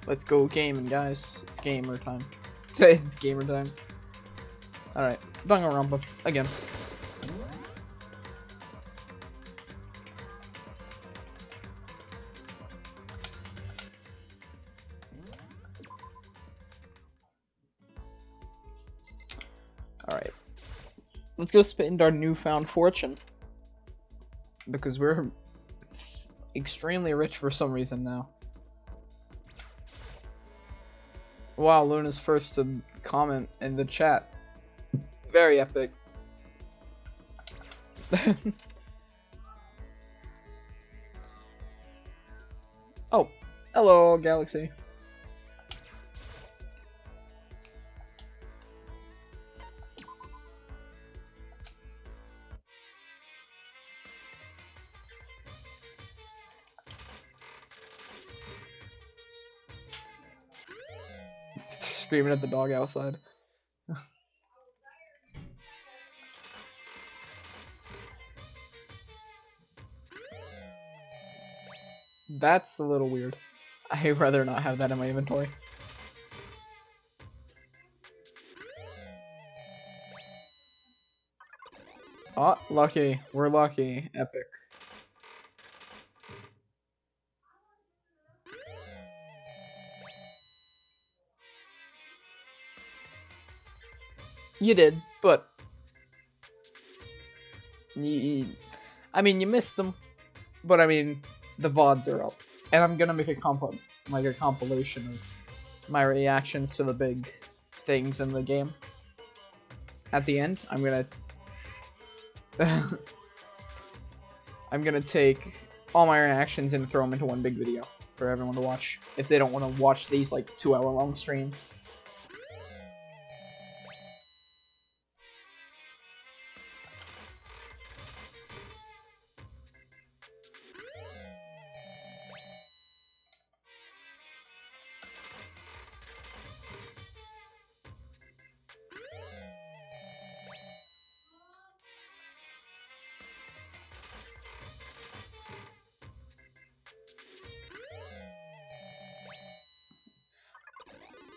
Let's go gaming, guys. It's gamer time. It's gamer time. Alright, Danganronpa again. Alright. Let's go spend our newfound fortune. Because we're extremely rich for some reason now. Wow, Luna's first to comment in the chat. Very epic. Oh, hello, Galaxy. Screaming at the dog outside. That's a little weird. I'd rather not have that in my inventory. Oh, lucky. We're lucky. Epic. You did, but I mean, you missed them, but I mean, the VODs are up, and I'm gonna make a compilation of my reactions to the big things in the game. At the end, I'm gonna take all my reactions and throw them into one big video for everyone to watch if they don't want to watch these like 2-hour-long streams.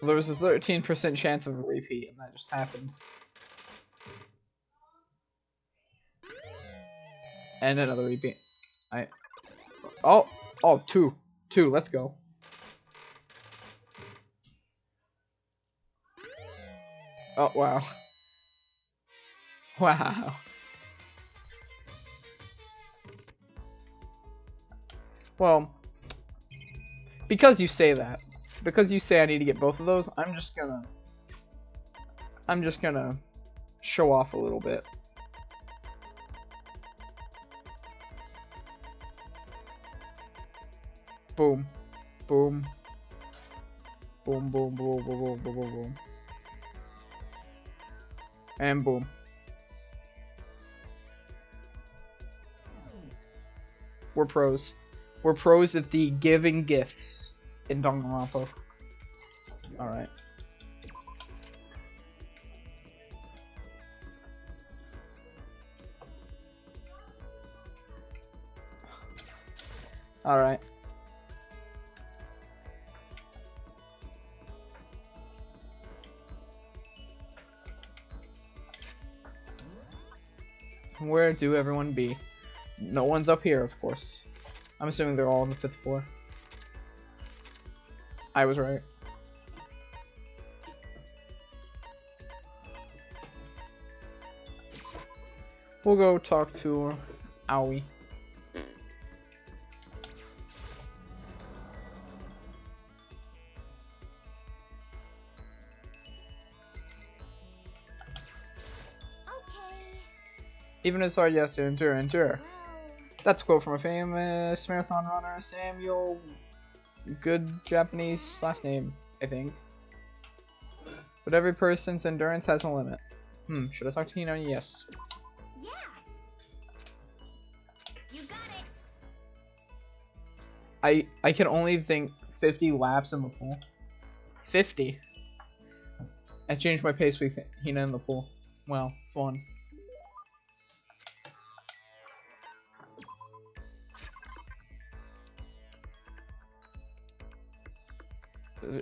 There was a 13% chance of a repeat, and that just happened. And another repeat. Oh, two, let's go. Oh, wow. Wow. Well, because you say that, because you say I need to get both of those, I'm just gonna show off a little bit. Boom. Boom. Boom, boom, boom, boom, boom, boom, boom, boom. And boom. We're pros. We're pros at the giving gifts in Danganronpa. Alright. Alright. Where do everyone be? No one's up here, of course. I'm assuming they're all on the 5th floor. I was right. We'll go talk to Aoi. Even as hard, yes, to endure. That's a quote from a famous marathon runner, Samuel. Good Japanese last name, I think. But every person's endurance has a limit. Should I talk to Hino? Yes. Yeah. You got it. I can only think 50 laps in the pool. 50. I changed my pace with Hina in the pool. Well, fun.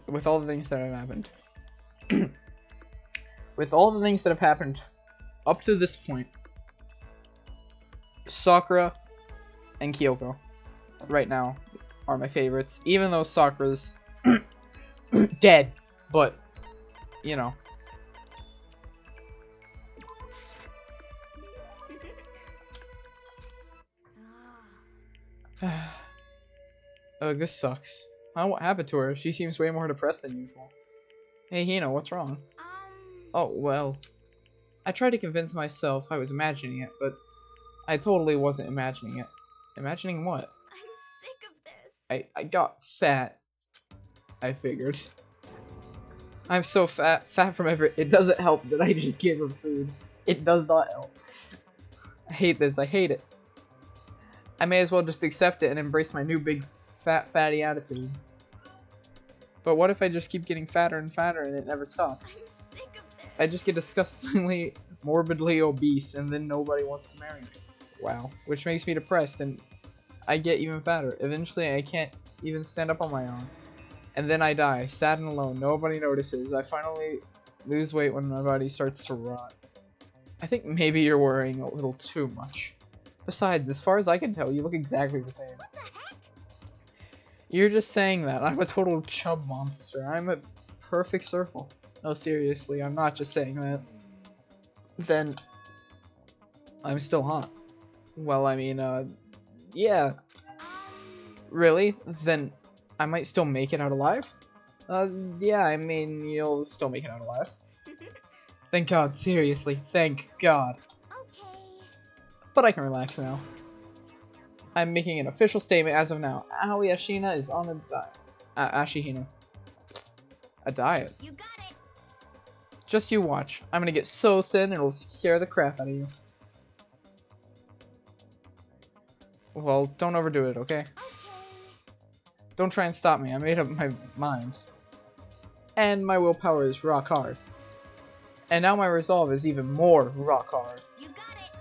with all the things that have happened. With all the things that have happened up to this point, Sakura and Kyoko right now are my favorites, even though Sakura's dead, but you know. Oh, this sucks. What happened to her? She seems way more depressed than usual. Hey, Hina, what's wrong? Oh, well. I tried to convince myself I was imagining it, but I totally wasn't imagining it. Imagining what? I'm sick of this. I got fat. I figured. I'm so fat from it doesn't help that I just give her food. It does not help. I hate this, I hate it. I may as well just accept it and embrace my new big fatty attitude. But what if I just keep getting fatter and fatter and it never stops? I'm sick of this. I just get disgustingly, morbidly obese and then nobody wants to marry me. Wow. Which makes me depressed and I get even fatter. Eventually I can't even stand up on my own. And then I die, sad and alone. Nobody notices. I finally lose weight when my body starts to rot. I think maybe you're worrying a little too much. Besides, as far as I can tell, you look exactly the same. What the heck? You're just saying that. I'm a total chub monster. I'm a perfect circle. No, seriously, I'm not just saying that. Then, I'm still hot. Well, I mean, yeah. Really? Then, I might still make it out alive? Yeah, I mean, you'll still make it out alive. Thank God, seriously, thank God. Okay. But I can relax now. I'm making an official statement as of now. Aoi Ashina is on a diet. Ashihina. A diet? You got it. Just you watch. I'm gonna get so thin it'll scare the crap out of you. Well, don't overdo it, okay? Okay. Don't try and stop me. I made up my mind. And my willpower is rock hard. And now my resolve is even more rock hard. You got it.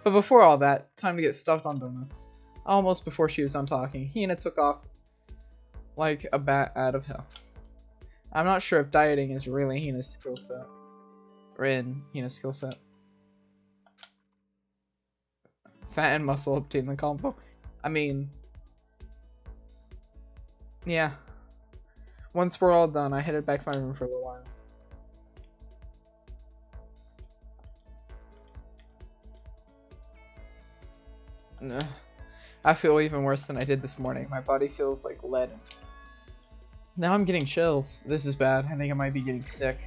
But before all that, time to get stuffed on donuts. Almost before she was done talking, Hina took off like a bat out of hell. I'm not sure if dieting is really Hina's skill set. Or in Hina's skill set. Fat and muscle obtain the combo. I mean... yeah. Once we're all done, I headed back to my room for a little while. I feel even worse than I did this morning. My body feels like lead. Now I'm getting chills. This is bad. I think I might be getting sick.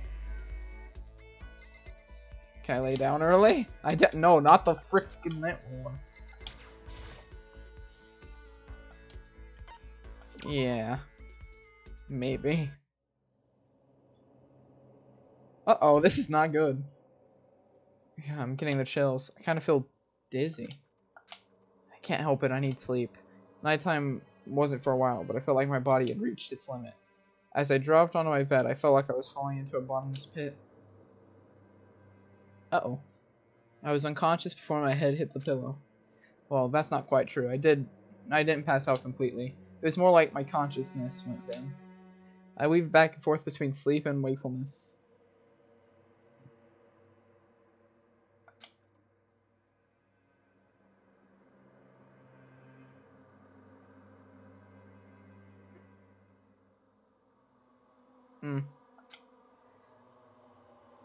Can I lay down early? No, not the frickin' that one. Yeah. Maybe. Uh-oh, this is not good. Yeah, I'm getting the chills. I kind of feel dizzy. I can't help it, I need sleep. Nighttime wasn't for a while, but I felt like my body had reached its limit. As I dropped onto my bed, I felt like I was falling into a bottomless pit. Uh-oh. I was unconscious before my head hit the pillow. Well, that's not quite true. I didn't pass out completely. It was more like my consciousness went dim. I weaved back and forth between sleep and wakefulness.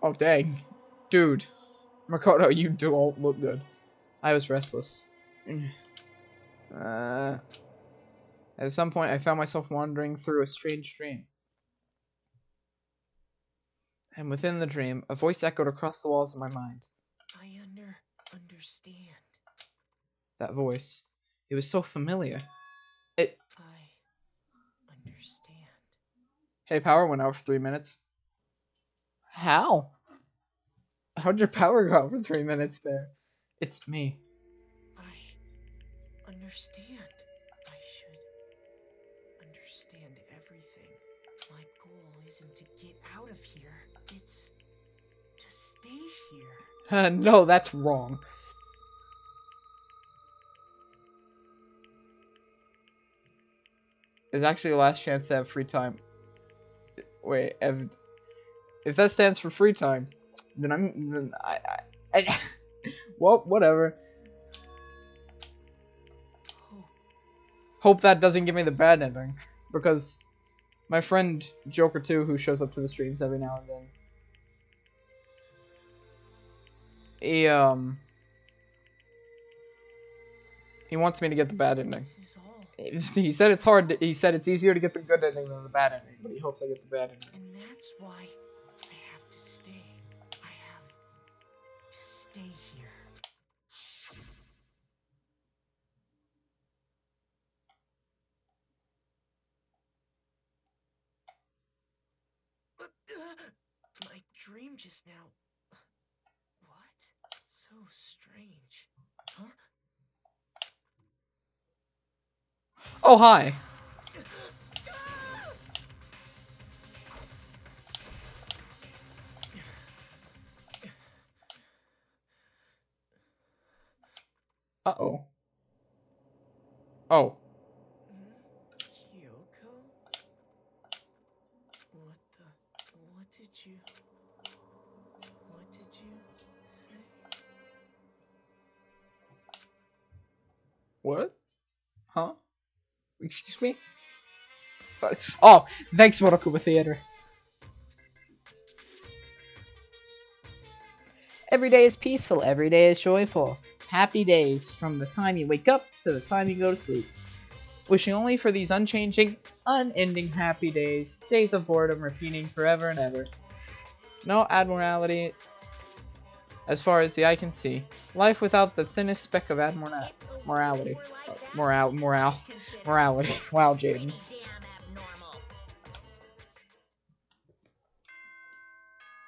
Oh, dang. Dude. Makoto, you don't look good. I was restless. At some point, I found myself wandering through a strange dream. And within the dream, a voice echoed across the walls of my mind. I understand. That voice. It was so familiar. It's... I understand. Hey, power went out for 3 minutes. How? How'd your power go out for 3 minutes, Bear? It's me. I understand. I should understand everything. My goal isn't to get out of here. It's to stay here. No, that's wrong. It's actually your last chance to have free time. Wait, if that stands for free time, then I well, whatever. Hope that doesn't give me the bad ending, because my friend Joker 2, who shows up to the streams every now and then, he wants me to get the bad ending. He said it's hard. He said it's easier to get the good ending than the bad ending, but he hopes I get the bad ending. And that's why I have to stay. I have to stay here. My dream just now. What? So strange. Huh? Oh, hi. Uh-oh. Oh. Kyoko? What did you say? What? Huh? Excuse me? Oh, thanks, Monokuma Theater. Every day is peaceful, every day is joyful. Happy days from the time you wake up to the time you go to sleep. Wishing only for these unchanging, unending happy days. Days of boredom repeating forever and ever. No abnormality as far as the eye can see. Life without the thinnest speck of morality. Morality. Wow, Jaden.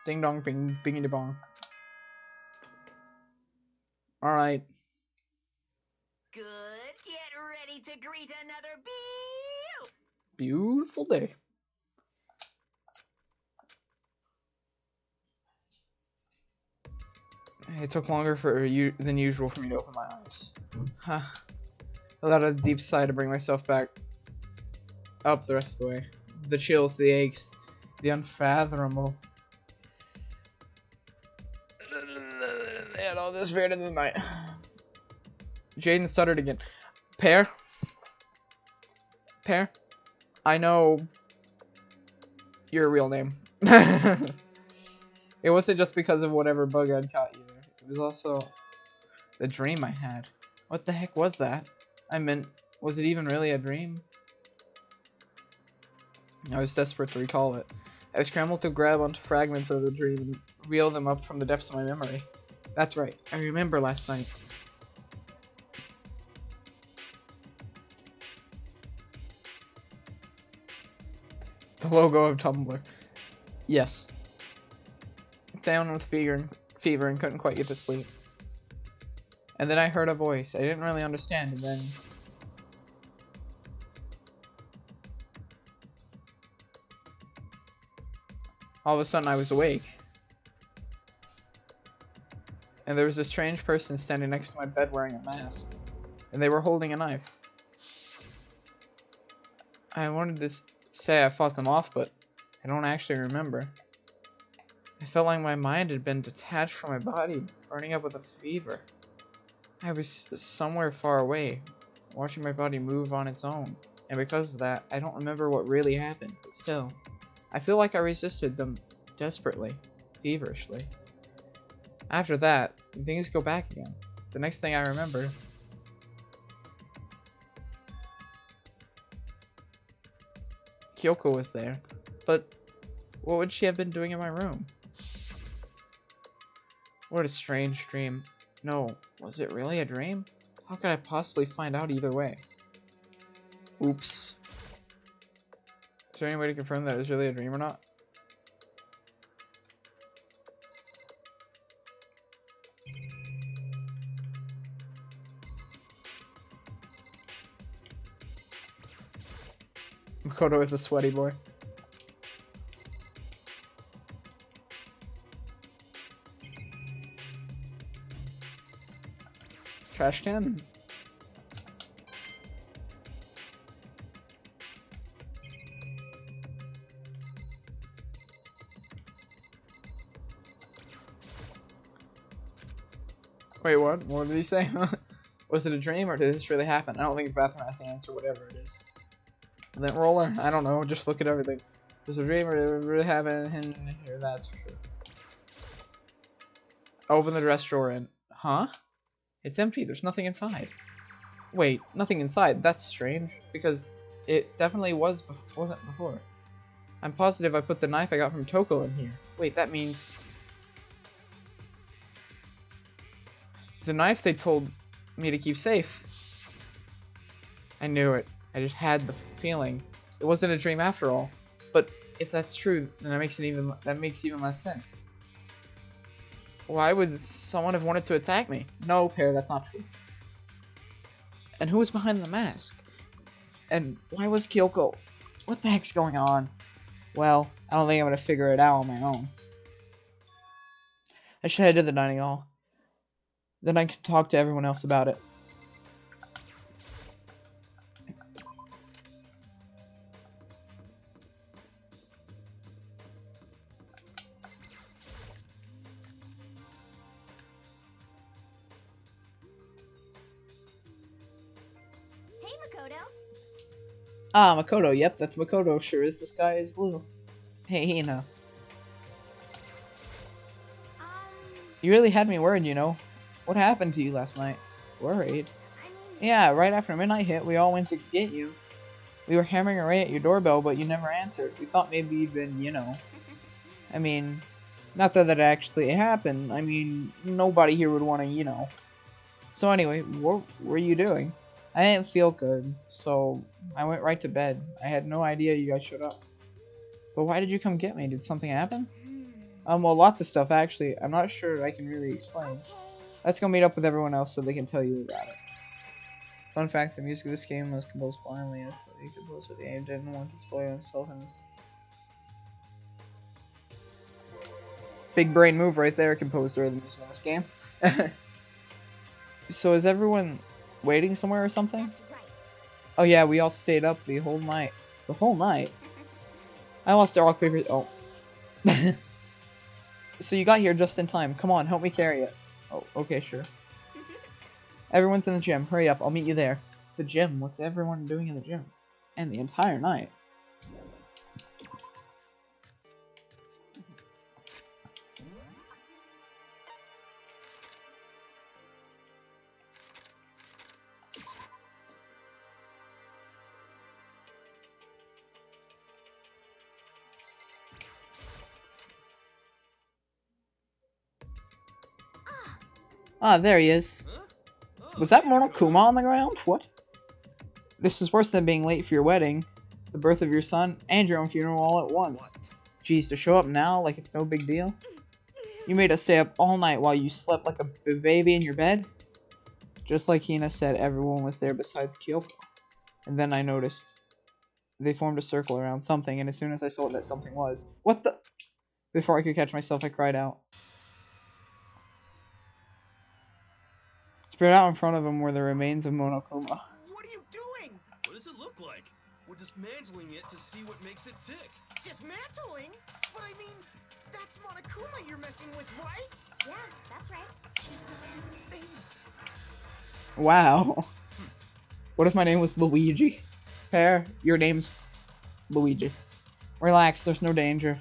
Ding dong, bing, bingity bong. Alright. Good. Get ready to greet another Beautiful day. It took longer than usual for me to open my eyes. Huh. I let out a deep sigh to bring myself back up the rest of the way. The chills, the aches, the unfathomable. And all this fear in the night. Jaden stuttered again. Pear? I know your real name. It wasn't just because of whatever bug I'd caught either. It was also the dream I had. What the heck was that? I meant, was it even really a dream? I was desperate to recall it. I scrambled to grab onto fragments of the dream and reel them up from the depths of my memory. That's right, I remember last night. The logo of Tumblr. Yes. Down with fever and couldn't quite get to sleep. And then I heard a voice. I didn't really understand, and then... all of a sudden I was awake. And there was a strange person standing next to my bed wearing a mask. And they were holding a knife. I wanted to say I fought them off, but I don't actually remember. I felt like my mind had been detached from my body, burning up with a fever. I was somewhere far away, watching my body move on its own. And because of that, I don't remember what really happened, but still, I feel like I resisted them desperately, feverishly. After that, things go back again. The next thing I remember... Kyoko was there, but what would she have been doing in my room? What a strange dream. No, was it really a dream? How could I possibly find out either way? Oops. Is there any way to confirm that it was really a dream or not? Makoto is a sweaty boy. Trash can? Wait, what? What did he say? Was it a dream or did this really happen? I don't think the bathroom has to answer whatever it is. Lint roller? I don't know. Just look at everything. Was it a dream or did it really happen? Here, that's for sure. Open the dress drawer and... Huh? It's empty. There's nothing inside. Wait, nothing inside? That's strange. Because it definitely wasn't before. I'm positive I put the knife I got from Toko in here. Wait, that means... The knife they told me to keep safe. I knew it. I just had the feeling. It wasn't a dream after all. But if that's true, then that makes even less sense. Why would someone have wanted to attack me? No, Pear, that's not true. And who was behind the mask? And why was Kyoko? What the heck's going on? Well, I don't think I'm gonna figure it out on my own. I should head to the dining hall. Then I can talk to everyone else about it. Hey, Makoto. Ah, Makoto. Yep, that's Makoto. Sure is. The sky is blue. Hey, Hina. You really had me worried, you know. What happened to you last night? Worried? Yeah, right after midnight hit, we all went to get you. We were hammering away at your doorbell, but you never answered. We thought maybe you'd been, you know. I mean, not that it actually happened. I mean, nobody here would want to, you know. So anyway, what were you doing? I didn't feel good, so I went right to bed. I had no idea you guys showed up. But why did you come get me? Did something happen? Well, lots of stuff, actually. I'm not sure I can really explain. Let's go meet up with everyone else so they can tell you about it. Fun fact, the music of this game was composed blindly, as the composer of the game didn't want to spoil himself in this. Big brain move right there, composer of the music of this game. So is everyone waiting somewhere or something? That's right. Oh yeah, we all stayed up the whole night. The whole night? I lost the rock, paper... Oh. So you got here just in time. Come on, help me carry it. Oh, okay, sure. Everyone's in the gym. Hurry up, I'll meet you there. The gym? What's everyone doing in the gym? And the entire night. Ah, there he is. Was that Monokuma on the ground? What? This is worse than being late for your wedding, the birth of your son, and your own funeral all at once. Geez, to show up now like it's no big deal? You made us stay up all night while you slept like a baby in your bed? Just like Hina said, everyone was there besides Kyoko. And then I noticed they formed a circle around something, and as soon as I saw what that something was... What the... Before I could catch myself, I cried out. Spread out in front of him were the remains of Monokuma. What are you doing? What does it look like? We're dismantling it to see what makes it tick. Dismantling? But I mean, that's Monokuma you're messing with, right? Yeah, that's right. She's not even famous. Wow. What if my name was Luigi? Pear, your name's Luigi. Relax, there's no danger.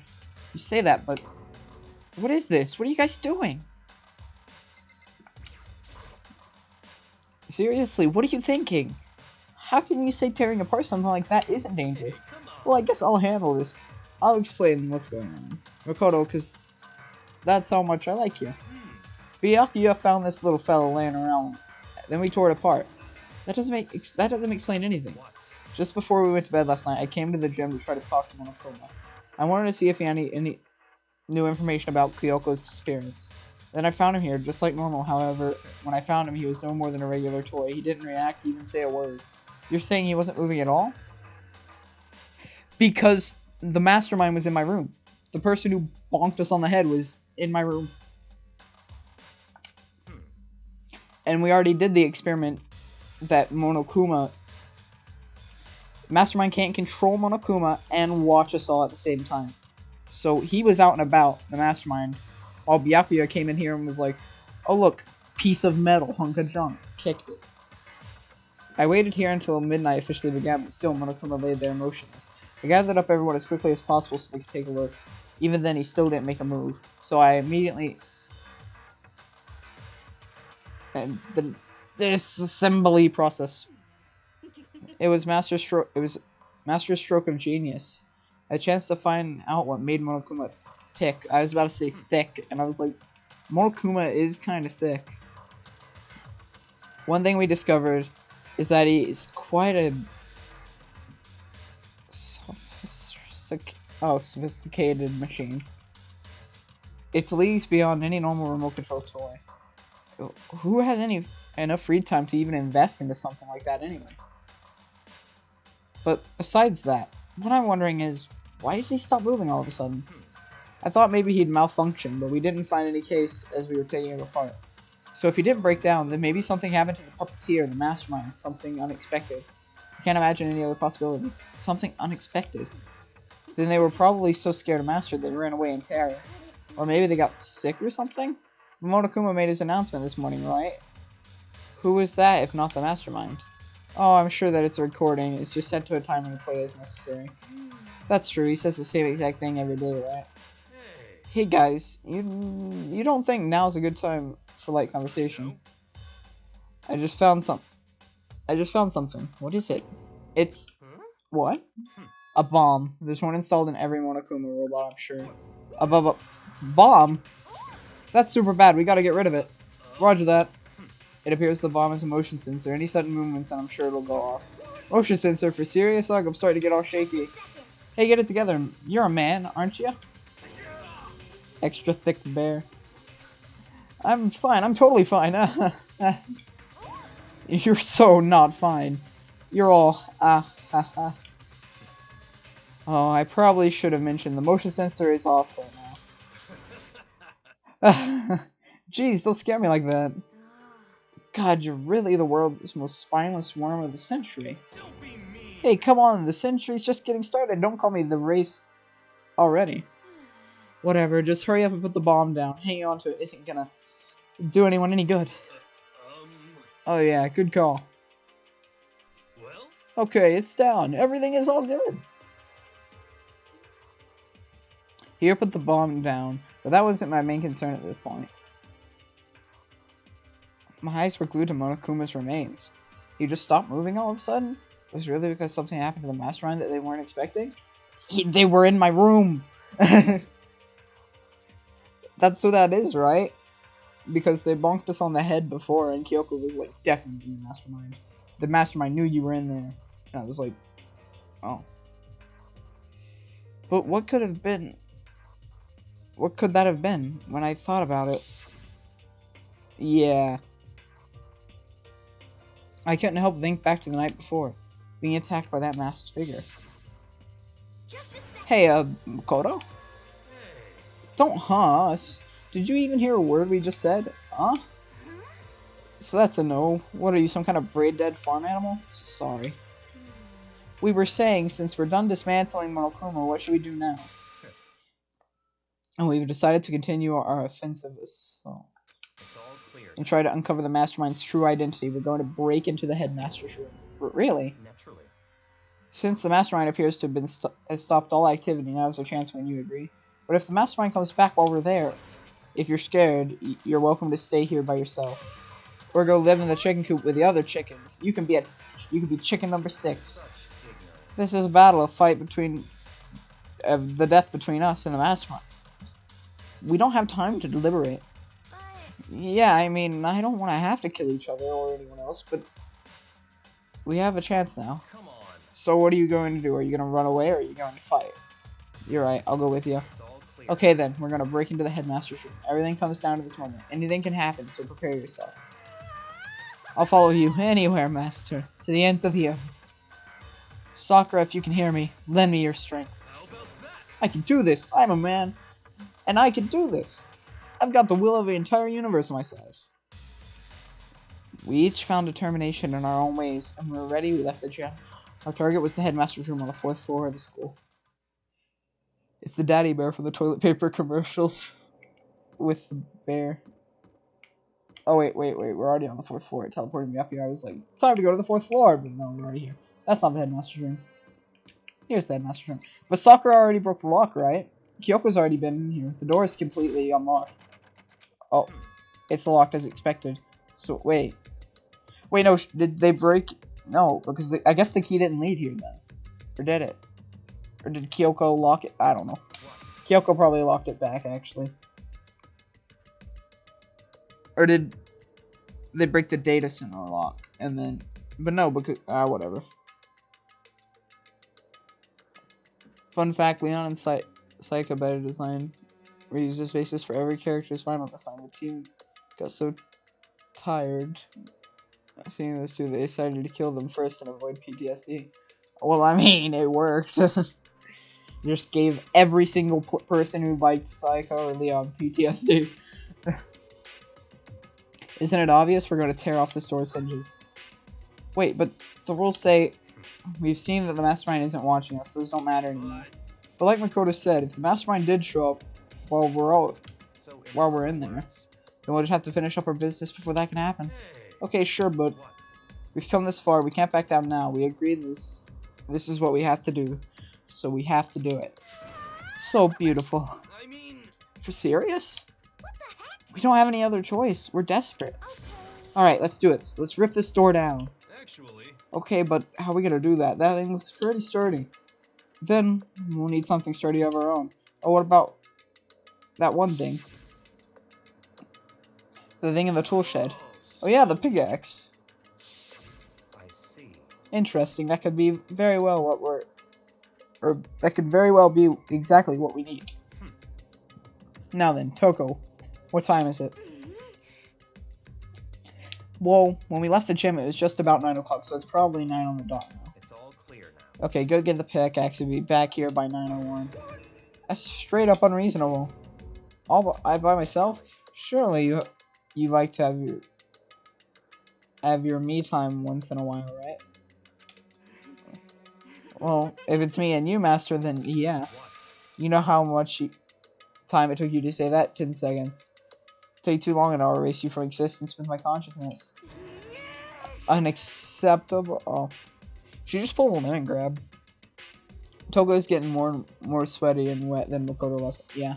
You say that, but... What is this? What are you guys doing? Seriously, what are you thinking? How can you say tearing apart something like that isn't dangerous? Well, I guess I'll handle this. I'll explain what's going on. Makoto, because that's how much I like you. Byakuya found this little fellow laying around. Then we tore it apart. That doesn't explain anything. Just before we went to bed last night, I came to the gym to try to talk to Monokuma. I wanted to see if he had any new information about Kyoko's disappearance. Then I found him here, just like normal. However, when I found him, he was no more than a regular toy. He didn't react, even say a word. You're saying he wasn't moving at all? Because the mastermind was in my room. The person who bonked us on the head was in my room. And we already did the experiment that Monokuma... Mastermind can't control Monokuma and watch us all at the same time. So he was out and about, the mastermind, while Byakuya came in here and was like, oh look, piece of metal, hunk of junk. Kicked it. I waited here until midnight officially began, but still Monokuma lay there motionless. I gathered up everyone as quickly as possible so they could take a look. Even then, he still didn't make a move. So I immediately... And the disassembly process. It was master stroke of genius. I had a chance to find out what made Monokuma tick. I was about to say thick, and I was like, Monokuma is kind of thick. One thing we discovered is that he is quite a sophisticated machine. It's leagues beyond any normal remote control toy. Who has enough free time to even invest into something like that anyway? But besides that, what I'm wondering is, why did he stop moving all of a sudden? I thought maybe he'd malfunction, but we didn't find any case as we were taking it apart. So if he didn't break down, then maybe something happened to the puppeteer, the mastermind, something unexpected. I can't imagine any other possibility. Something unexpected. Then they were probably so scared of Master they ran away in terror. Or maybe they got sick or something? Monokuma made his announcement this morning, right? Who was that if not the mastermind? Oh, I'm sure that it's a recording. It's just set to a time when the play is necessary. That's true, he says the same exact thing every day, right? Hey guys, you don't think now's a good time for light conversation? I just found something. What is it? It's... What? A bomb. There's one installed in every Monokuma robot, I'm sure. A bomb? That's super bad. We gotta get rid of it. Roger that. It appears the bomb is a motion sensor. Any sudden movements and I'm sure it'll go off. Motion sensor for serious? Ugh, I'm starting to get all shaky. Hey, get it together. You're a man, aren't you? Extra thick bear. I'm fine. I'm totally fine. You're so not fine. You're all Oh, I probably should have mentioned the motion sensor is off right now. Jeez, don't scare me like that. God, you're really the world's most spineless worm of the century. Don't be mean. Hey, come on, the century's just getting started. Don't call me the race already. Whatever, just hurry up and put the bomb down. Hanging on to it isn't gonna do anyone any good. Oh yeah, good call. Well? Okay, it's down. Everything is all good. Here, put the bomb down. But that wasn't my main concern at this point. My eyes were glued to Monokuma's remains. He just stopped moving all of a sudden? Was it really because something happened to the mastermind that they weren't expecting? They were in my room! That's what that is, right? Because they bonked us on the head before and Kyoko was like, definitely the mastermind. The mastermind knew you were in there. And I was like, oh. But what could have been... What could that have been when I thought about it? Yeah. I couldn't help but think back to the night before, being attacked by that masked figure. Hey, Makoto? Don't us. Did you even hear a word we just said? Huh? So that's a no. What are you, some kind of brain-dead farm animal? Sorry. We were saying, since we're done dismantling Monokuma, what should we do now? And we've decided to continue our offensive assault. It's all clear. And try to uncover the mastermind's true identity. We're going to break into the headmaster's room. Really? Naturally. Since the mastermind appears to have stopped all activity, now is a chance when you agree. But if the mastermind comes back while we're there, if you're scared, you're welcome to stay here by yourself. Or go live in the chicken coop with the other chickens. You can be chicken number 6. This is a battle, a fight between the death between us and the mastermind. We don't have time to deliberate. Yeah, I mean, I don't want to have to kill each other or anyone else, but we have a chance now. Come on. So what are you going to do? Are you going to run away or are you going to fight? You're right, I'll go with you. It's all clear. Okay then, we're going to break into the headmaster's room. Everything comes down to this moment. Anything can happen, so prepare yourself. I'll follow you anywhere, master, to the ends of the earth. Sakura, if you can hear me, lend me your strength. How about that? I can do this. I'm a man. And I can do this. I've got the will of the entire universe on my side. We each found determination in our own ways, and when we were ready, we left the gym. Our target was the headmaster's room on the 4th floor of the school. It's the daddy bear from the toilet paper commercials. With the bear. Oh, wait. We're already on the 4th floor. It teleported me up here. I was like, time to go to the 4th floor. But no, we're already here. That's not the headmaster's room. Here's the headmaster's room. But Sakura already broke the lock, right? Kyoko's already been in here. The door is completely unlocked. Oh, it's locked as expected. So, wait. Wait, no, did they break? No, because I guess the key didn't lead here then. Or did it? Or did Kyoko lock it? I don't know. Kyoko probably locked it back, actually. Or did they break the data center lock? And then... But no, because... whatever. Fun fact, Leon and Psycho better design reuse this basis for every character's final design. The team got so tired seeing those two, they decided to kill them first and avoid PTSD. Well, I mean, it worked. Just gave every single person who liked Psycho or Leon PTSD. Isn't it obvious? We're going to tear off the store's hinges. Wait, but the rules say we've seen that the mastermind isn't watching us, so those don't matter anymore. But like Makoto said, if the mastermind did show up while we're in there, then we'll just have to finish up our business before that can happen. Okay, sure, but we've come this far. We can't back down now. We agreed this is what we have to do, so we have to do it. So beautiful. I mean... For serious? We don't have any other choice. We're desperate. Alright, let's do it. Let's rip this door down. Actually... Okay, but how are we gonna do that? That thing looks pretty sturdy. Then, we'll need something sturdy of our own. Oh, what about that one thing? The thing in the tool shed. Oh yeah, the pickaxe. I see. Interesting. That could be very well what we're... Or, that could very well be exactly what we need. Now then, Toko. What time is it? Well, when we left the gym, it was just about 9 o'clock, so it's probably 9 on the dot now. It's all clear now. Okay, go get the pickaxe and be back here by 9:01. That's straight up unreasonable. I by myself? Surely you like to have your me time once in a while, right? Well, if it's me and you, Master, then yeah. You know how much time it took you to say that? 10 seconds. Take too long and I'll erase you from existence with my consciousness. Unacceptable. Oh. Should you just pull a lemon grab? Toko's getting more sweaty and wet than Makoto was. Yeah.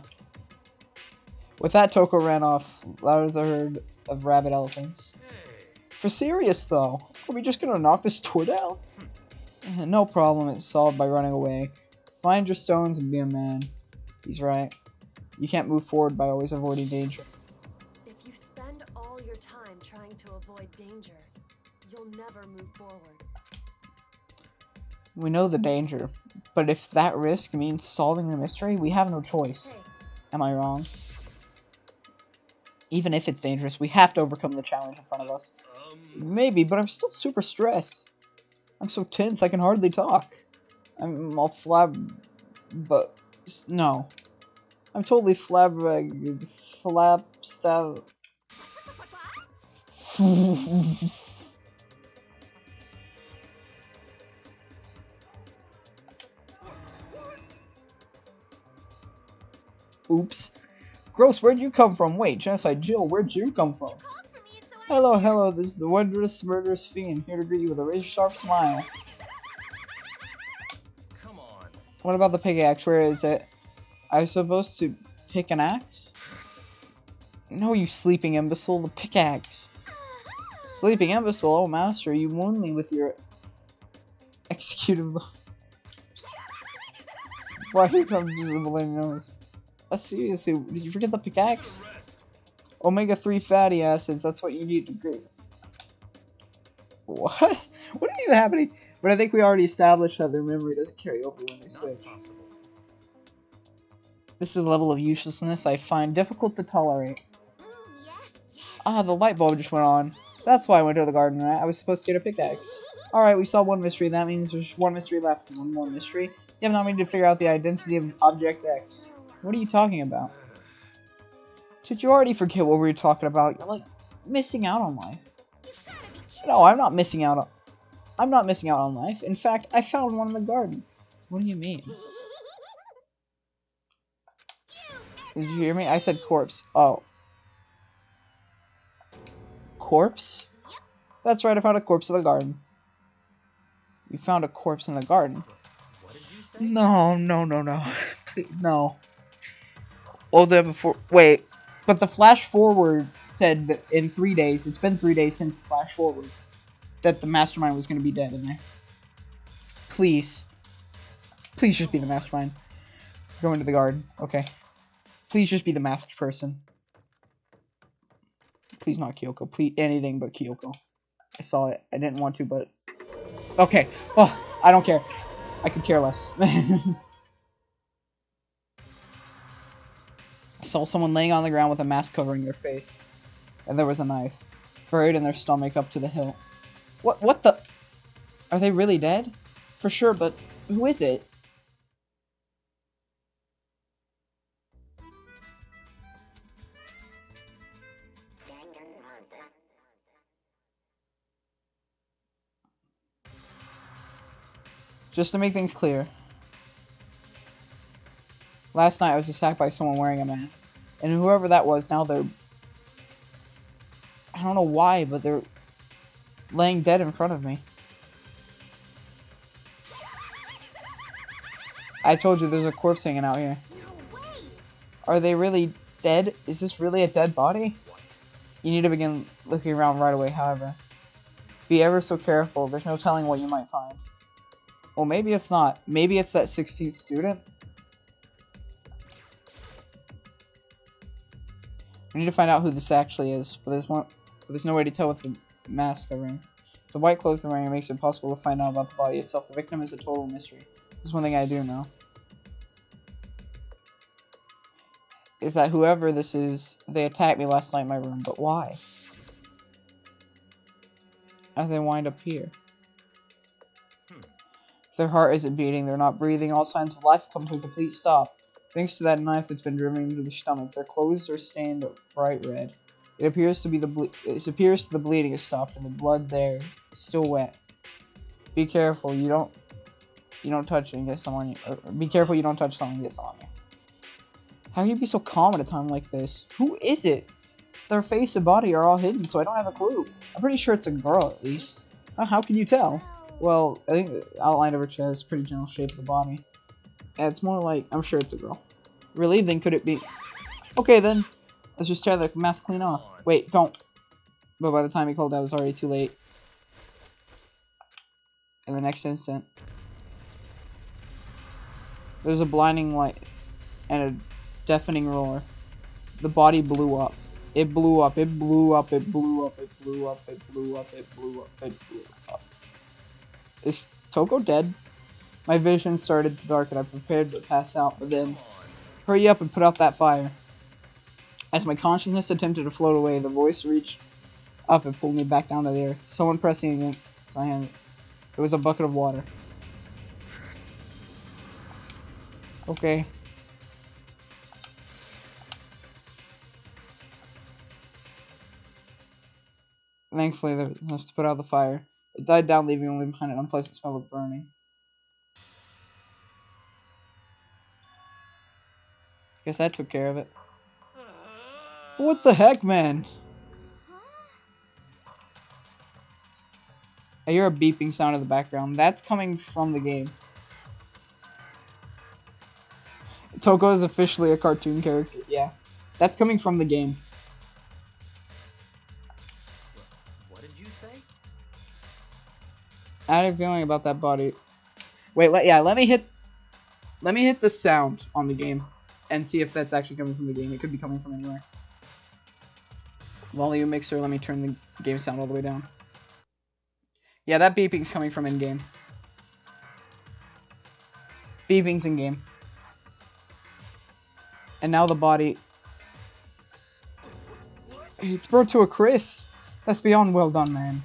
With that, Toko ran off, loud as a herd of rabid elephants. For serious, though. Are we just gonna knock this door down? No problem, it's solved by running away. Find your stones and be a man. He's right. You can't move forward by always avoiding danger. If you spend all your time trying to avoid danger, you'll never move forward. We know the danger, but if that risk means solving the mystery, we have no choice. Hey. Am I wrong? Even if it's dangerous, we have to overcome the challenge in front of us. Maybe, but I'm still super stressed. I'm so tense I can hardly talk. I'm all but no. I'm totally flabstab. Oops. Gross, where'd you come from? Wait, Genocide Jill, where'd you come from? Hello, this is the wondrous, murderous fiend, here to greet you with a razor-sharp smile. Come on. What about the pickaxe? Where is it? I was supposed to pick an axe? No, you sleeping imbecile, the pickaxe. Sleeping imbecile? Oh, master, you wound me with your executive... Why here comes the millennium nose? Seriously, did you forget the pickaxe? Omega-3 fatty acids, that's what you need to grow. What? What is even happening? But I think we already established that their memory doesn't carry over when they switch. This is a level of uselessness I find difficult to tolerate. Ah, the light bulb just went on. That's why I went to the garden, right? I was supposed to get a pickaxe. Alright, we solved one mystery. That means there's one mystery left. One more mystery. You have not need to figure out the identity of Object X. What are you talking about? Did you already forget what we were talking about? You're like missing out on life. No, I'm not missing out on life. In fact, I found one in the garden. What do you mean? Did you hear me? I said corpse. Oh. corpse? That's right, I found a corpse in the garden. You found a corpse in the garden? What did you say? No, no, no, no. Please, no. Well, then before... Wait. But the flash forward said that in 3 days, it's been 3 days since the flash forward, that the mastermind was going to be dead in there. Please. Please just be the mastermind. Go into the garden. Okay. Please just be the masked person. Please not Kyoko. Please, anything but Kyoko. I saw it. I didn't want to, but... Okay. Oh, I don't care. I could care less. I saw someone laying on the ground with a mask covering their face. And there was a knife. Buried in their stomach up to the hilt. What the... Are they really dead? For sure, but who is it? Just to make things clear. Last night I was attacked by someone wearing a mask. And whoever that was, now they're... I don't know why, but they're laying dead in front of me. I told you there's a corpse hanging out here. No way! Are they really dead? Is this really a dead body? You need to begin looking around right away, however. Be ever so careful, there's no telling what you might find. Well, maybe it's not. Maybe it's that 16th student? We need to find out who this actually is, but there's no way to tell with the mask covering. The white clothes they're wearing makes it impossible to find out about the body itself. The victim is a total mystery. There's one thing I do know. Is that whoever this is, they attacked me last night in my room, but why? How do they wind up here? Their heart isn't beating, they're not breathing, all signs of life come to a complete stop. Thanks to that knife that's been driven into their stomach, their clothes are stained bright red. It appears to be the bleeding has stopped and the blood there is still wet. Be careful, you don't touch it and get some on you. Or be careful you don't touch something and get some on you. How can you be so calm at a time like this? Who is it? Their face and body are all hidden, so I don't have a clue. I'm pretty sure it's a girl at least. How can you tell? Well, I think the outline of her chest is pretty general shape of the body. Yeah, it's more like, I'm sure it's a girl. Really? Then could it be? Okay then. Let's just try the mask clean off. Wait, don't. But by the time he called out, it was already too late. In the next instant, there was a blinding light and a deafening roar. The body blew up. It blew up. It blew up. It blew up. It blew up. It blew up. It blew up. It blew up. Is Toko dead? My vision started to darken. I prepared to pass out, but then... Hurry up and put out that fire. As my consciousness attempted to float away, the voice reached up and pulled me back down to the earth. Someone pressing against my hand. It was a bucket of water. Okay. Thankfully, there was enough to put out the fire. It died down, leaving only behind an unpleasant smell of burning. Guess that took care of it. What the heck, man? I hear a beeping sound in the background. That's coming from the game. Toko is officially a cartoon character. Yeah. That's coming from the game. What did you say? I had a feeling about that body. Wait, let me hit the sound on the game and see if that's actually coming from the game. It could be coming from anywhere. Volume mixer, let me turn the game sound all the way down. Yeah, that beeping's coming from in-game. Beeping's in-game. And now the body... It's burned to a crisp. That's beyond well done, man.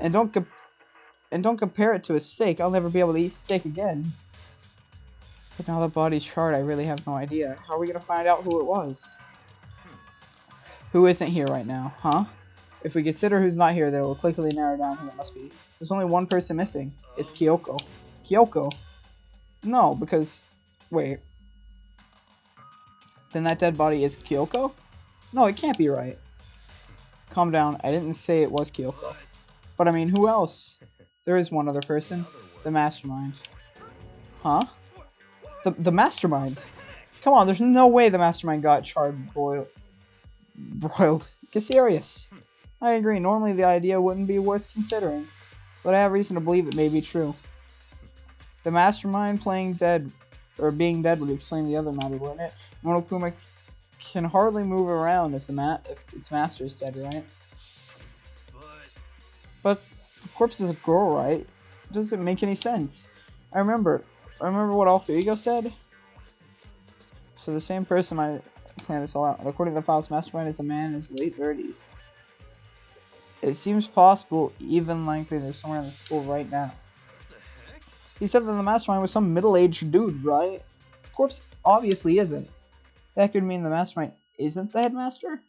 And don't compare it to a steak. I'll never be able to eat steak again. But now the body's charred, I really have no idea. How are we gonna find out who it was? Who isn't here right now, huh? If we consider who's not here, then we'll quickly narrow down who it must be. There's only one person missing. It's Kyoko. Kyoko? No, because... Wait. Then that dead body is Kyoko? No, it can't be right. Calm down. I didn't say it was Kyoko. But I mean, who else? There is one other person. The mastermind. Huh? The mastermind. Come on, there's no way the mastermind got charred, broiled. Get serious. I agree, normally the idea wouldn't be worth considering, but I have reason to believe it may be true. The mastermind being dead would explain the other matter, wouldn't it? Monokuma can hardly move around if its master is dead, right? But the corpse is a girl, right? Doesn't make any sense. I remember what Alter Ego said. So the same person might plan this all out. According to the files, mastermind is a man in his late 30s. It seems possible, even likely, they're somewhere in the school right now. He said that the mastermind was some middle-aged dude, right? Corpse obviously isn't. That could mean the mastermind isn't the headmaster?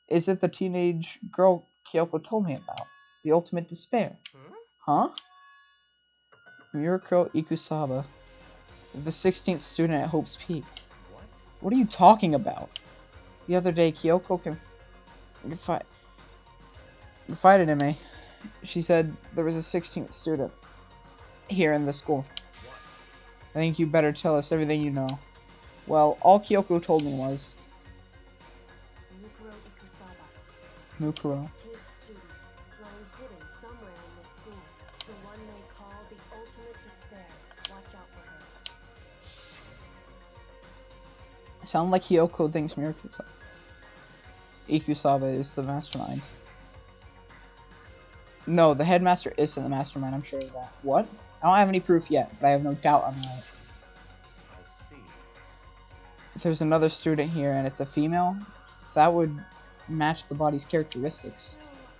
Is it the teenage girl Kyoko told me about? The ultimate despair? Huh? Murako Ikusaba. The 16th student at Hope's Peak. What are you talking about? The other day, Kyoko confided in me. She said there was a 16th student here in the school. I think you better tell us everything you know. Well, all Kyoko told me was... Mukuro Ikusaba. Mukuro. 16th student, lying hidden somewhere in this school. The one they call the ultimate despair. Watch out for her. Sound like Kyoko thinks Ikusaba is the mastermind. No, the headmaster isn't the mastermind, I'm sure of that. What? I don't have any proof yet, but I have no doubt on that. I see. If there's another student here and it's a female, that would match the body's characteristics.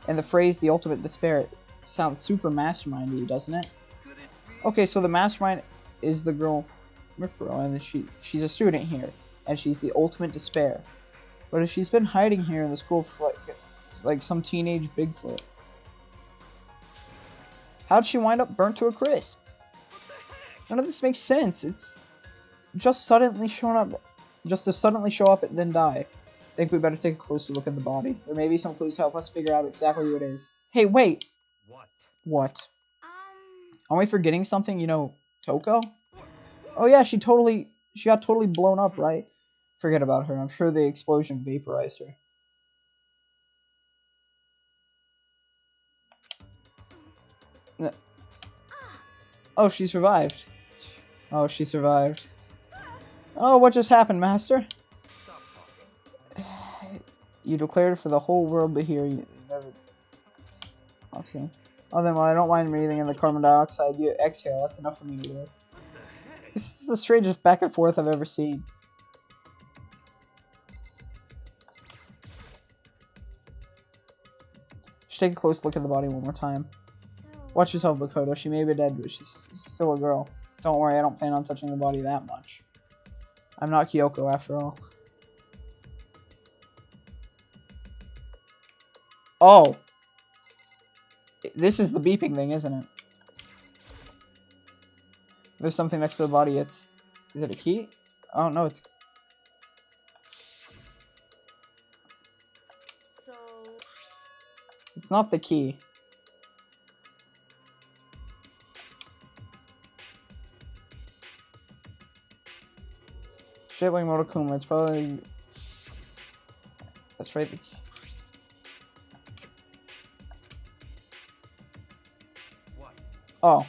And the phrase, the ultimate despair, sounds super mastermindy, doesn't it? Okay, so the mastermind is the girl, Mukuro, and she's a student here, and she's the ultimate despair. But if she's been hiding here in the school for like some teenage Bigfoot, how'd she wind up burnt to a crisp? None of this makes sense. It's just suddenly show up and then die. I think we better take a closer look at the body. There may be some clues to help us figure out exactly who it is. Hey, wait! What? Aren't we forgetting something? You know, Toko? Oh yeah, she got totally blown up, right? Forget about her. I'm sure the explosion vaporized her. Oh, she survived. Oh, she survived. Oh, what just happened, Master? You declared for the whole world to hear. You never... Okay. Oh, then, well, I don't mind breathing in the carbon dioxide you exhale. That's enough for me to live. This is the strangest back and forth I've ever seen. Should take a close look at the body one more time. Watch yourself, Makoto. She may be dead, but she's still a girl. Don't worry, I don't plan on touching the body that much. I'm not Kyoko, after all. Oh! This is the beeping thing, isn't it? There's something next to the body. Is it a key? Oh, no, it's... So... It's not the key. Shaped like Monokuma, it's probably... That's right, the key. What? Oh,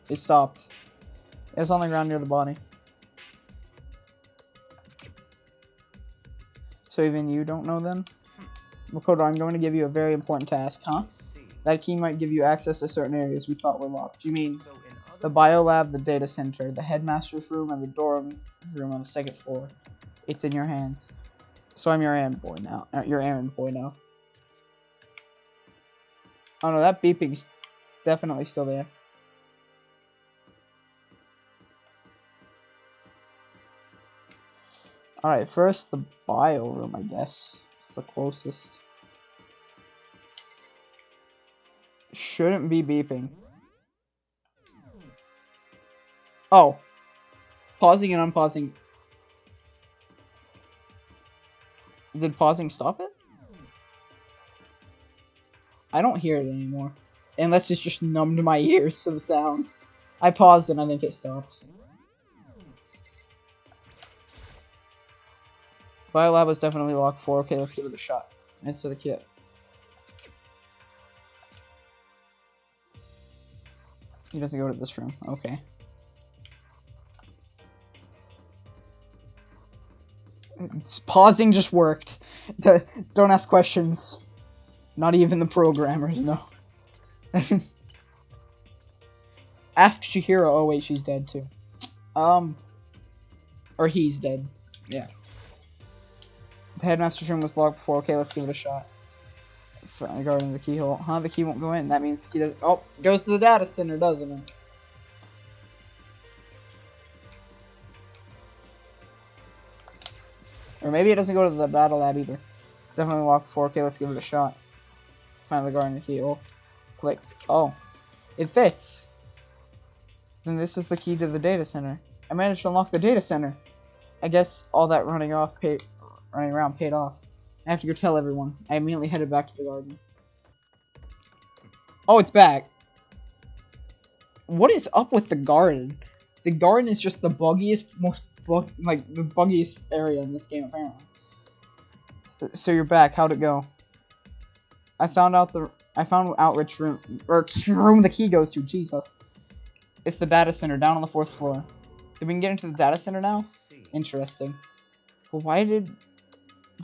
it stopped. It's on the ground near the body. So even you don't know then? Makoto, I'm going to give you a very important task, huh? That key might give you access to certain areas we thought were locked. You mean the biolab, the data center, the headmaster's room, and the dorm room on the second floor. It's in your hands. So I'm your errand boy now. Your errand boy now. Oh no, that beeping's definitely still there. Alright, first the bio room, I guess. It's the closest. Shouldn't be beeping. Oh. Pausing and unpausing. Did pausing stop it? I don't hear it anymore. Unless it's just numbed my ears to the sound. I paused and I think it stopped. Biolab was definitely locked 4. Okay, let's give it a shot. Answer the kit. He doesn't go to this room. Okay. Pausing just worked. Don't ask questions. Not even the programmers, no. Ask Chihiro. Oh wait, she's dead too. Or he's dead. Yeah. The headmaster's room was locked before. Okay, let's give it a shot. Guarding the keyhole. Huh? The key won't go in. That means the key does. Oh, it goes to the data center, doesn't it? Or maybe it doesn't go to the data lab either. Definitely locked before. Okay, let's give it a shot. Finally guarding the keyhole. Click. Oh. It fits. Then this is the key to the data center. I managed to unlock the data center. I guess all that running around paid off. I have to go tell everyone. I immediately headed back to the garden. Oh, it's back. What is up with the garden? The garden is just the buggiest, the buggiest area in this game, apparently. So you're back. How'd it go? I found out which room the key goes to. Jesus. It's the data center down on the 4th floor. Did we can get into the data center now? Interesting. But why did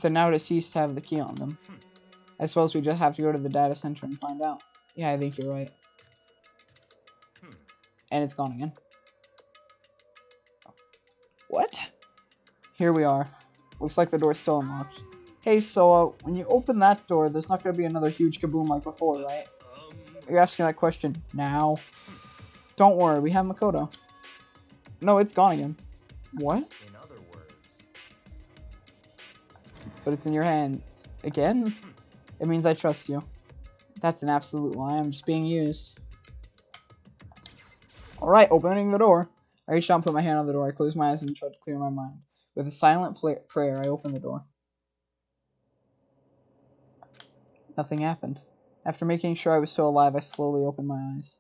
the now deceased have the key on them? I suppose we just have to go to the data center and find out. Yeah, I think you're right. And it's gone again. What? Here we are. Looks like the door's still unlocked. Hey, so when you open that door, there's not going to be another huge kaboom like before, right? You're asking that question now. Don't worry, we have Makoto. No, it's gone again. What? In other words. But it's in your hands. Again? It means I trust you. That's an absolute lie. I'm just being used. Alright, opening the door. I reached out and put my hand on the door. I closed my eyes and tried to clear my mind. With a silent prayer, I opened the door. Nothing happened. After making sure I was still alive, I slowly opened my eyes.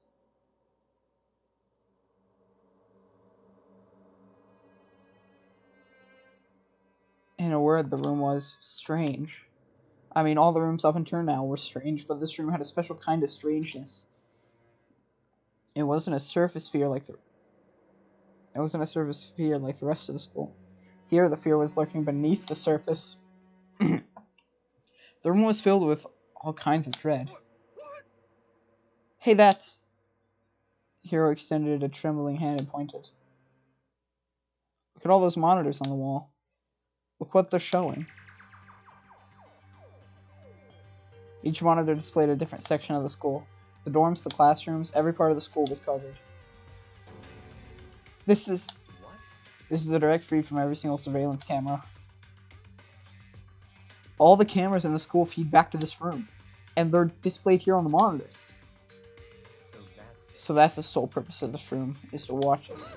In a word, the room was strange. I mean, all the rooms up until now were strange, but this room had a special kind of strangeness. It wasn't a surface fear like the rest of the school. Here, the fear was lurking beneath the surface. The room was filled with all kinds of dread. Hey, that's... Hiro extended a trembling hand and pointed. Look at all those monitors on the wall. Look what they're showing. Each monitor displayed a different section of the school. The dorms, the classrooms, every part of the school was covered. This is a direct feed from every single surveillance camera. All the cameras in the school feed back to this room, and they're displayed here on the monitors. So that's the sole purpose of this room, is to watch us.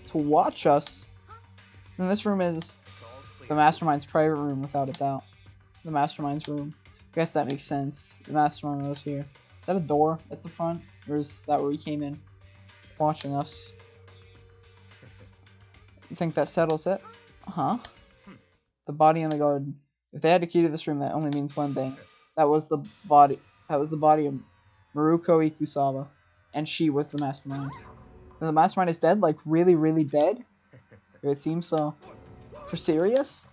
To watch us? And this room is the Mastermind's private room, without a doubt. The Mastermind's room. I guess that makes sense. The Mastermind was here. Is that a door at the front? Or is that where he came in? Watching us. You think that settles it? Huh? The body in the garden. If they had a key to this room, that only means one thing. That was the body of Maruko Ikusawa. And she was the Mastermind. And the Mastermind is dead? Like, really, really dead? It seems so. For serious?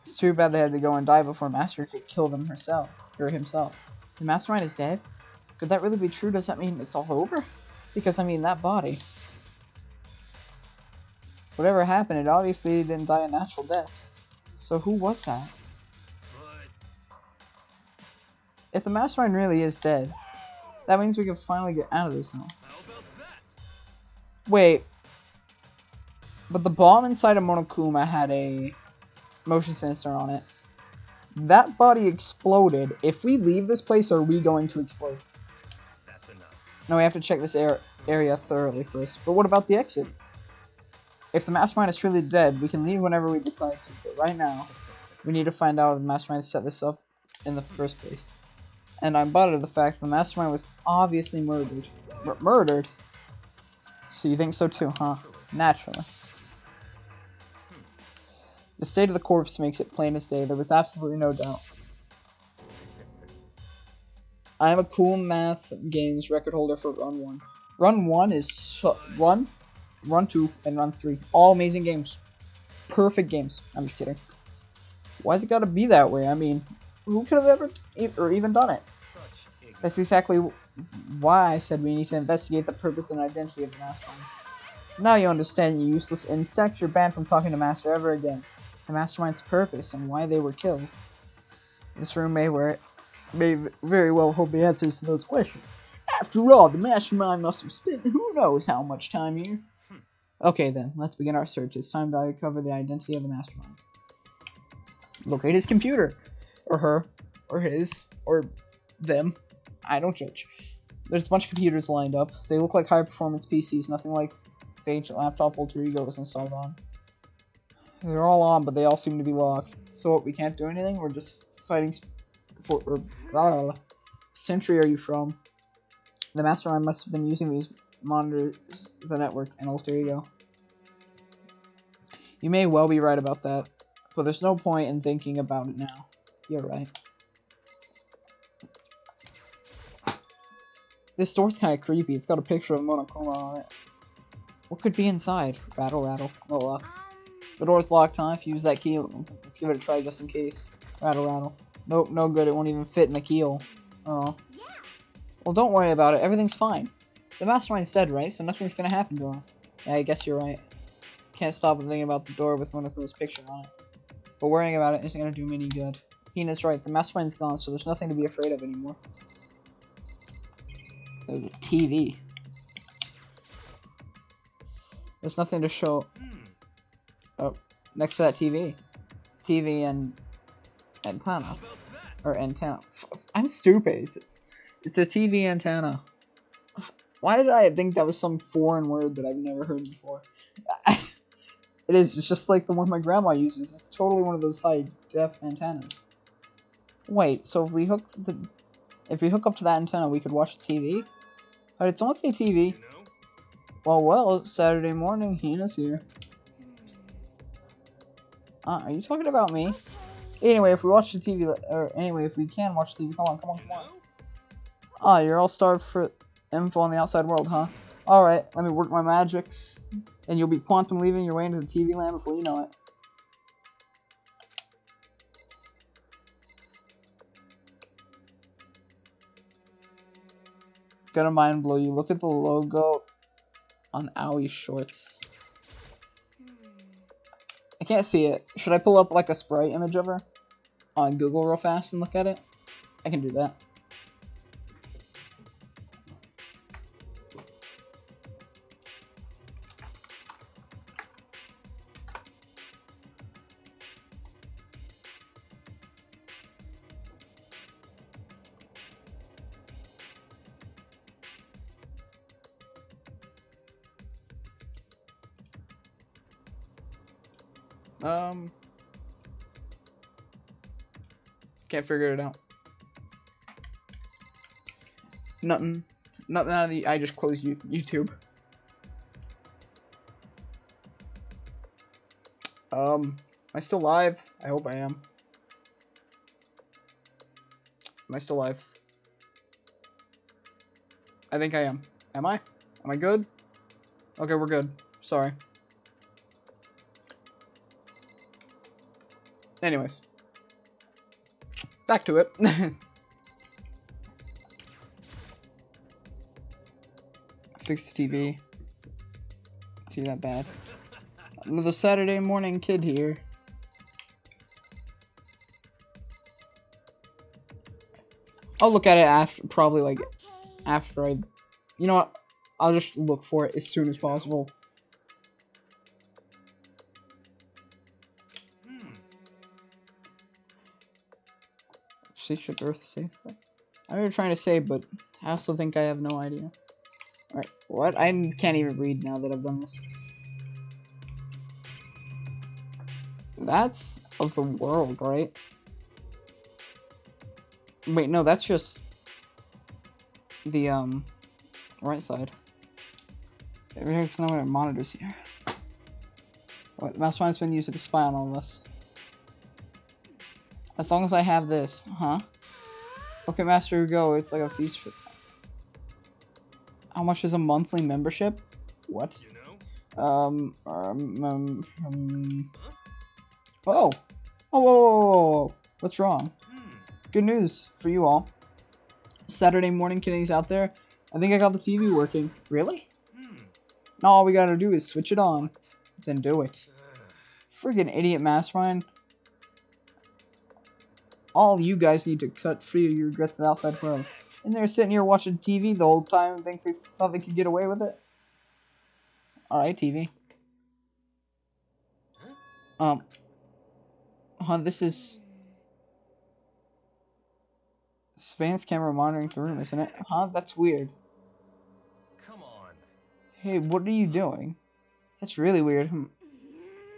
It's too bad they had to go and die before Master could kill them himself. The Mastermind is dead? Could that really be true? Does that mean it's all over? Because, I mean, that body. Whatever happened, it obviously didn't die a natural death. So who was that? If the Mastermind really is dead, that means we can finally get out of this now. Wait. But the bomb inside of Monokuma had a motion sensor on it. That body exploded. If we leave this place, are we going to explode? That's enough. No, we have to check this area thoroughly first. But what about the exit? If the Mastermind is truly dead, we can leave whenever we decide to. But right now, we need to find out if the Mastermind set this up in the first place. And I'm bothered the fact the mastermind was obviously murdered. Murdered? So you think so too, huh? Naturally. The state of the corpse makes it plain as day. There was absolutely no doubt. I am a cool math games record holder for Run 1. Run 1 is Run 2, and Run 3. All amazing games. Perfect games. I'm just kidding. Why's it gotta be that way? I mean, who could have ever or even done it? That's exactly why I said we need to investigate the purpose and identity of the mastermind. Now you understand, you useless insect. You're banned from talking to Master ever again. The mastermind's purpose and why they were killed. This room may very well hold the answers to those questions. After all, the mastermind must have spent who knows how much time here. Okay then, let's begin our search. It's time to uncover the identity of the mastermind. Locate his computer. Or her. Or his. Or them. I don't judge. There's a bunch of computers lined up. They look like high-performance PCs, nothing like the ancient laptop Alter Ego was installed on. They're all on, but they all seem to be locked. So what, we can't do anything? We're just fighting century are you from? The mastermind must have been using these monitors, the network, and Alter Ego. You may well be right about that, but there's no point in thinking about it now. You're right. This door's kind of creepy. It's got a picture of Monokuma on it. What could be inside? Rattle, rattle. No luck. The door's locked, huh? If you use that key, let's give it a try just in case. Rattle, rattle. Nope, no good. It won't even fit in the keyhole. Oh. Well, don't worry about it. Everything's fine. The mastermind's dead, right? So nothing's gonna happen to us. Yeah, I guess you're right. Can't stop thinking about the door with Monokuma's picture on it. But worrying about it isn't gonna do me any good. Hina's right. The mastermind's gone, so there's nothing to be afraid of anymore. There's a TV. There's nothing to show. Oh, next to that TV. TV and antenna. Or antenna. I'm stupid. It's a TV antenna. Why did I think that was some foreign word that I've never heard before? It is. It's just like the one my grandma uses. It's totally one of those high-def antennas. Wait, so if we hook up to that antenna, we could watch the TV? Oh, did someone say TV? Well, it's Saturday morning. Hina's here. Are you talking about me? Anyway, if we watch the TV, or anyway, if we can watch the TV, come on. You're all starved for info on the outside world, huh? Alright, let me work my magic, and you'll be quantum leaving your way into the TV land before you know it. Gonna mind blow you. Look at the logo on Aoi's shorts. I can't see it. Should I pull up like a sprite image of her on Google real fast and look at it? I can do that. Can't figure it out. Nothing out of the. I just closed YouTube. Am I still live? I hope I am. Am I still live? I think I am. Am I? Am I good? Okay, we're good. Sorry. Anyways. Back to it. Fix the TV. See that bad. Another Saturday morning kid here. I'll look at it after, probably like after I, you know what? I'll just look for it as soon as possible. She should Earth safe. I know what you're trying to say, but I also think I have no idea. Alright, what? I can't even read now that I've done this. That's of the world, right? Wait, no, that's just the right side. There's no more monitors here. Oh, the mastermind's been used to spy on all of us. As long as I have this, huh? Okay, Master, go. It's like a feast for. How much is a monthly membership? What? You know? Oh. Oh, whoa. What's wrong? Good news for you all. Saturday morning kitties out there. I think I got the TV working. Really? Now all we gotta do is switch it on. Then do it. Friggin' idiot mastermind. All you guys need to cut free of your regrets in the outside world. And they're sitting here watching TV the whole time and think they thought they could get away with it. Alright, TV. This is surveillance camera monitoring the room, isn't it? That's weird. Come on. Hey, what are you doing? That's really weird.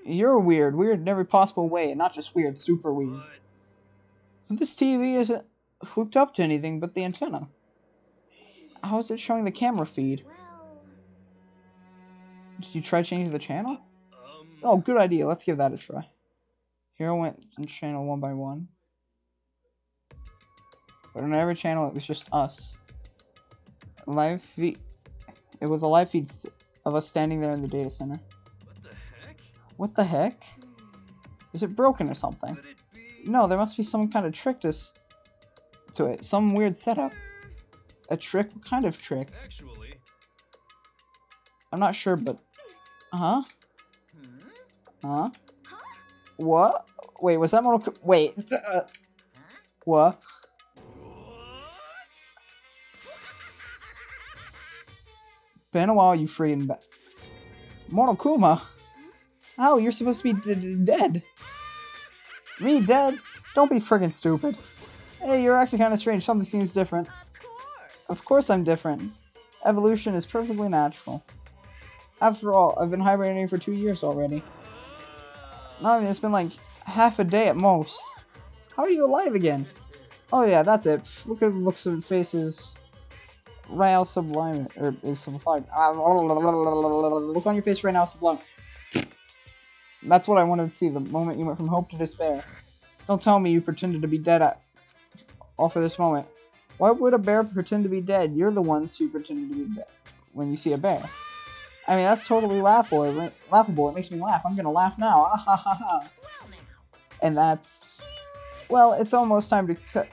You're weird. Weird in every possible way, and not just weird, super weird. But This TV isn't hooked up to anything but the antenna. How is it showing the camera feed? Well, Did you try changing the channel? Oh, good idea. Let's give that a try. Hero went on channel 1 by 1. But on every channel, it was just us. Live feed. It was a live feed of us standing there in the data center. what the heck? What the heck? Is it broken or something? Could it be? No, there must be some kind of trick to it. Some weird setup. A trick? What kind of trick? Actually. I'm not sure, but... Huh? What? Wait, was that Mono... Wait. What? What? Been a while, you friggin' Monokuma? How? You're supposed to be dead. Me dead? Don't be friggin' stupid. Hey, you're acting kinda strange. Something seems different. Of course I'm different. Evolution is perfectly natural. After all, I've been hibernating for 2 years already. Not even, it's been like half a day at most. How are you alive again? Oh yeah, that's it. Look at the looks of faces. Right now, sublime, or is sublime. Look on your face right now, sublime. That's what I wanted to see, the moment you went from hope to despair. Don't tell me you pretended to be dead all for this moment. Why would a bear pretend to be dead? You're the ones who pretended to be dead when you see a bear. I mean, that's totally laughable. It makes me laugh. I'm gonna laugh now. Ah, ha, ha, ha. And that's... Well, it's almost time to cut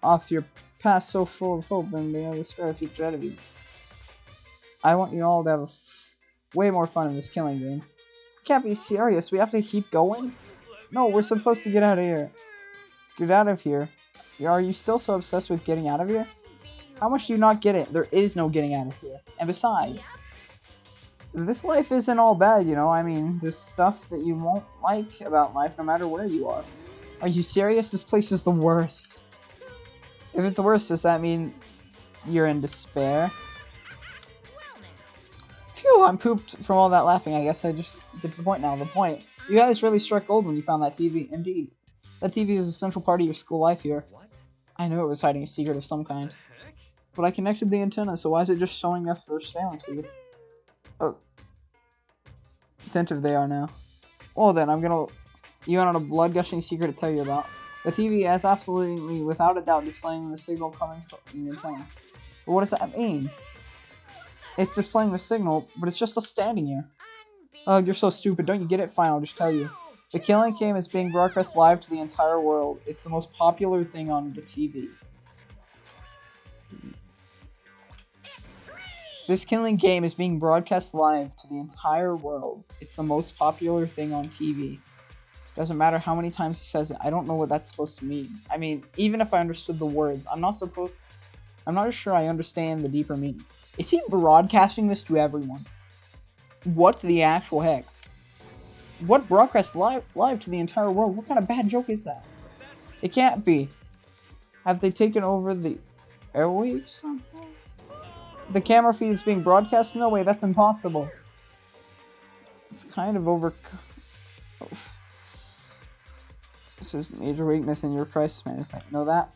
off your past so full of hope and the despair future ahead of you. I want you all to have way more fun in this killing game. Can't be serious. We have to keep going? No, we're supposed to get out of here. Get out of here? Are you still so obsessed with getting out of here? How much do you not get it? There is no getting out of here. And besides, this life isn't all bad, you know? I mean, there's stuff that you won't like about life no matter where you are. Are you serious? This place is the worst. If it's the worst, does that mean you're in despair? Phew, I'm pooped from all that laughing. I guess I just get to the point now. The point. You guys really struck gold when you found that TV. Indeed. That TV is a central part of your school life here. What? I knew it was hiding a secret of some kind. Heck? But I connected the antenna, so why is it just showing us their surveillance feed? Oh. Attentive they are now. Well then, I'm gonna... You went on a blood-gushing secret to tell you about. The TV is absolutely, without a doubt, displaying the signal coming from the antenna. But what does that mean? It's displaying the signal, but it's just us standing here. Oh, you're so stupid. Don't you get it? Fine, I'll just tell you. The killing game is being broadcast live to the entire world. It's the most popular thing on the TV. This killing game is being broadcast live to the entire world. It's the most popular thing on TV. Doesn't matter how many times he says it. I don't know what that's supposed to mean. I mean, even if I understood the words, I'm not sure I understand the deeper meaning. Is he broadcasting this to everyone? What the actual heck? What broadcast live to the entire world? What kind of bad joke is that? It can't be. Have they taken over the airwaves somehow? The camera feed is being broadcast? No way, that's impossible. It's kind of over... Oh. This is major weakness in your crisis management. Know that?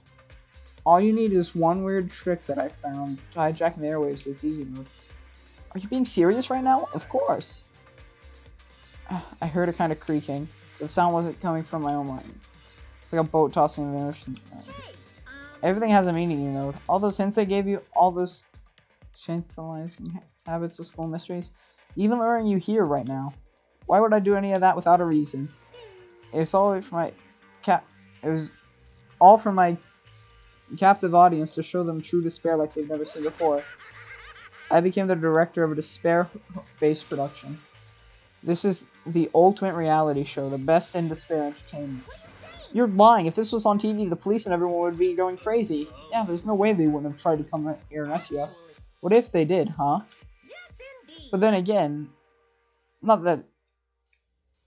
All you need is one weird trick that I found. Hijacking the airwaves is easy mode. Are you being serious right now? Of course. I heard it kind of creaking. The sound wasn't coming from my own mind. It's like a boat tossing in the ocean. Everything has a meaning, you know. All those hints I gave you, all those tantalizing habits of school mysteries, even luring you here right now. Why would I do any of that without a reason? It's all for my It was all for my captive audience to show them true despair like they've never seen before. I became the director of a despair-based production. This is the ultimate reality show, the best in despair entertainment. You're lying. If this was on TV, the police and everyone would be going crazy. Yeah, there's no way they wouldn't have tried to come here and rescue us. What if they did, huh? But then again, not that...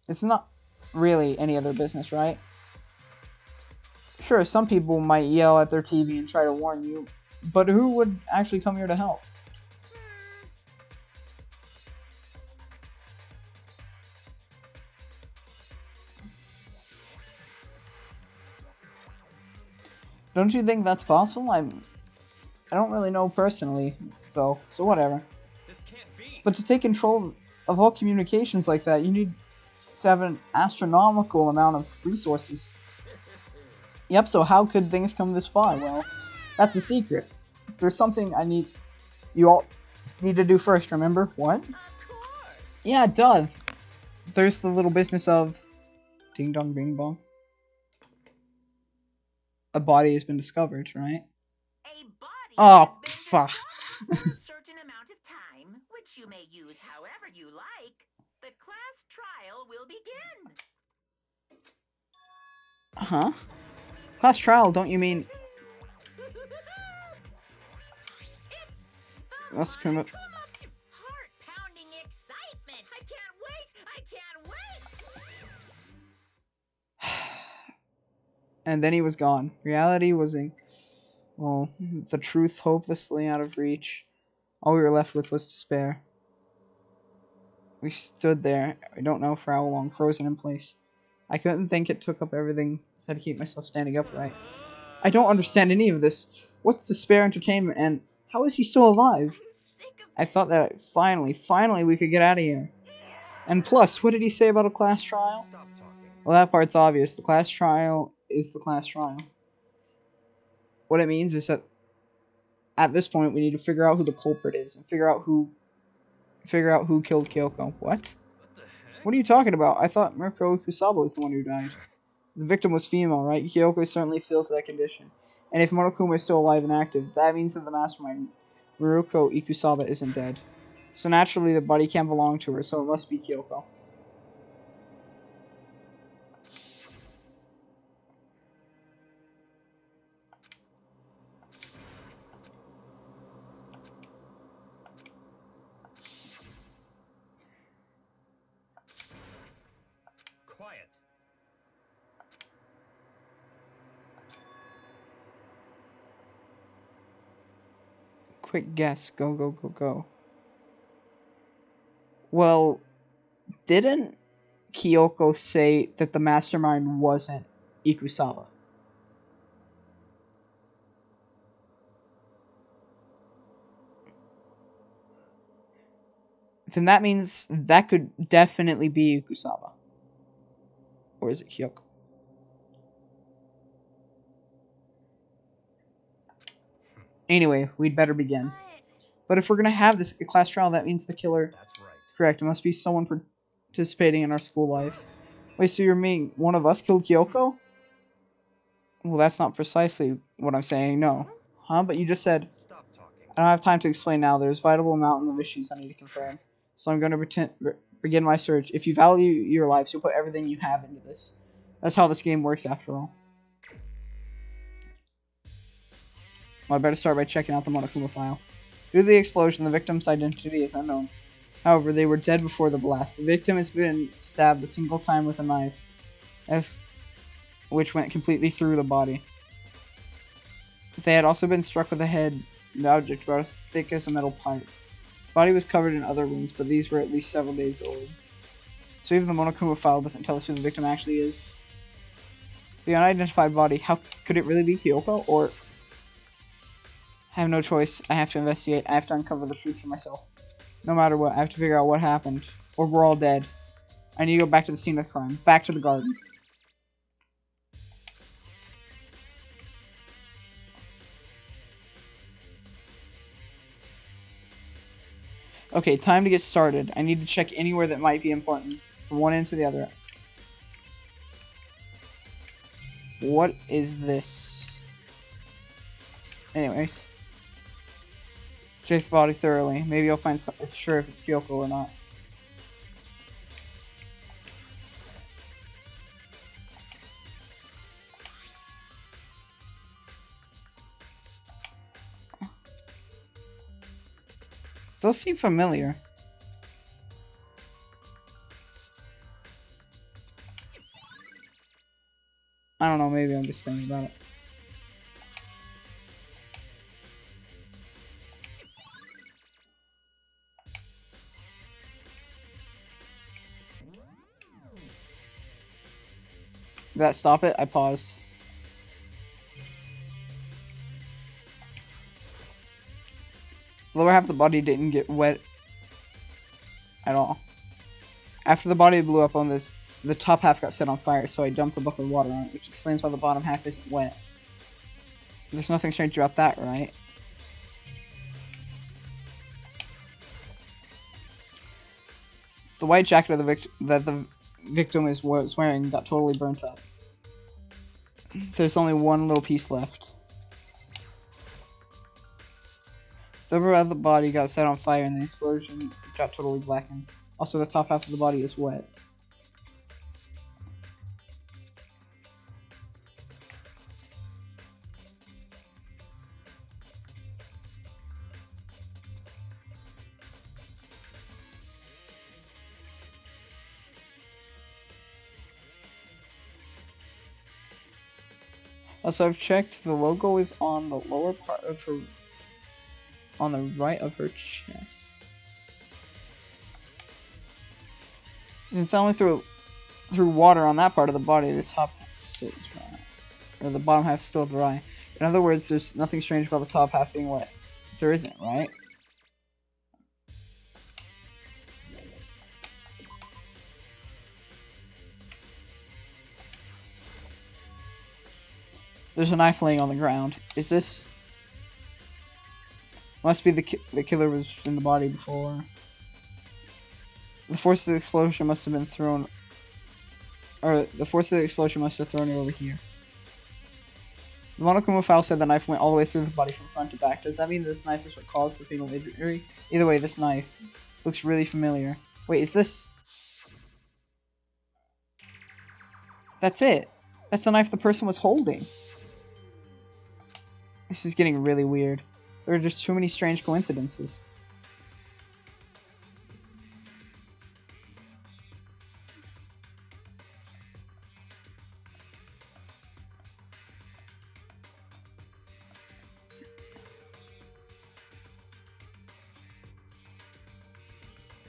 It's not really any of their business, right? Sure, some people might yell at their TV and try to warn you, but who would actually come here to help? Don't you think that's possible? I don't really know personally, though, so whatever. This can't be. But to take control of all communications like that, you need to have an astronomical amount of resources. Yep, so how could things come this far? Well, that's the secret. There's something you all need to do first, remember? What? Of course. Yeah, duh. There's the little business of ding dong bing bong. A body has been discovered, right? A body Oh, has been fuck. discovered for a certain amount of time, which you may use however you like. The class trial will begin. Huh? Class trial, don't you mean... It's the Let's come up... heart-pounding excitement. I can't wait. I can't wait. And then he was gone. Reality was well, the truth hopelessly out of reach. All we were left with was despair. We stood there, I don't know for how long, frozen in place. I couldn't think, it took up everything. I had to keep myself standing upright. I don't understand any of this. What's despair entertainment, and how is he still alive? I'm sick of I thought that finally we could get out of here. And plus, what did he say about a class trial? Stop talking. Well, that part's obvious. The class trial is the class trial. What it means is that at this point we need to figure out who the culprit is and figure out who killed Kyoko. What? What the heck? What are you talking about? I thought Mirko Kusaba was the one who died. The victim was female, right? Kyoko certainly feels that condition. And if Monokuma is still alive and active, that means that the mastermind, Miruko Ikusaba, isn't dead. So naturally the body can't belong to her, so it must be Kyoko. Quiet. Quick guess. Go, go, go, go. Well, didn't Kyoko say that the mastermind wasn't Ikusaba? Then that means that could definitely be Ikusaba. Or is it Kyoko? Anyway, we'd better begin. But if we're gonna have this class trial, that means the killer... That's right. Correct, it must be someone participating in our school life. Wait, so you're meaning one of us killed Kyoko? Well, that's not precisely what I'm saying, no. Huh? But you just said... Stop talking. I don't have time to explain now. There's a vital amount of issues I need to confirm. So I'm going to begin my search. If you value your lives, you'll put everything you have into this. That's how this game works, after all. Well, I better start by checking out the Monokuma file. Due to the explosion, the victim's identity is unknown. However, they were dead before the blast. The victim has been stabbed a single time with a knife, which went completely through the body. They had also been struck with a head, the object about as thick as a metal pipe. The body was covered in other wounds, but these were at least several days old. So even the Monokuma file doesn't tell us who the victim actually is. The unidentified body, how could it really be Kyoko? Or I have no choice. I have to investigate. I have to uncover the truth for myself. No matter what, I have to figure out what happened. Or we're all dead. I need to go back to the scene of the crime. Back to the garden. Okay, time to get started. I need to check anywhere that might be important. From one end to the other. What is this? Anyways. Check the body thoroughly. Maybe I'll find sure if it's Kyoko or not. Those seem familiar. I don't know, maybe I'm just thinking about it. Did that stop it? I paused. The lower half of the body didn't get wet at all. After the body blew up on this, the top half got set on fire, so I dumped a bucket of water on it, which explains why the bottom half isn't wet. There's nothing strange about that, right? The white jacket of the victim was wearing got totally burnt up. There's only one little piece left. The upper half of the body got set on fire and the explosion got totally blackened. Also, the top half of the body is wet. Also, I've checked, the logo is on the lower part of her, on the right of her chest. It's only through water on that part of the body, the top half is still dry. Or the bottom half is still dry. In other words, there's nothing strange about the top half being wet. There isn't, right? There's a knife laying on the ground. Is this... Must be the killer was in the body before. The force of the explosion must have been thrown... Or, the force of the explosion must have thrown it over here. The Monokuma file said the knife went all the way through the body from front to back. Does that mean this knife is what caused the fatal injury? Either way, this knife looks really familiar. Wait, is this... That's it. That's the knife the person was holding. This is getting really weird. There are just too many strange coincidences.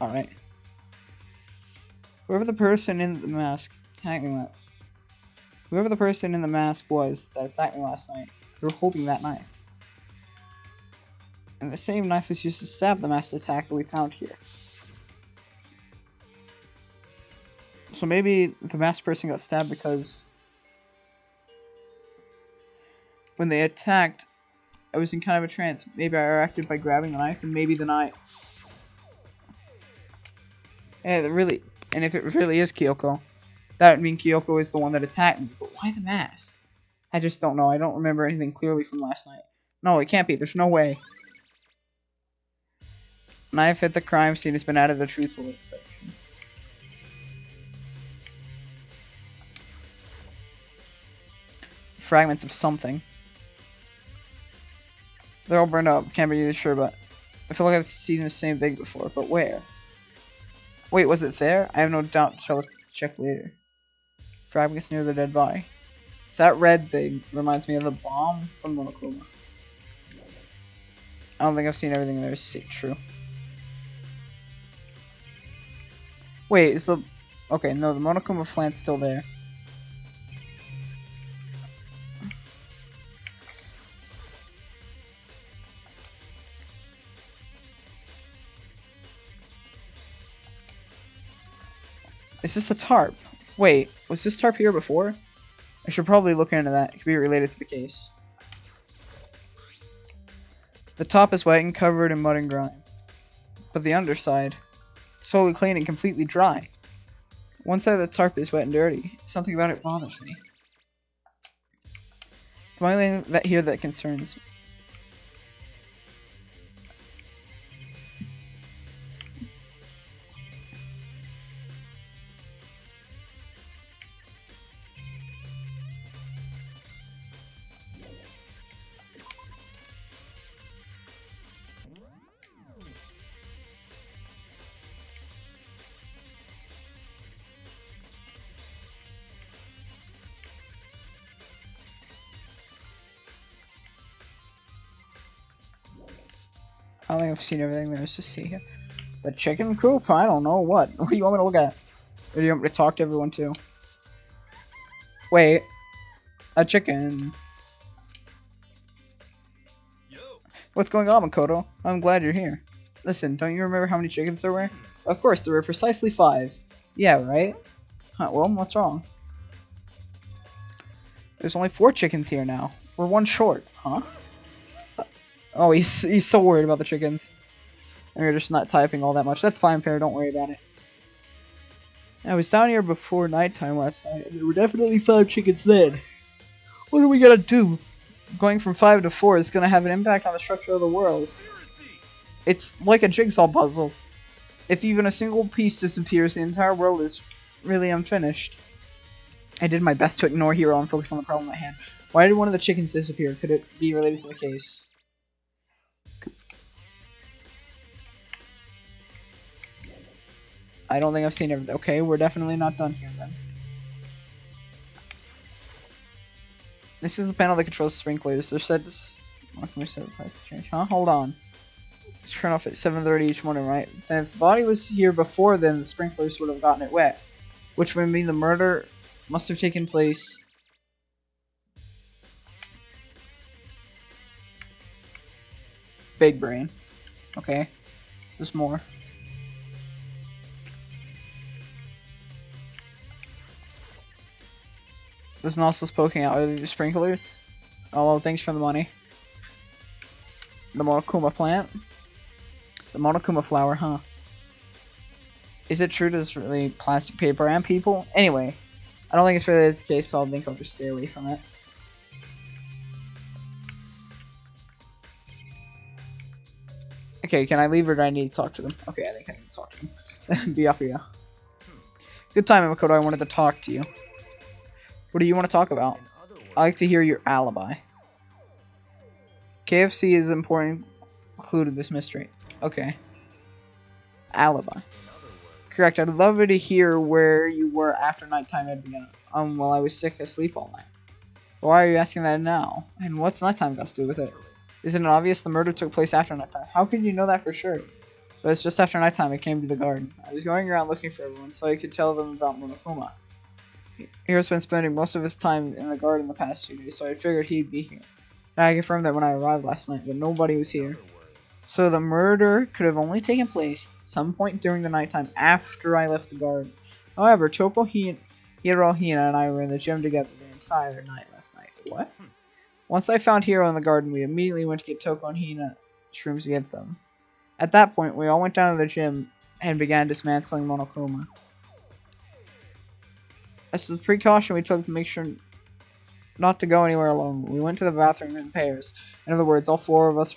Alright. Whoever the person in the mask attacked me Whoever the person in the mask was that attacked me last night, they were holding that knife. And the same knife was used to stab the masked attacker we found here. So maybe the masked person got stabbed because when they attacked, I was in kind of a trance. Maybe I reacted by grabbing the knife, and maybe the knife... And if it really is Kyoko, that would mean Kyoko is the one that attacked me. But why the mask? I just don't know. I don't remember anything clearly from last night. No, it can't be. There's no way. Knife at the crime scene has been added to the truthful section. Fragments of something. They're all burned up. Can't be really sure, but I feel like I've seen the same thing before. But where? Wait, was it there? I have no doubt. Shall check later. Fragments near the dead body. That red thing reminds me of the bomb from Monokuma. I don't think I've seen everything there is true. Wait, is the... Okay, no, the Monokuma plant's still there. Is this a tarp? Wait, was this tarp here before? I should probably look into that. It could be related to the case. The top is wet and covered in mud and grime. But the underside, solely clean and completely dry. One side of the tarp is wet and dirty. Something about it bothers me. The only thing that here that concerns me. I don't think I've seen everything there is to see here. The chicken coop? I don't know. What? What do you want me to look at? Or do you want me to talk to everyone too? Wait. A chicken. Yo. What's going on, Makoto? I'm glad you're here. Listen, don't you remember how many chickens there were? Of course, there were precisely 5. Yeah, right? Huh, well, what's wrong? There's only 4 chickens here now. We're 1 short, huh? Oh, he's so worried about the chickens. And you're just not typing all that much. That's fine, Pear. Don't worry about it. I was down here before nighttime last night, and there were definitely 5 chickens then. What are we gonna do? Going from 5 to 4 is gonna have an impact on the structure of the world. It's like a jigsaw puzzle. If even a single piece disappears, the entire world is really unfinished. I did my best to ignore Hero and focus on the problem at hand. Why did one of the chickens disappear? Could it be related to the case? I don't think I've seen everything. Okay, we're definitely not done here then. This is the panel that controls the sprinklers. They're set to change. Huh? Hold on. Let's turn off at 7:30 each morning, right? And if the body was here before then, the sprinklers would have gotten it wet. Which would mean the murder must have taken place. Big brain. Okay. There's more. There's nostrils poking out. Are they the sprinklers? Oh, well, thanks for the money. The Monokuma plant? The Monokuma flower, huh? Is it true there's really plastic paper and people? Anyway, I don't think it's really the case, so I think I'll just stay away from it. Okay, can I leave or do I need to talk to them? Okay, I think I need to talk to them. Be up here. Good time, Makoto. I wanted to talk to you. What do you want to talk about? I like to hear your alibi. KFC is important included this mystery. Okay. Alibi. Correct. I'd love to hear where you were after nighttime had begun. While I was sick asleep all night. Why are you asking that now? And what's nighttime got to do with it? Isn't it obvious the murder took place after nighttime? How could you know that for sure? But it's just after nighttime I came to the garden. I was going around looking for everyone so I could tell them about Monokuma. Hero's been spending most of his time in the garden the past 2 days, so I figured he'd be here. And I confirmed that when I arrived last night, but nobody was here. So the murder could have only taken place some point during the nighttime after I left the garden. However, Hiro, Hina, and I were in the gym together the entire night last night. What? Once I found Hiro in the garden, we immediately went to get Toko and Hina shrooms to get them. At that point, we all went down to the gym and began dismantling Monokuma. As a precaution we took to make sure not to go anywhere alone, we went to the bathroom in pairs. In other words, all 4 of us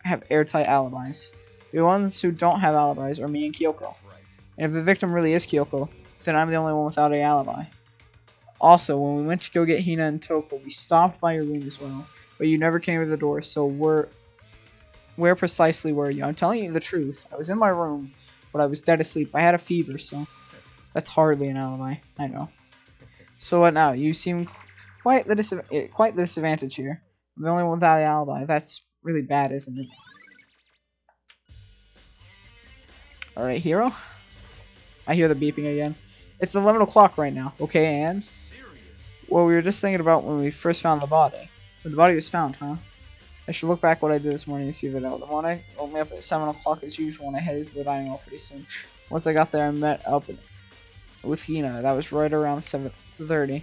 have airtight alibis. The ones who don't have alibis are me and Kyoko. And if the victim really is Kyoko, then I'm the only one without an alibi. Also, when we went to go get Hina and Toko, we stopped by your room as well. But you never came to the door, so where precisely were you? I'm telling you the truth. I was in my room, but I was dead asleep. I had a fever, so that's hardly an alibi. I know. So what now? You seem quite the disadvantage here. I'm the only one without an alibi. That's really bad, isn't it? Alright, Hiro? I hear the beeping again. It's 11 o'clock right now. Okay, and? Well, we were just thinking about when we first found the body. When the body was found, huh? I should look back what I did this morning and see if it out. The morning, woke me up at 7 o'clock as usual, and I headed to the dining hall pretty soon. Once I got there, I met up with Hina. That was right around 7:30.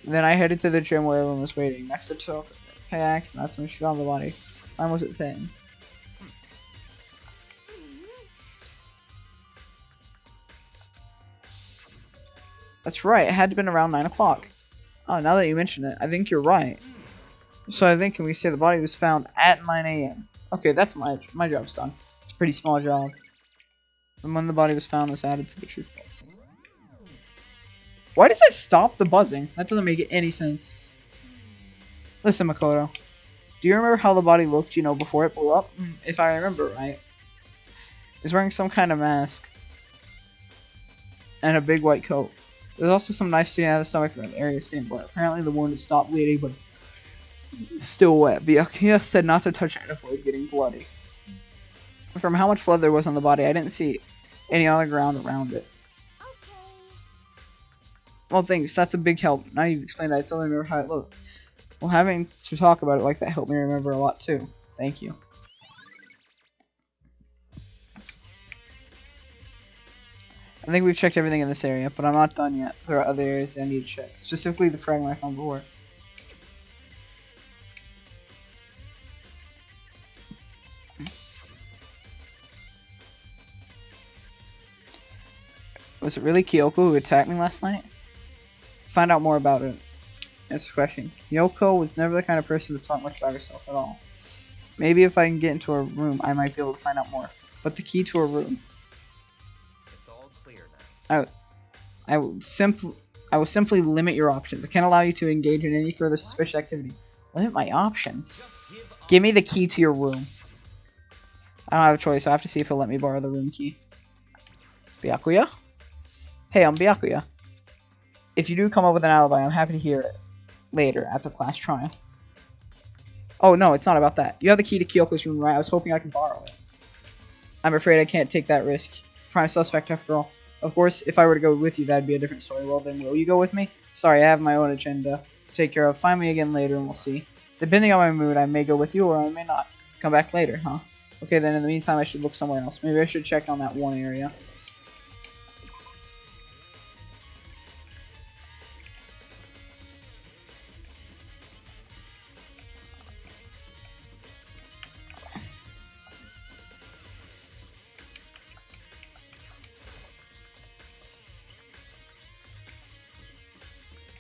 Then I headed to the gym where everyone was waiting. Next I took pickaxe, and that's when she found the body. Time was at 10. That's right, it had to been around 9 o'clock. Oh, now that you mention it, I think you're right. So I think, can we say the body was found at 9 a.m.? Okay, that's my job's done. It's a pretty small job. And when the body was found, was added to the truth bus. Why does that stop the buzzing? That doesn't make any sense. Listen, Makoto. Do you remember how the body looked, you know, before it blew up? If I remember right. He's wearing some kind of mask. And a big white coat. There's also some knife sticking out of the stomach where the area is stained blood. Apparently the wound has stopped bleeding, but still wet. Byakuya said not to touch it and avoid getting bloody. From how much blood there was on the body, I didn't see any other ground around it. Okay. Well, thanks. That's a big help. Now you've explained it, I totally remember how it looked. Well, having to talk about it like that helped me remember a lot, too. Thank you. I think we've checked everything in this area, but I'm not done yet. There are other areas I need to check. Specifically the fragment I found before. Was it really Kyoko who attacked me last night? Find out more about it. That's the question. Kyoko was never the kind of person to talk much about herself at all. Maybe if I can get into her room, I might be able to find out more. But the key to her room. It's all clear now. I will simply limit your options. I can't allow you to engage in any further suspicious activity. Limit my options? Give me the key to your room. I don't have a choice. I have to see if he'll let me borrow the room key. Byakuya? Hey, I'm Byakuya. If you do come up with an alibi, I'm happy to hear it later at the class trial. Oh, no, it's not about that. You have the key to Kyoko's room, right? I was hoping I could borrow it. I'm afraid I can't take that risk. Prime suspect after all. Of course, if I were to go with you, that'd be a different story. Well, then will you go with me? Sorry, I have my own agenda to take care of. Find me again later and we'll see. Depending on my mood, I may go with you or I may not. Come back later, huh? Okay, then in the meantime, I should look somewhere else. Maybe I should check on that one area.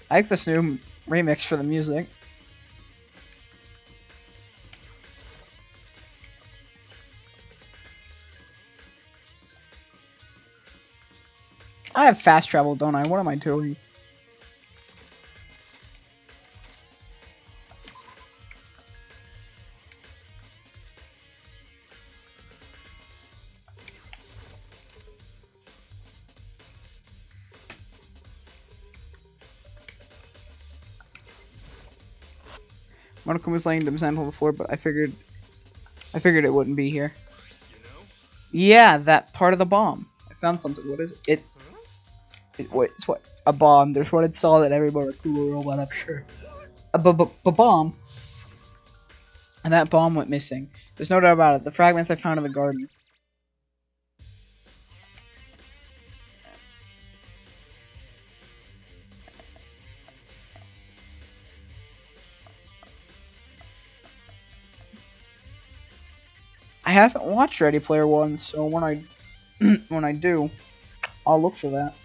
I like this new remix for the music. I have fast travel, don't I? What am I doing? Monokuma was laying Dim's on the floor, but I figured it wouldn't be here. You know? Yeah, that part of the bomb. I found something. What is it? It's what? A bomb. There's one installed in every Monokuma robot, I'm sure. A bomb. And that bomb went missing. There's no doubt about it. The fragments I found in the garden. I haven't watched Ready Player One, so when I do, I'll look for that.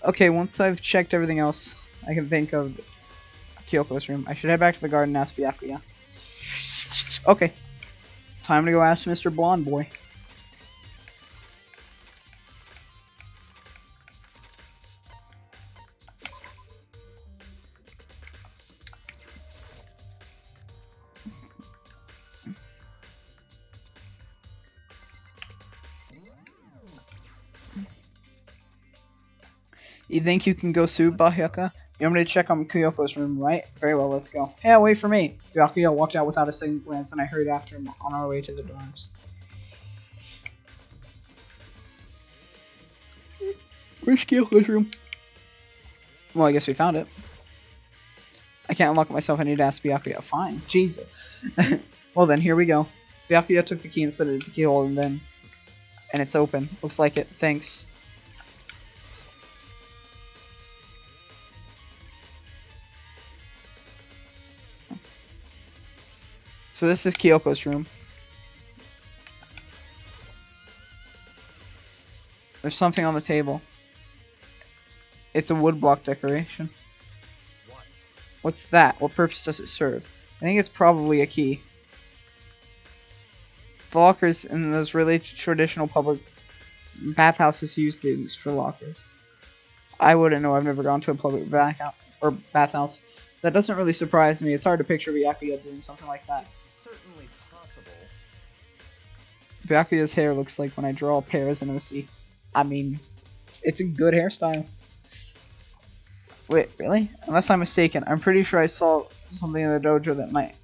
Okay, once I've checked everything else, I can think of Kyoko's room. I should head back to the garden and ask Byakuya. Okay, time to go ask Mr. Blonde Boy. You think you can go soon, Byakuya? You want me to check on Kyoko's room, right? Very well, let's go. Hey, wait for me! Byakuya walked out without a second glance, and I hurried after him on our way to the dorms. Where's Kyoko's room? Well, I guess we found it. I can't unlock it myself, I need to ask Byakuya. Fine, Jesus. Well then, here we go. Byakuya took the key and set it at the keyhole, and it's open. Looks like it, thanks. So this is Kyoko's room. There's something on the table. It's a woodblock decoration. What? What's that? What purpose does it serve? I think it's probably a key. The lockers in those really traditional public bathhouses use these for lockers. I wouldn't know. I've never gone to a public bathhouse. That doesn't really surprise me. It's hard to picture Byakuya doing something like that. It's certainly possible. Byakuya's hair looks like when I draw a pear as an OC. I mean, it's a good hairstyle. Wait, really? Unless I'm mistaken, I'm pretty sure I saw something in the dojo that might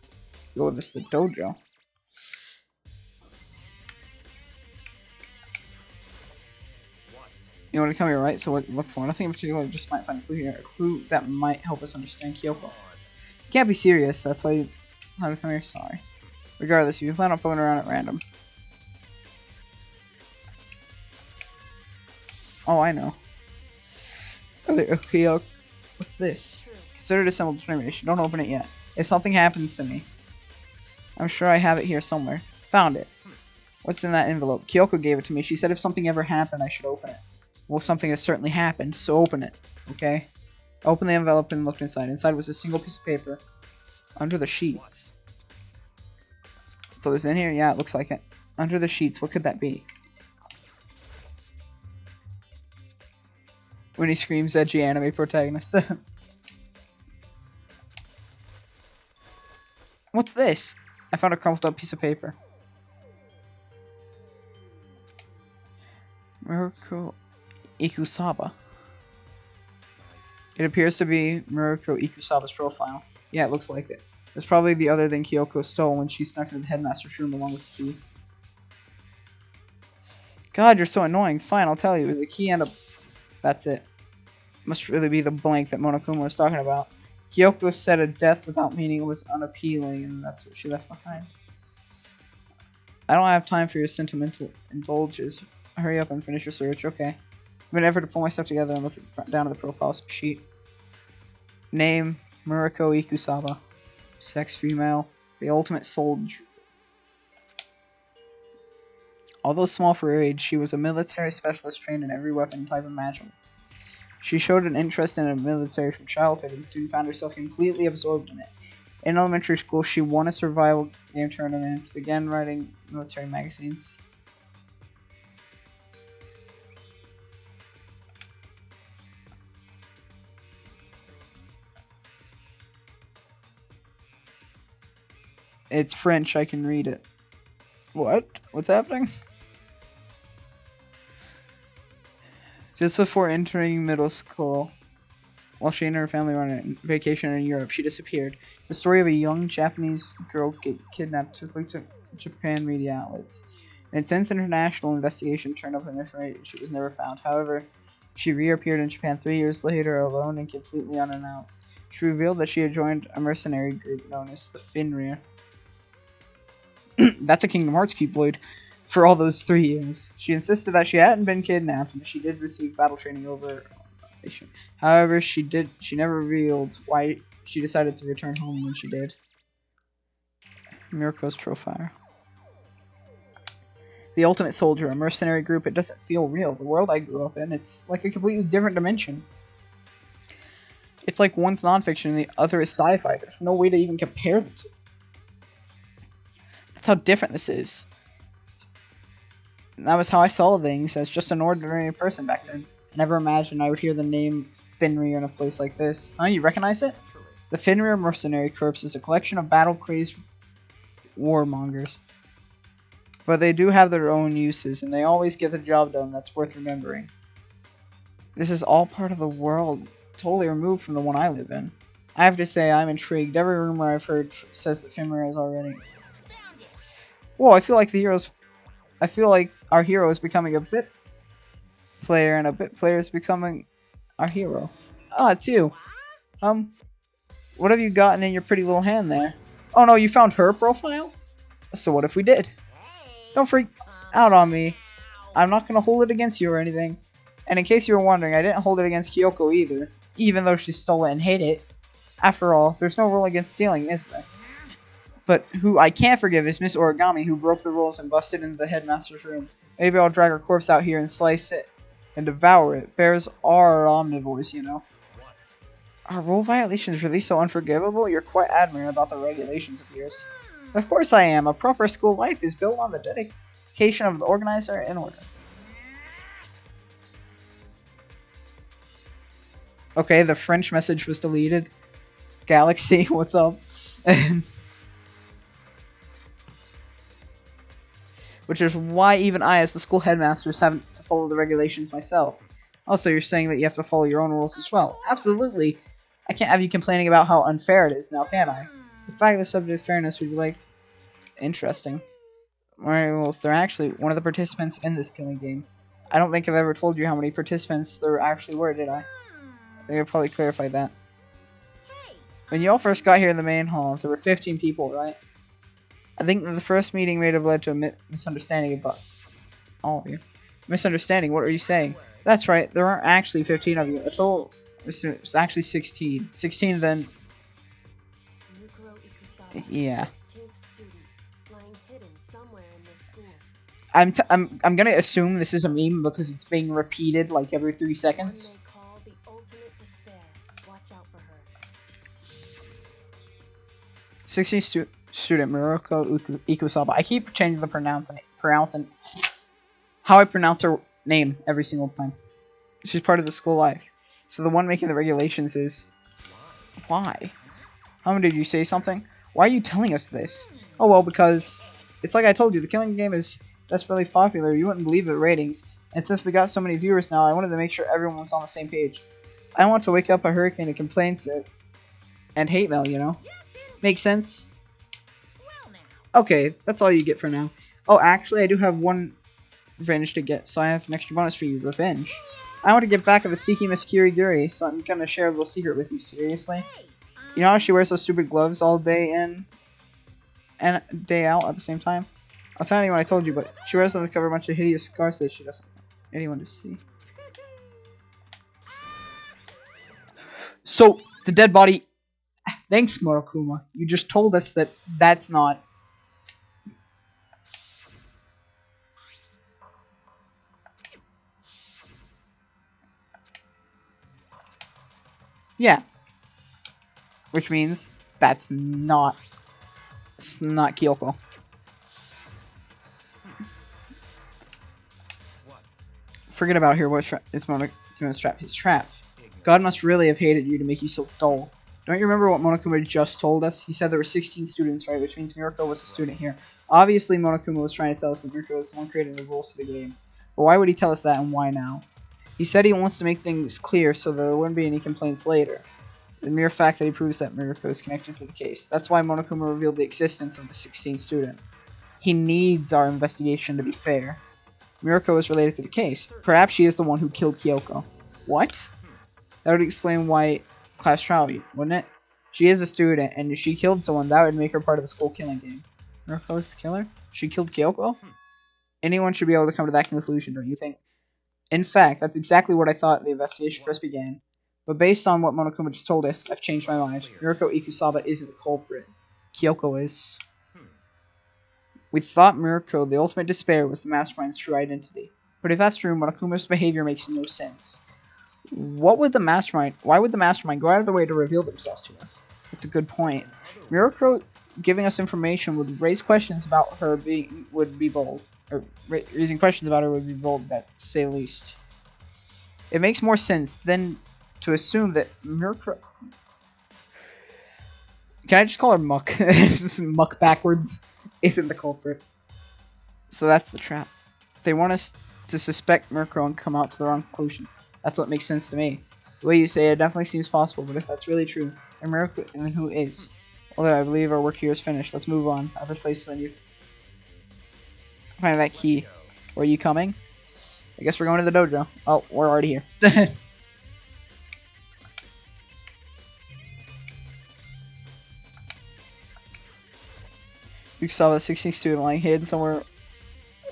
go with this. The dojo. What? You want to come here, right? So what look for? Nothing in particular, just might find a clue here. A clue that might help us understand Kyoko. Come on. You can't be serious, that's why you have to come here. Sorry. Regardless, if you plan on poking around at random. Oh, I know. Okay, what's this? True. Consider it assembled determination. Don't open it yet. If something happens to me, I'm sure I have it here somewhere. Found it. What's in that envelope? Kyoko gave it to me. She said if something ever happened, I should open it. Well, something has certainly happened, so open it. Okay? I opened the envelope and looked inside. Inside was a single piece of paper. Under the sheets. So it's in here? Yeah, it looks like it. Under the sheets, what could that be? When he screams edgy anime protagonist. What's this? I found a crumpled up piece of paper. Murako Ikusaba. It appears to be Murako Ikusaba's profile. Yeah, it looks like it. It's probably the other thing Kyoko stole when she snuck into the headmaster's room along with the key. God, you're so annoying. Fine, I'll tell you. It was a key and a... That's it. Must really be the blank that Monokuma was talking about. Kyoko said a death without meaning was unappealing, and that's what she left behind. I don't have time for your sentimental indulges. Hurry up and finish your search. Okay. I'm gonna effort to pull myself together and look down at the profile sheet. Name, Murako Ikusaba. Sex, female. The ultimate soldier. Although small for her age, she was a military specialist trained in every weapon type imaginable. She showed an interest in the military from childhood and soon found herself completely absorbed in it. In elementary school, she won a survival game tournaments, began writing military magazines. It's French, I can read it. What? What's happening? Just before entering middle school, while she and her family were on a vacation in Europe, she disappeared. The story of a young Japanese girl kidnapped took to Japan media outlets. An intense international investigation turned up an information she was never found. However, she reappeared in Japan 3 years later, alone and completely unannounced. She revealed that she had joined a mercenary group known as the Finrir. That's a Kingdom Hearts Keyblade. For all those 3 years. She insisted that she hadn't been kidnapped and she did receive battle training over. However, she never revealed why she decided to return home when she did. Murako's profile. The Ultimate Soldier, a mercenary group. It doesn't feel real. The world I grew up in, it's like a completely different dimension. It's like one's nonfiction and the other is sci-fi. There's no way to even compare the two. That's how different this is. And that was how I saw things, as just an ordinary person back then. I never imagined I would hear the name Finrir in a place like this. Huh, you recognize it? The Finrir Mercenary Corps is a collection of battle-crazed warmongers. But they do have their own uses, and they always get the job done. That's worth remembering. This is all part of the world, totally removed from the one I live in. I have to say, I'm intrigued. Every rumor I've heard says that Finrir is already... Whoa, I feel like our hero is becoming a bit player, and a bit player is becoming our hero. Ah, it's you. What have you gotten in your pretty little hand there? Oh no, you found her profile? So what if we did? Don't freak out on me. I'm not gonna hold it against you or anything. And in case you were wondering, I didn't hold it against Kyoko either, even though she stole it and hid it. After all, there's no rule against stealing, is there? But who I can't forgive is Miss Origami, who broke the rules and busted into the headmaster's room. Maybe I'll drag her corpse out here and slice it and devour it. Bears are omnivores, you know. Are rule violations really so unforgivable? You're quite adamant about the regulations of yours. Of course I am. A proper school life is built on the dedication of the organizer and order. Okay, the French message was deleted. Galaxy, what's up? Which is why even I, as the school headmasters, haven't to follow the regulations myself. Also, you're saying that you have to follow your own rules as well. Absolutely. I can't have you complaining about how unfair it is now, can I? The fact of the subject of fairness would be like... Interesting. Alright, well, they're actually one of the participants in this killing game. I don't think I've ever told you how many participants there actually were, did I? I think I probably clarified that. When you all first got here in the main hall, there were 15 people, right? I think that the first meeting may have led to a misunderstanding about all of you. Misunderstanding? What are you saying? That's right, there aren't actually 15 of you. A total... It's actually 16. 16 then... Yeah. I'm gonna assume this is a meme because it's being repeated like every 3 seconds. 16 student Murako Ikusaba. I keep changing the pronouncing how I pronounce her name every single time. She's part of the school life. So the one making the regulations is... Why? How did you say something? Why are you telling us this? Oh well, because... It's like I told you, the killing game is desperately popular. You wouldn't believe the ratings. And since we got so many viewers now, I wanted to make sure everyone was on the same page. I don't want to wake up a hurricane of complaints and hate mail, you know? Makes sense? Okay, that's all you get for now. Oh, actually, I do have one revenge to get, so I have an extra bonus for you. Revenge. I want to get back at the sneaky Miss Kiriguri, so I'm gonna share a little secret with you. Seriously? You know how she wears those stupid gloves all day in and day out at the same time? I'll tell anyone I told you, but she wears them to cover a bunch of hideous scars that she doesn't want anyone to see. So, the dead body... Thanks, Morokuma. You just told us that that's not... Yeah. Which means that's not... It's not Kyoko. Forget about here. What is Monokuma's trap? His trap. God must really have hated you to make you so dull. Don't you remember what Monokuma just told us? He said there were 16 students, right? Which means Mirko was a student here. Obviously, Monokuma was trying to tell us that Mirko was the one creating the rules to the game. But why would he tell us that, and why now? He said he wants to make things clear so that there wouldn't be any complaints later. The mere fact that he proves that Mirko is connected to the case. That's why Monokuma revealed the existence of the 16th student. He needs our investigation to be fair. Mirko is related to the case. Perhaps she is the one who killed Kyoko. What? That would explain why class trial, wouldn't it? She is a student, and if she killed someone, that would make her part of the school killing game. Mirko is the killer? She killed Kyoko? Anyone should be able to come to that conclusion, don't you think? In fact, that's exactly what I thought the investigation first began. But based on what Monokuma just told us, I've changed my mind. Mirko Ikusaba isn't the culprit. Kyoko is. We thought Mirko, the ultimate despair, was the mastermind's true identity. But if that's true, Monokuma's behavior makes no sense. Why would the mastermind go out of their way to reveal themselves to us? That's a good point. Mirko giving us information would raise questions about her would be bold. Or raising questions about her would be bold, to say the least. It makes more sense than to assume that Mirko... Can I just call her Muck? Muck backwards isn't the culprit. So that's the trap. They want us to suspect Mirko and come out to the wrong conclusion. That's what makes sense to me. The way you say it definitely seems possible, but if that's really true, and Mirko, and who is? Well, I believe our work here is finished. Let's move on. Other places than you. Find that key. Were you coming? I guess we're going to the dojo. Oh, we're already here. You saw the 16th student lying hidden somewhere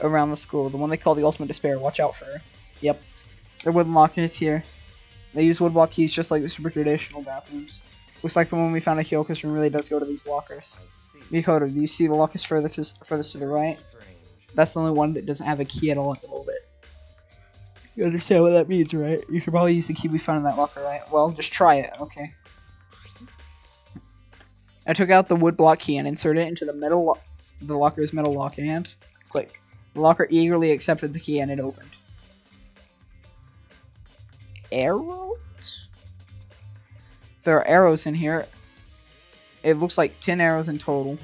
around the school. The one they call the ultimate despair. Watch out for her. Yep. Their wooden locker is here. They use woodblock keys just like the super traditional bathrooms. Looks like the one we found at Hyoko's room really does go to these lockers. I see. Mikoto, do you see the lockers furthest to the right? Strange. That's the only one that doesn't have a key at all at the moment. You understand what that means, right? You should probably use the key we found in that locker, right? Well, just try it, okay. I took out the wood block key and inserted it into the locker's metal lock and click. The locker eagerly accepted the key and it opened. Arrows? There are arrows in here. It looks like 10 arrows in total.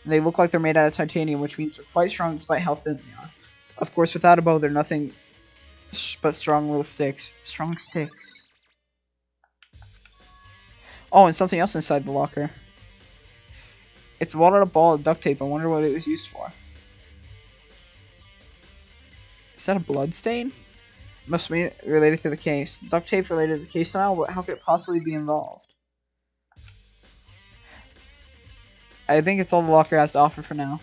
They look like they're made out of titanium, which means they're quite strong despite how thin they are. Of course, without a bow, they're nothing but strong little sticks. Strong sticks. Oh, and something else inside the locker. It's a wadded ball of duct tape. I wonder what it was used for. Is that a blood stain? Must be related to the case. Duct tape related to the case somehow, but how could it possibly be involved? I think it's all the locker has to offer for now.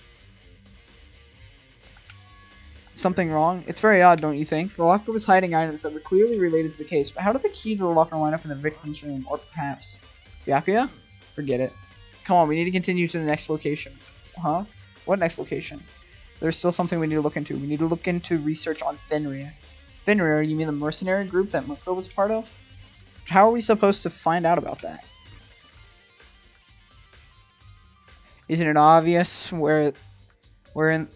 Something wrong? It's very odd, don't you think? The locker was hiding items that were clearly related to the case, but how did the key to the locker wind up in the victim's room? Or perhaps Byakuya? Forget it. Come on, we need to continue to the next location. Huh? What next location? There's still something we need to look into. We need to look into research on Fenrir. Fenrir, you mean the mercenary group that Mako was part of? How are we supposed to find out about that? Isn't it obvious where in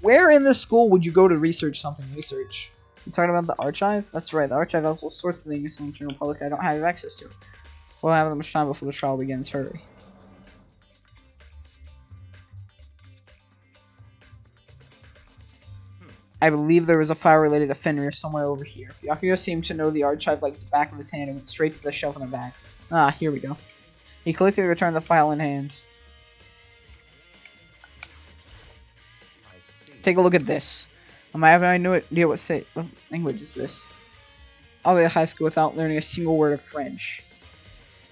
the school would you go to research something? Research. You talking about the archive? That's right, the archive has all sorts of things in the general public I don't have access to. We'll have that much time before the trial begins. Hurry. I believe there was a file related to Fenrir somewhere over here. Byakuya seemed to know the archive like the back of his hand and went straight to the shelf in the back. Ah, here we go. He quickly returned the file in hand. Take a look at this. I have no idea what language is this. I'll be at high school without learning a single word of French.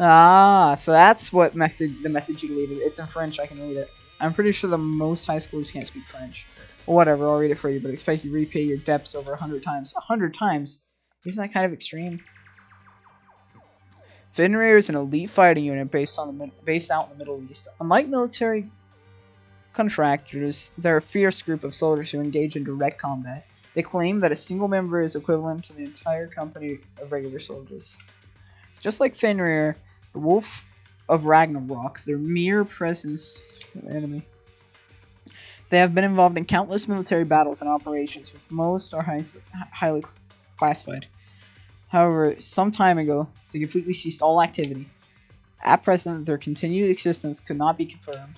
Ah, so that's what the message you deleted. It's in French, I can read it. I'm pretty sure the most high schoolers can't speak French. Well, whatever, I'll read it for you, but expect you to repay your debts over 100 times. 100 times? Isn't that kind of extreme? Fenrir is an elite fighting unit based out in the Middle East. Unlike military contractors, they're a fierce group of soldiers who engage in direct combat. They claim that a single member is equivalent to the entire company of regular soldiers. Just like Fenrir, the Wolf of Ragnarok, their mere presence of the enemy. They have been involved in countless military battles and operations, with most are highly classified. However, some time ago, they completely ceased all activity. At present, their continued existence could not be confirmed.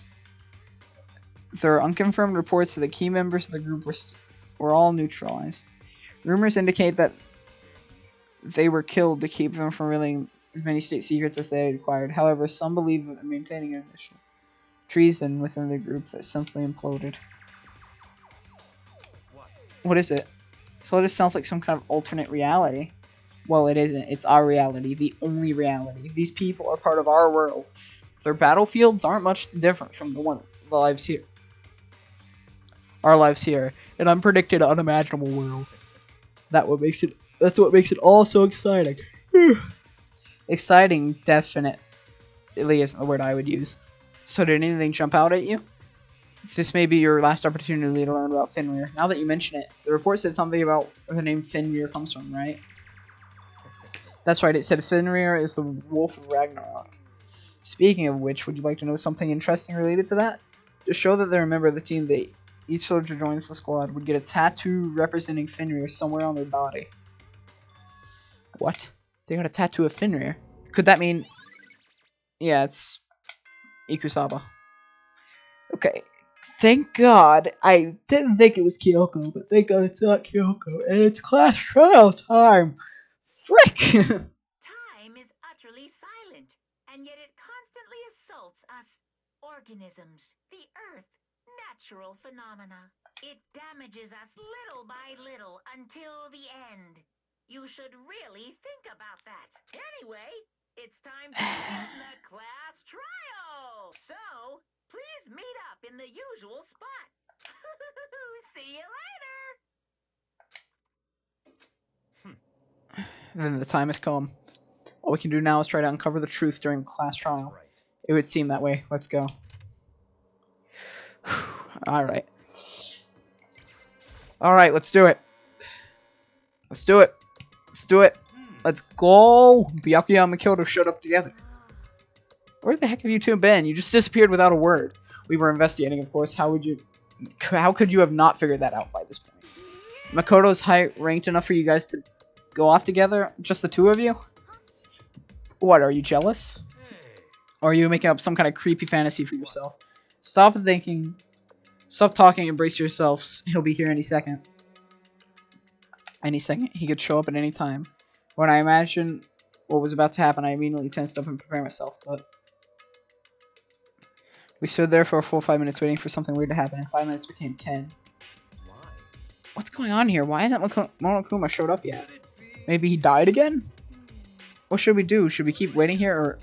There are unconfirmed reports that the key members of the group were all neutralized. Rumors indicate that they were killed to keep them from revealing as many state secrets as they had acquired. However, some believe in maintaining an initial treason within the group that simply imploded. What is it? So this sounds like some kind of alternate reality. Well, it isn't. It's our reality. The only reality. These people are part of our world. Their battlefields aren't much different from the lives here. Our lives here. An unpredicted, unimaginable world. That's what makes it all so exciting. Exciting, definitely isn't the word I would use. So did anything jump out at you? This may be your last opportunity to learn about Fenrir. Now that you mention it, the report said something about where the name Fenrir comes from, right? That's right, it said Fenrir is the Wolf of Ragnarok. Speaking of which, would you like to know something interesting related to that? To show that they're a member of the team, each soldier joins the squad would get a tattoo representing Fenrir somewhere on their body. What? They got a tattoo of Fenrir? Could that mean... Yeah, it's... Ikusaba. Okay. Thank God. I didn't think it was Kyoko, but thank God it's not Kyoko. And it's class trial time. Frick! Time is utterly silent, and yet it constantly assaults us organisms, the Earth, natural phenomena. It damages us little by little until the end. You should really think about that. Anyway, it's time to begin the class trial. So, please meet up in the usual spot. See you later. Then the time has come. All we can do now is try to uncover the truth during the class trial. Right. It would seem that way. Let's go. Alright. Alright, let's do it. Let's do it. Let's do it. Let's go. Byakuya and Makoto showed up together. Where the heck have you two been? You just disappeared without a word. We were investigating, of course. How could you have not figured that out by this point? Makoto's height ranked enough for you guys to go off together? Just the two of you? What, are you jealous? Or are you making up some kind of creepy fantasy for yourself? Stop thinking. Stop talking and brace yourselves. He'll be here any second. Any second. He could show up at any time. When I imagined what was about to happen, I immediately tensed up and prepared myself, but... We stood there for a full 5 minutes waiting for something weird to happen, and 5 minutes became 10. Why? What's going on here? Why hasn't Monokuma showed up yet? Maybe he died again? What should we do? Should we keep waiting here,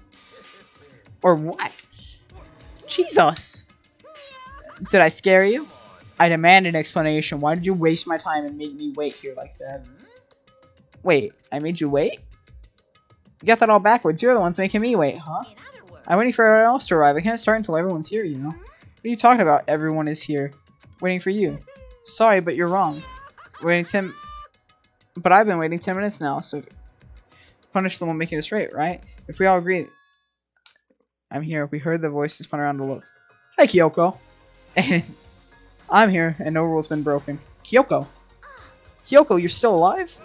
or what? Jesus! Did I scare you? I demand an explanation. Why did you waste my time and make me wait here like that? Wait, I made you wait? You got that all backwards. You're the ones making me wait, huh? I'm waiting for everyone else to arrive. I can't start until everyone's here, you know? What are you talking about? Everyone is here. Waiting for you. Sorry, but you're wrong. But I've been waiting 10 minutes now, so... Punish the one making us wait, right? If we all agree... I'm here. We heard the voices spun around to look. Hi, Kyoko. I'm here, and no rule's been broken. Kyoko. Kyoko, you're still alive?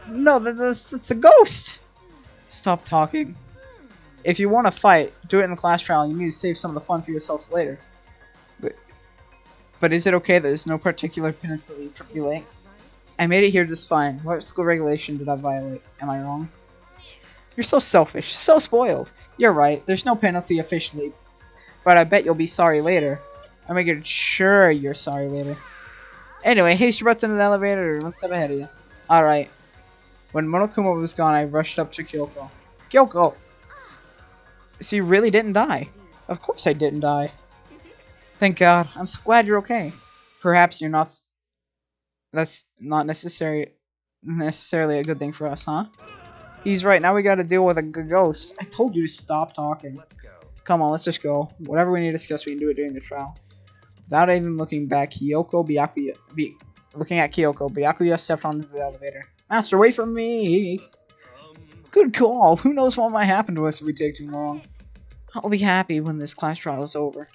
No, that's a ghost! Stop talking. If you want to fight, do it in the class trial. You need to save some of the fun for yourselves later. But is it okay that there's no particular penalty for being late? I made it here just fine. What school regulation did I violate? Am I wrong? You're so selfish, so spoiled. You're right, there's no penalty officially. But I bet you'll be sorry later. I'm making sure you're sorry later. Anyway, haste your butts into the elevator, one step ahead of you. Alright. When Monokuma was gone, I rushed up to Kyoko. Kyoko! So you really didn't die? Of course I didn't die. Thank God. I'm so glad you're okay. Perhaps you're not... That's not necessarily a good thing for us, huh? He's right. Now we gotta deal with a ghost. I told you to stop talking. Let's go. Come on, let's just go. Whatever we need to discuss, we can do it during the trial. Without even looking back, looking at Kyoko, Byakuya stepped onto the elevator. Master, wait for me! Good call. Who knows what might happen to us if we take too long. I'll be happy when this class trial is over.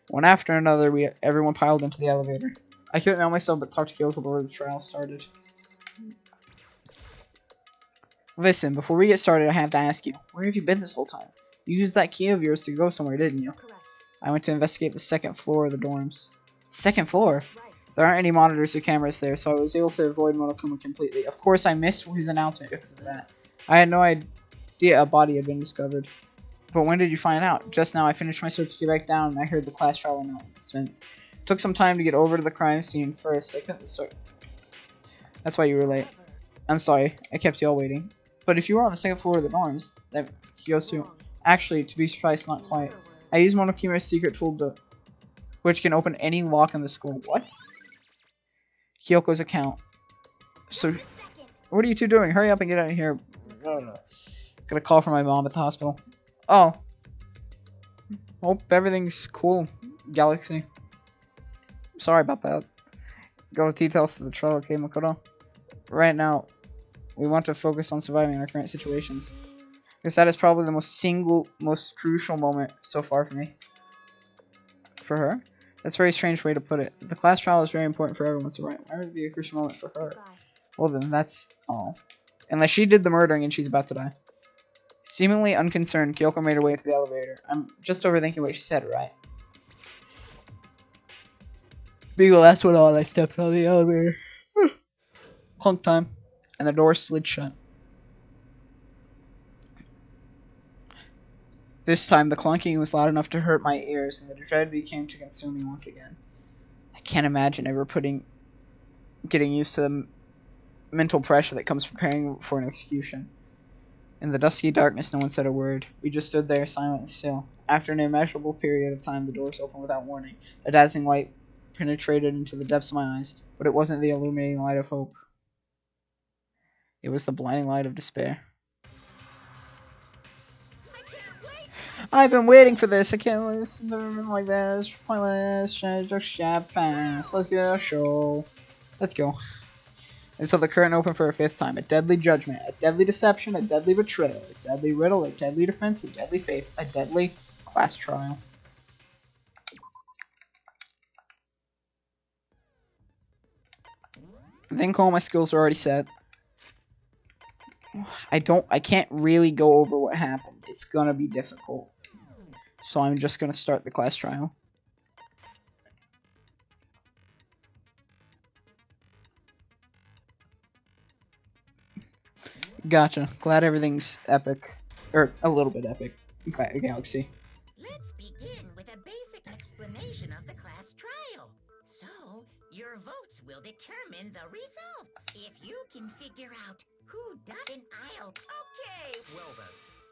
One after another, everyone piled into the elevator. I couldn't help myself but talk to Kyoko before the trial started. Listen, before we get started, I have to ask you, where have you been this whole time? You used that key of yours to go somewhere, didn't you? Correct. I went to investigate the second floor of the dorms. Second floor? That's right. There aren't any monitors or cameras there, so I was able to avoid Monokuma completely. Of course, I missed his announcement because of that. I had no idea a body had been discovered. But when did you find out? Just now, I finished my search to get back down, and I heard the class trial announcements. It took some time to get over to the crime scene first. I couldn't start. That's why you were late. I'm sorry. I kept you all waiting. But if you were on the second floor of the dorms, that he goes to... Actually, to be precise, not quite. I used Monokuma's secret tool which can open any lock in the school. What? Kyoko's account. So, what are you two doing? Hurry up and get out of here. Got a call from my mom at the hospital. Oh. Hope everything's cool, Galaxy. Sorry about that. Go details to the trial, okay, Makoto? Right now, we want to focus on surviving our current situations. Because that is probably the most crucial moment so far for me. For her? That's a very strange way to put it. The class trial is very important for everyone, so why would it be a crucial moment for her? Well then, that's all. Unless she did the murdering and she's about to die. Seemingly unconcerned, Kyoko made her way to the elevator. I'm just overthinking what she said, right? Being the last one on, I stepped on the elevator. Clunk time. And the door slid shut. This time, the clunking was loud enough to hurt my ears, and the dread became to consume me once again. I can't imagine ever getting used to the mental pressure that comes preparing for an execution. In the dusky darkness, no one said a word. We just stood there, silent and still. After an immeasurable period of time, the doors opened without warning. A dazzling light penetrated into the depths of my eyes, but it wasn't the illuminating light of hope. It was the blinding light of despair. I've been waiting for this. I can't listen to them like this. Pointless. Pass. Let's get a show. Let's go. And so the curtain opened for a 5th time. A deadly judgment, a deadly deception, a deadly betrayal, a deadly riddle, a deadly defense, a deadly faith, a deadly class trial. I think all my skills are already set. I can't really go over what happened. It's gonna be difficult. So I'm just gonna start the class trial. Gotcha. Glad everything's epic. Or a little bit epic. Galaxy. Let's begin with a basic explanation of the class trial. So, your votes will determine the results. If you can figure out who done, I'll... Okay. Well then,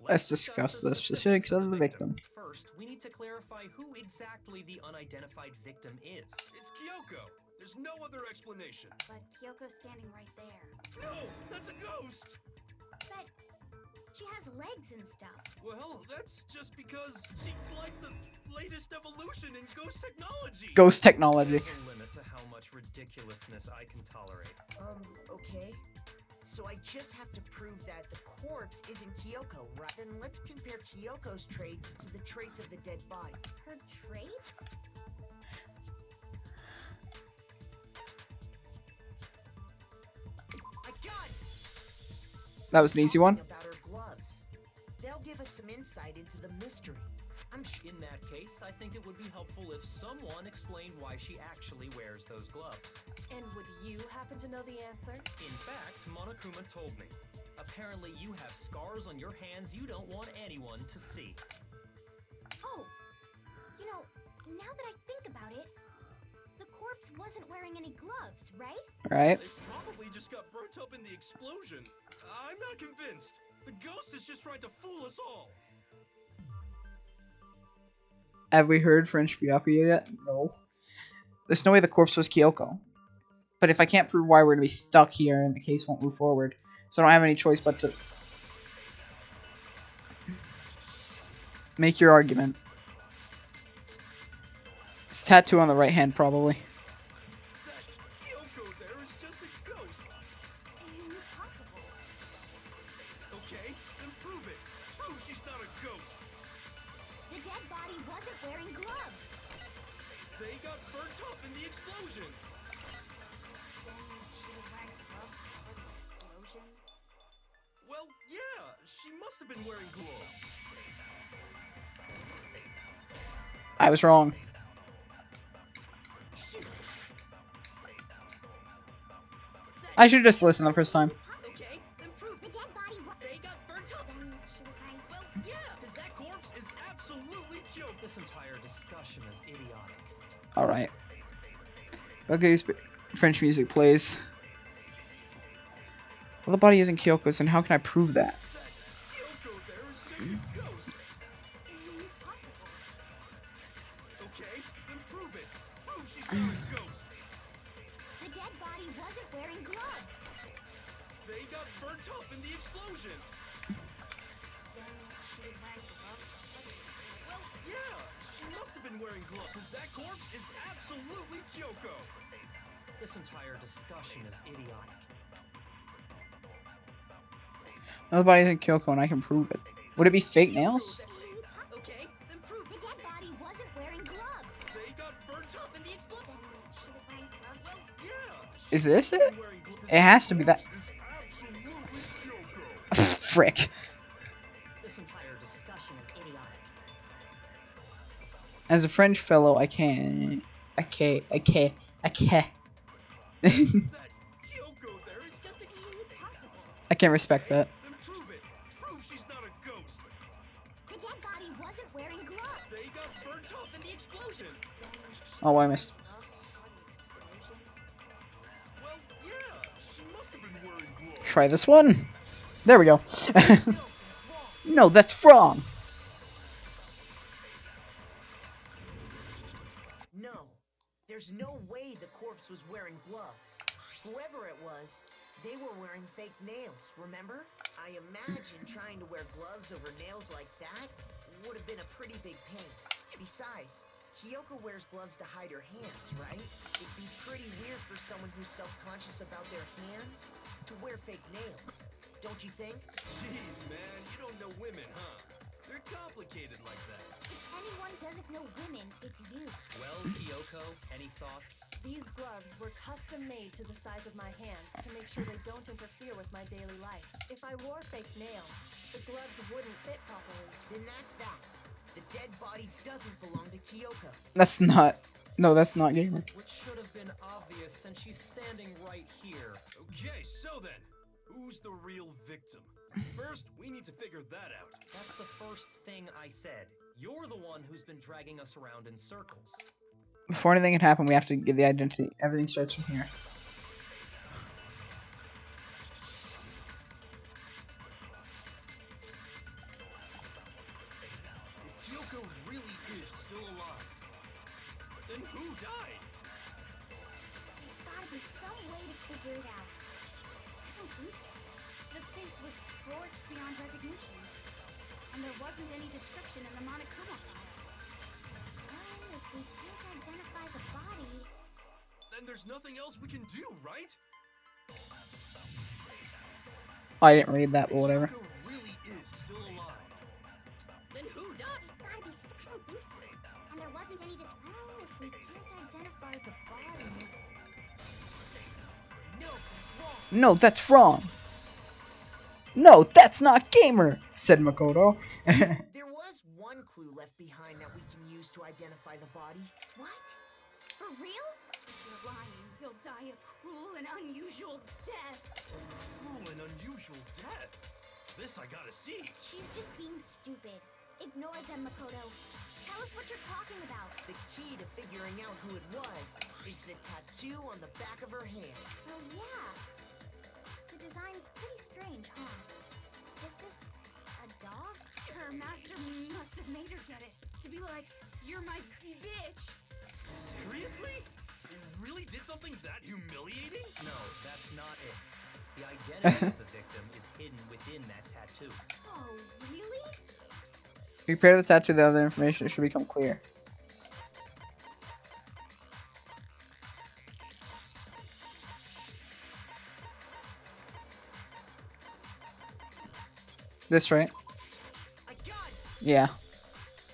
Let's discuss the specifics of the victim. First, we need to clarify who exactly the unidentified victim is. It's Kyoko. There's no other explanation. But Kyoko's standing right there. No, that's a ghost. But she has legs and stuff. Well, that's just because she's like the latest evolution in ghost technology. Ghost technology. There's a limit to how much ridiculousness I can tolerate. Okay. So I just have to prove that the corpse isn't Kyoko, right? Then let's compare Kyoko's traits to the traits of the dead body. Her traits? I got it! That was an easy one. About her gloves. They'll give us some insight into the mystery. I'm sure. In that case, I think it would be helpful if someone explained why she actually wears those gloves. And would you happen to know the answer? In fact, Monokuma told me. Apparently you have scars on your hands you don't want anyone to see. Oh, you know, now that I think about it, the corpse wasn't wearing any gloves, right? Right. They probably just got burnt up in the explosion. I'm not convinced. The ghost is just trying to fool us all. Have we heard French Byakuya yet? No. There's no way the corpse was Kyoko. But if I can't prove why, we're going to be stuck here and the case won't move forward. So I don't have any choice but to make your argument. It's tattoo on the right hand, probably. That Kyoko there is just a ghost. Impossible. Okay, then prove it. Prove she's not a ghost. The dead body wasn't wearing gloves. They got burnt up in the explosion. Then she was wearing gloves before the explosion. Well, yeah, she must have been wearing gloves. I was wrong. Shoot. I should just listen the first time. Okay, then prove The it. dead body was. They got burnt up. Then she was wearing. Well, yeah, because that corpse is absolutely Kyoko. This entire discussion is idiotic. Alright. Okay, French music plays. Well, the body isn't Kyoko's, and how can I prove that? That Kyoko there is just a ghost. Impossible. Okay, then prove it. Prove she's not a ghost. The dead body wasn't wearing gloves. They got burnt up in the explosion. Then she was wearing gloves before the explosion. Well, yeah, she must have been wearing gloves. Because that corpse is absolutely Kyoko. This entire discussion is idiotic. No, the body isn't Kyoko, and I can prove it. Would it be fake nails? Okay, then prove The it. dead body wasn't wearing gloves. They got burnt up in the explosion. Then she was wearing gloves. Well, yeah. Is this it? Wearing gloves. It has to be that. Is absolutely Kyoko. Frick. This entire discussion is idiotic. As a French fellow, I can't. That Kyoko there is just a Impossible. I can't respect that. Then prove it. Prove she's not a ghost. The dead body wasn't wearing gloves. They got burnt up in the explosion. Then she Oh, was I wearing missed. gloves before the explosion. Well, yeah, she must have been wearing gloves. Try this one. There we go. No, that's No, that's wrong. wrong. No. There's no way the corpse was wearing gloves. Whoever it was, they were wearing fake nails, remember? I imagine trying to wear gloves over nails like that would have been a pretty big pain. Besides, Kyoko wears gloves to hide her hands, right? It'd be pretty weird for someone who's self-conscious about their hands to wear fake nails. Don't you think? Jeez, man, you don't know women, huh? They're complicated like that. If anyone doesn't know women, it's you. Well, Kyoko, any thoughts? These gloves were custom made to the size of my hands to make sure they don't interfere with my daily life. If I wore fake nails, the gloves wouldn't fit properly. Then that's that. The dead body doesn't belong to Kyoko. That's not. No, that's not gamer. Which should have been obvious since she's standing right here. Okay, so then, who's the real victim? First, we need to figure that out. That's the first thing I said. You're the one who's been dragging us around in circles. Before anything can happen, we have to get the identity. Everything starts from here. If Kyoko really is still alive, then who died? There's gotta be some way to figure it out. I don't think so. The face was scorched beyond recognition. And there wasn't any description in the Monokuma file. Well, if we can't identify the body... Then there's nothing else we can do, right? I didn't read that, but whatever. Kyoko really is still alive. Then who died? There's gotta be... I don't think so. And there wasn't any description... Well, if we can't identify the body... No, that's wrong. No, that's wrong. No, that's not gamer, said Makoto. There was one clue left behind that we can use to identify the body. What? For real? If you're lying, you'll die a cruel and unusual death. Cruel and unusual death. This I gotta see. She's just being stupid. Ignore them, Makoto. Tell us what you're talking about. The key to figuring out who it was is the tattoo on the back of her hand. Oh, yeah. The design's pretty strange, huh? Is this a dog? Her master must have made her get it. To be like, you're my bitch. Seriously? You really did something that humiliating? No, that's not it. The identity of the victim is hidden within that tattoo. Oh, really? If you compare the tattoo to the other information, it should become clear. This right? I got it! Yeah.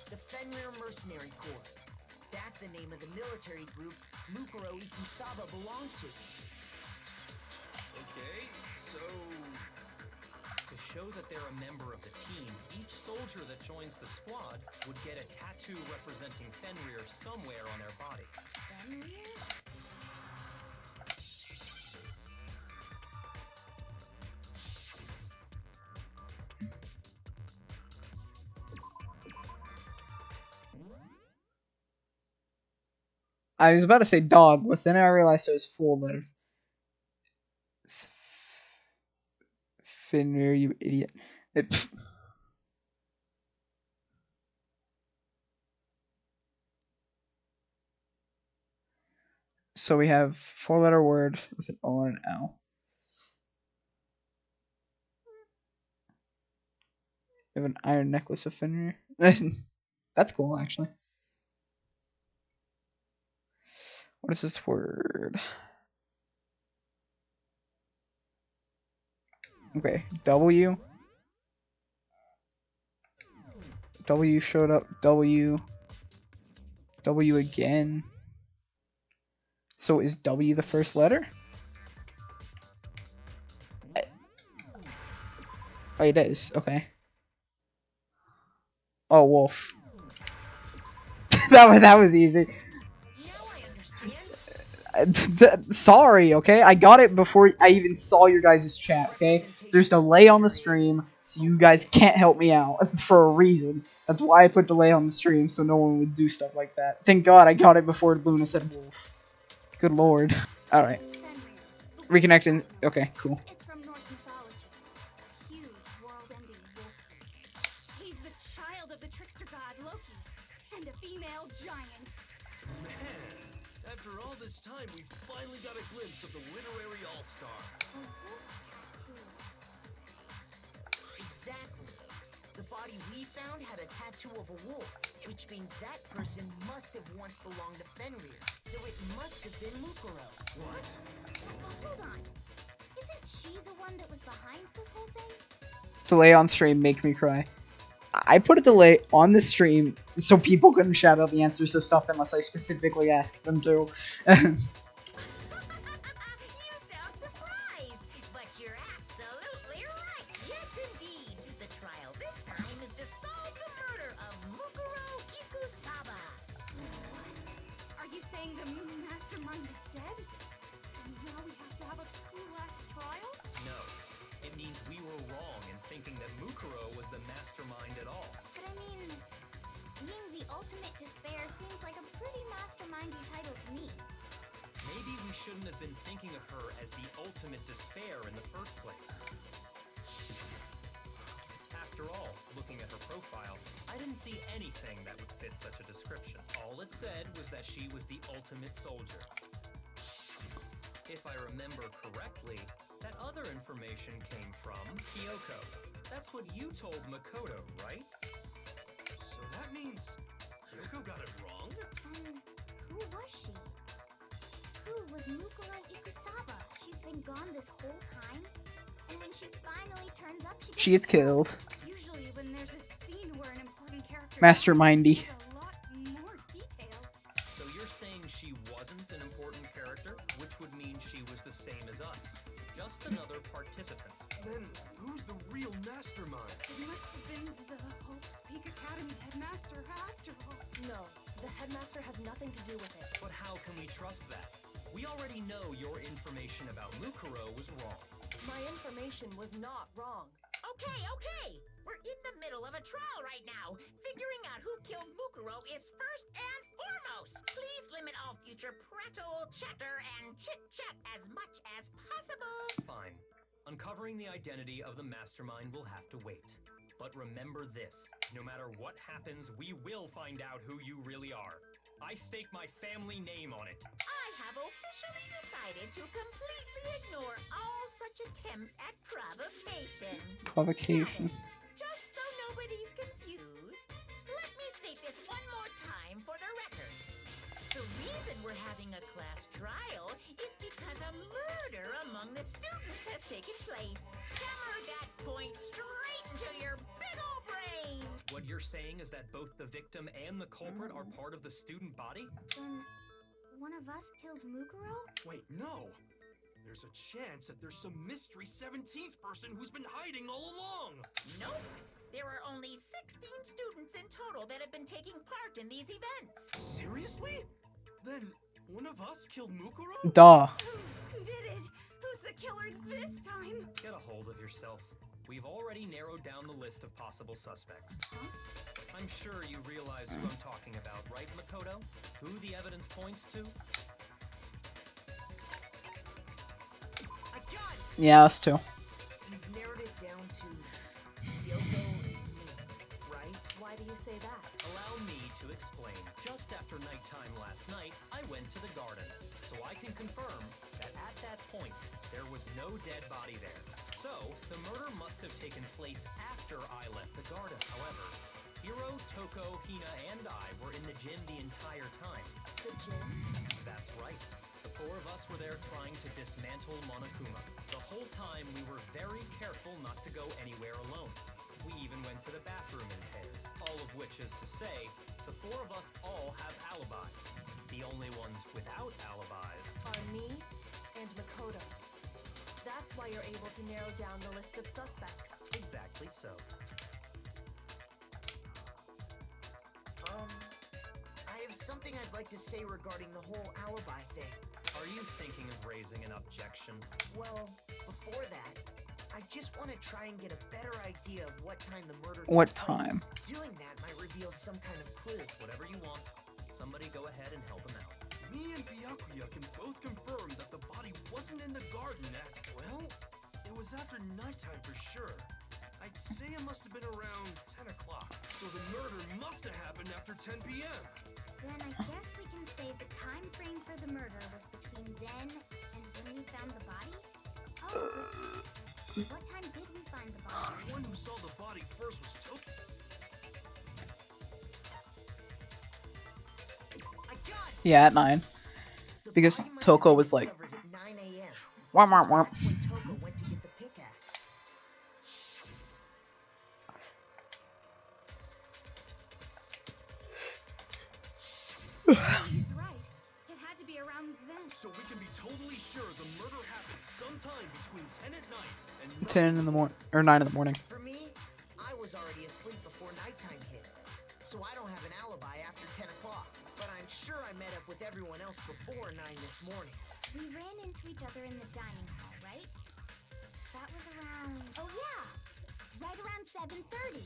The Fenrir Mercenary Corps. That's the name of the military group Mukuro Ikusaba belonged to. Okay, so... To show that they're a member of the team, each soldier that joins the squad would get a tattoo representing Fenrir somewhere on their body. Fenrir? I was about to say dog, but then I realized it was 4 letters. Fenrir, you idiot. So we have 4-letter word with an O and an L. We have an iron necklace of Fenrir. That's cool, actually. What is this word? Okay, W. W showed up. W. W again. So is W the first letter? Oh, it is. Okay. Oh, wolf. that was easy. Sorry, okay? I got it before I even saw your guys' chat, okay? There's delay on the stream, so you guys can't help me out for a reason. That's why I put delay on the stream, so no one would do stuff like that. Thank God I got it before Luna said wolf. Good lord. Alright. Reconnecting. Okay, cool. It's from Norse mythology. A huge, world-ending wolf beast. He's the child of the trickster god Loki, and a female giant. Man, after all this time, we finally got a glimpse of the literary all-star. Exactly. The body we found had a tattoo of a wolf, which means that person must have once belonged to Fenrir. So it must have been Mukuro. What? Hold on. Isn't she the one that was behind this whole thing? Delay on stream make me cry. I put a delay on the stream so people couldn't shout out the answers to stuff unless I specifically asked them to. You sound surprised, but you're absolutely right. Yes, indeed. The trial this time is to solve the murder of Mukuro Ikusaba. Are you saying the mastermind is dead? And now we have to have a last trial? No. It means we were wrong in thinking that Mukuro was the mastermind at all. But I mean, being the ultimate despair seems like a pretty mastermindy title to me. Maybe we shouldn't have been thinking of her as the ultimate despair in the first place. After all, looking at her profile, I didn't see anything that would fit such a description. All it said was that she was the ultimate soldier. If I remember correctly, that other information came from Kyoko. That's what you told Makoto, right? So that means Kyoko got it wrong? Who was she? Who was Mukuro Ikusaba? She's been gone this whole time? And when she finally turns up, She gets killed. Usually when there's a scene where an important character Mastermindy. dies, there's a lot more detail. So you're saying she wasn't an important character, which would mean she was the same as us. Just another participant. Then who's the real mastermind? It must have been the Hope's Peak Academy headmaster after all. No, the headmaster has nothing to do with it. But how can we trust that? We already know your information about Mukuro was wrong. My information was not wrong. Okay. We're in the middle of a trial right now. Figuring out who killed Mukuro is first and foremost. Please limit all future prattle, chatter, and chit-chat as much as possible. Fine. Uncovering the identity of the mastermind will have to wait. But remember this, no matter what happens, we will find out who you really are. I stake my family name on it. I have officially decided to completely ignore all such attempts at provocation. Provocation. Just so nobody's confused, let me state this one more time for the record. The reason we're having a class trial is because a murder among the students has taken place. Hammer that point straight into your big ol' brain! What you're saying is that both the victim and the culprit are part of the student body? Then one of us killed Mukuro? Wait, no. There's a chance that there's some mystery 17th person who's been hiding all along. Nope. There are only 16 students in total that have been taking part in these events. Seriously? Then one of us killed Mukuro? Duh. Who did it? Who's the killer this time? Get a hold of yourself. We've already narrowed down the list of possible suspects. Huh? I'm sure you realize who I'm talking about, right, Makoto? Who the evidence points to? I got it! Yeah, us too. You've narrowed it down to Kyoko and me, right? Why do you say that? Allow me to explain. Just after nighttime last night, I went to the garden, so I can confirm that at that point, there was no dead body there. So, the murder must have taken place after I left the garden. However, Hiro, Toko, Hina, and I were in the gym the entire time. The gym? That's right. The four of us were there trying to dismantle Monokuma. The whole time, we were very careful not to go anywhere alone. We even went to the bathroom in pairs. All of which is to say, the four of us all have alibis. The only ones without alibis Are me and Makoto. That's why you're able to narrow down the list of suspects. exactly so. I have something I'd like to say regarding the whole alibi thing. Are you thinking of raising an objection? Well, before that, I just want to try and get a better idea of what time the murder What took place. time? Doing that might reveal some kind of clue. Whatever you want. Somebody go ahead and help him out. Me and Byakuya can both confirm that the body wasn't in the garden at, well, it was after nighttime for sure. I'd say it must have been around 10 o'clock. So the murder must have happened after 10 p.m. Then I guess we can say the time frame for the murder was between then and when we found the body? Oh, What time did we find the body? The one who saw the body first was Toko. I got it. Yeah, at 9. The Because body must have Toko been was like, discovered at 9 a.m. womp, womp, Since womp. that's when Toko went to get the pickaxe. He's right. It had to be around then. So we can be totally sure the murder happened sometime between 10 at night and 10 in the morning, or 9 in the morning. For me, I was already asleep before nighttime hit, so I don't have an alibi after 10 o'clock. But I'm sure I met up with everyone else before 9 this morning. We ran into each other in the dining hall, right? That was around... Oh, yeah! Right around 7:30.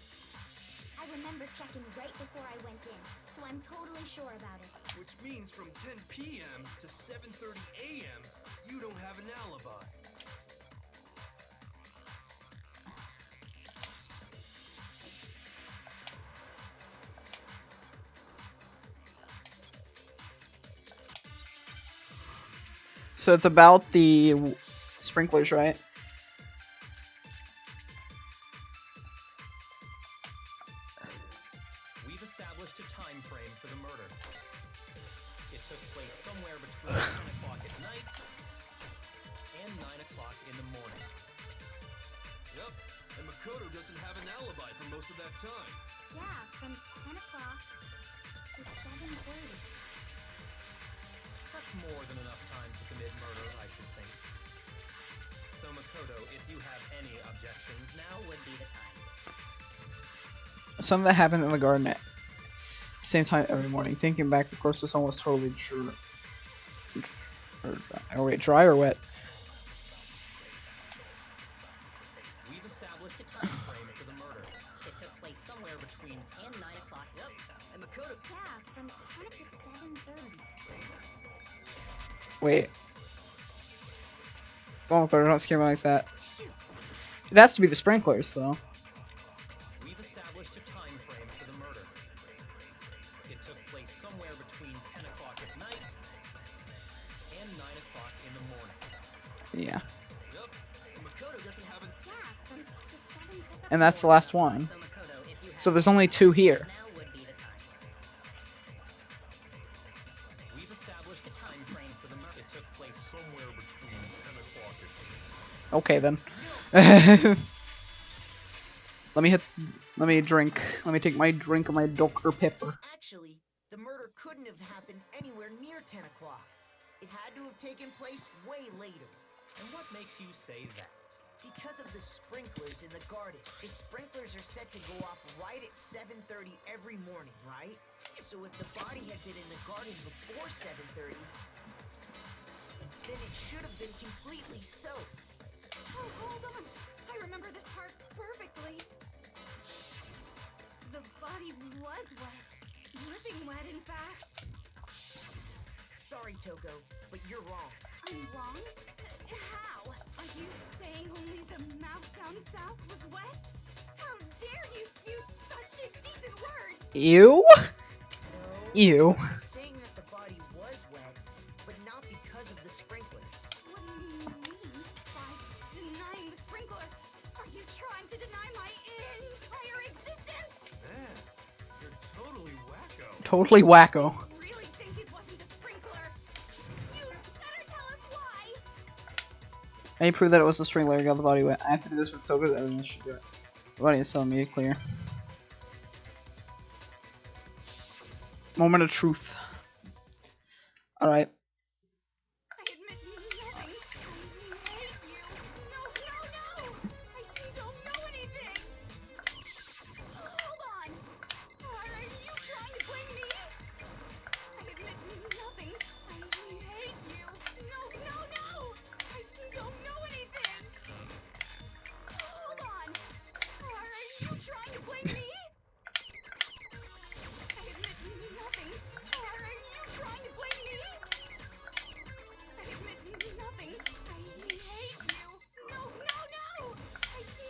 I remember checking right before I went in, so I'm totally sure about it. Which means from 10 p.m. to 7:30 a.m., you don't have an alibi. So it's about the sprinklers, right? We've established a time frame for the murder. It took place somewhere between 10 o'clock at night and 9 o'clock in the morning. Yep, and Makoto doesn't have an alibi for most of that time. Yeah, from 10 o'clock to 7:30. That's more than enough time to commit murder, I should think. So Makoto, if you have any objections, now would be the time. Something that happened in the garden at the same time every morning. Thinking back, of course, this one was totally true. Or wait, dry or wet? We've established a time frame for the murder. It took place somewhere between 10 and 9 o'clock. Yep, and Makoto... Yeah, from 10 to 7:30. Wait. Oh, but don't scare me like that. It has to be the sprinklers, though. We've established a time frame for the murder. It took place somewhere between 10 o'clock at night and 9 o'clock in the morning. Yeah. Yep, and Makoto doesn't have an... Yeah, from 10 to 7:30. And that's the last one. So Makoto, if you have So there's only 2 here. now would be the time. We've established a time frame for the murder. It took place somewhere between 10 o'clock and... Okay, then. Let me drink. Let me take my drink of my Dr. Pepper. Actually, the murder couldn't have happened anywhere near 10 o'clock. It had to have taken place way later. And what makes you say that? Because of the sprinklers in the garden. The sprinklers are set to go off right at 7:30 every morning, right? So if the body had been in the garden before 7:30, then it should have been completely soaked. Oh, hold on. I remember this part perfectly. The body was wet. Dripping wet, in fact. Sorry, Toko, but you're wrong. I'm wrong? How? Are you saying only the mouth down south was wet? How dare you spew such indecent words? Ew? No, Ew. I'm saying that the body was wet, but not because of the sprinklers. What do you mean by denying the sprinkler? Are you trying to deny my entire existence? Man, you're totally wacko. Totally wacko. You really think it wasn't the sprinkler? You better tell us why! I need to prove that it was the sprinkler that got the body wet. I have to do this with Toga's evidence should do it. The body is telling me it clear. Moment of truth. Alright. I admit nothing. I hate you. No, no, no! I don't know anything! Hold on! Are you trying to blame me? I admit nothing. I hate you. No, no, no! I don't know anything! Hold on! Are you trying to blame me? I admit nothing. Are you trying to blame me? I admit nothing. I hate you. No, no, no! I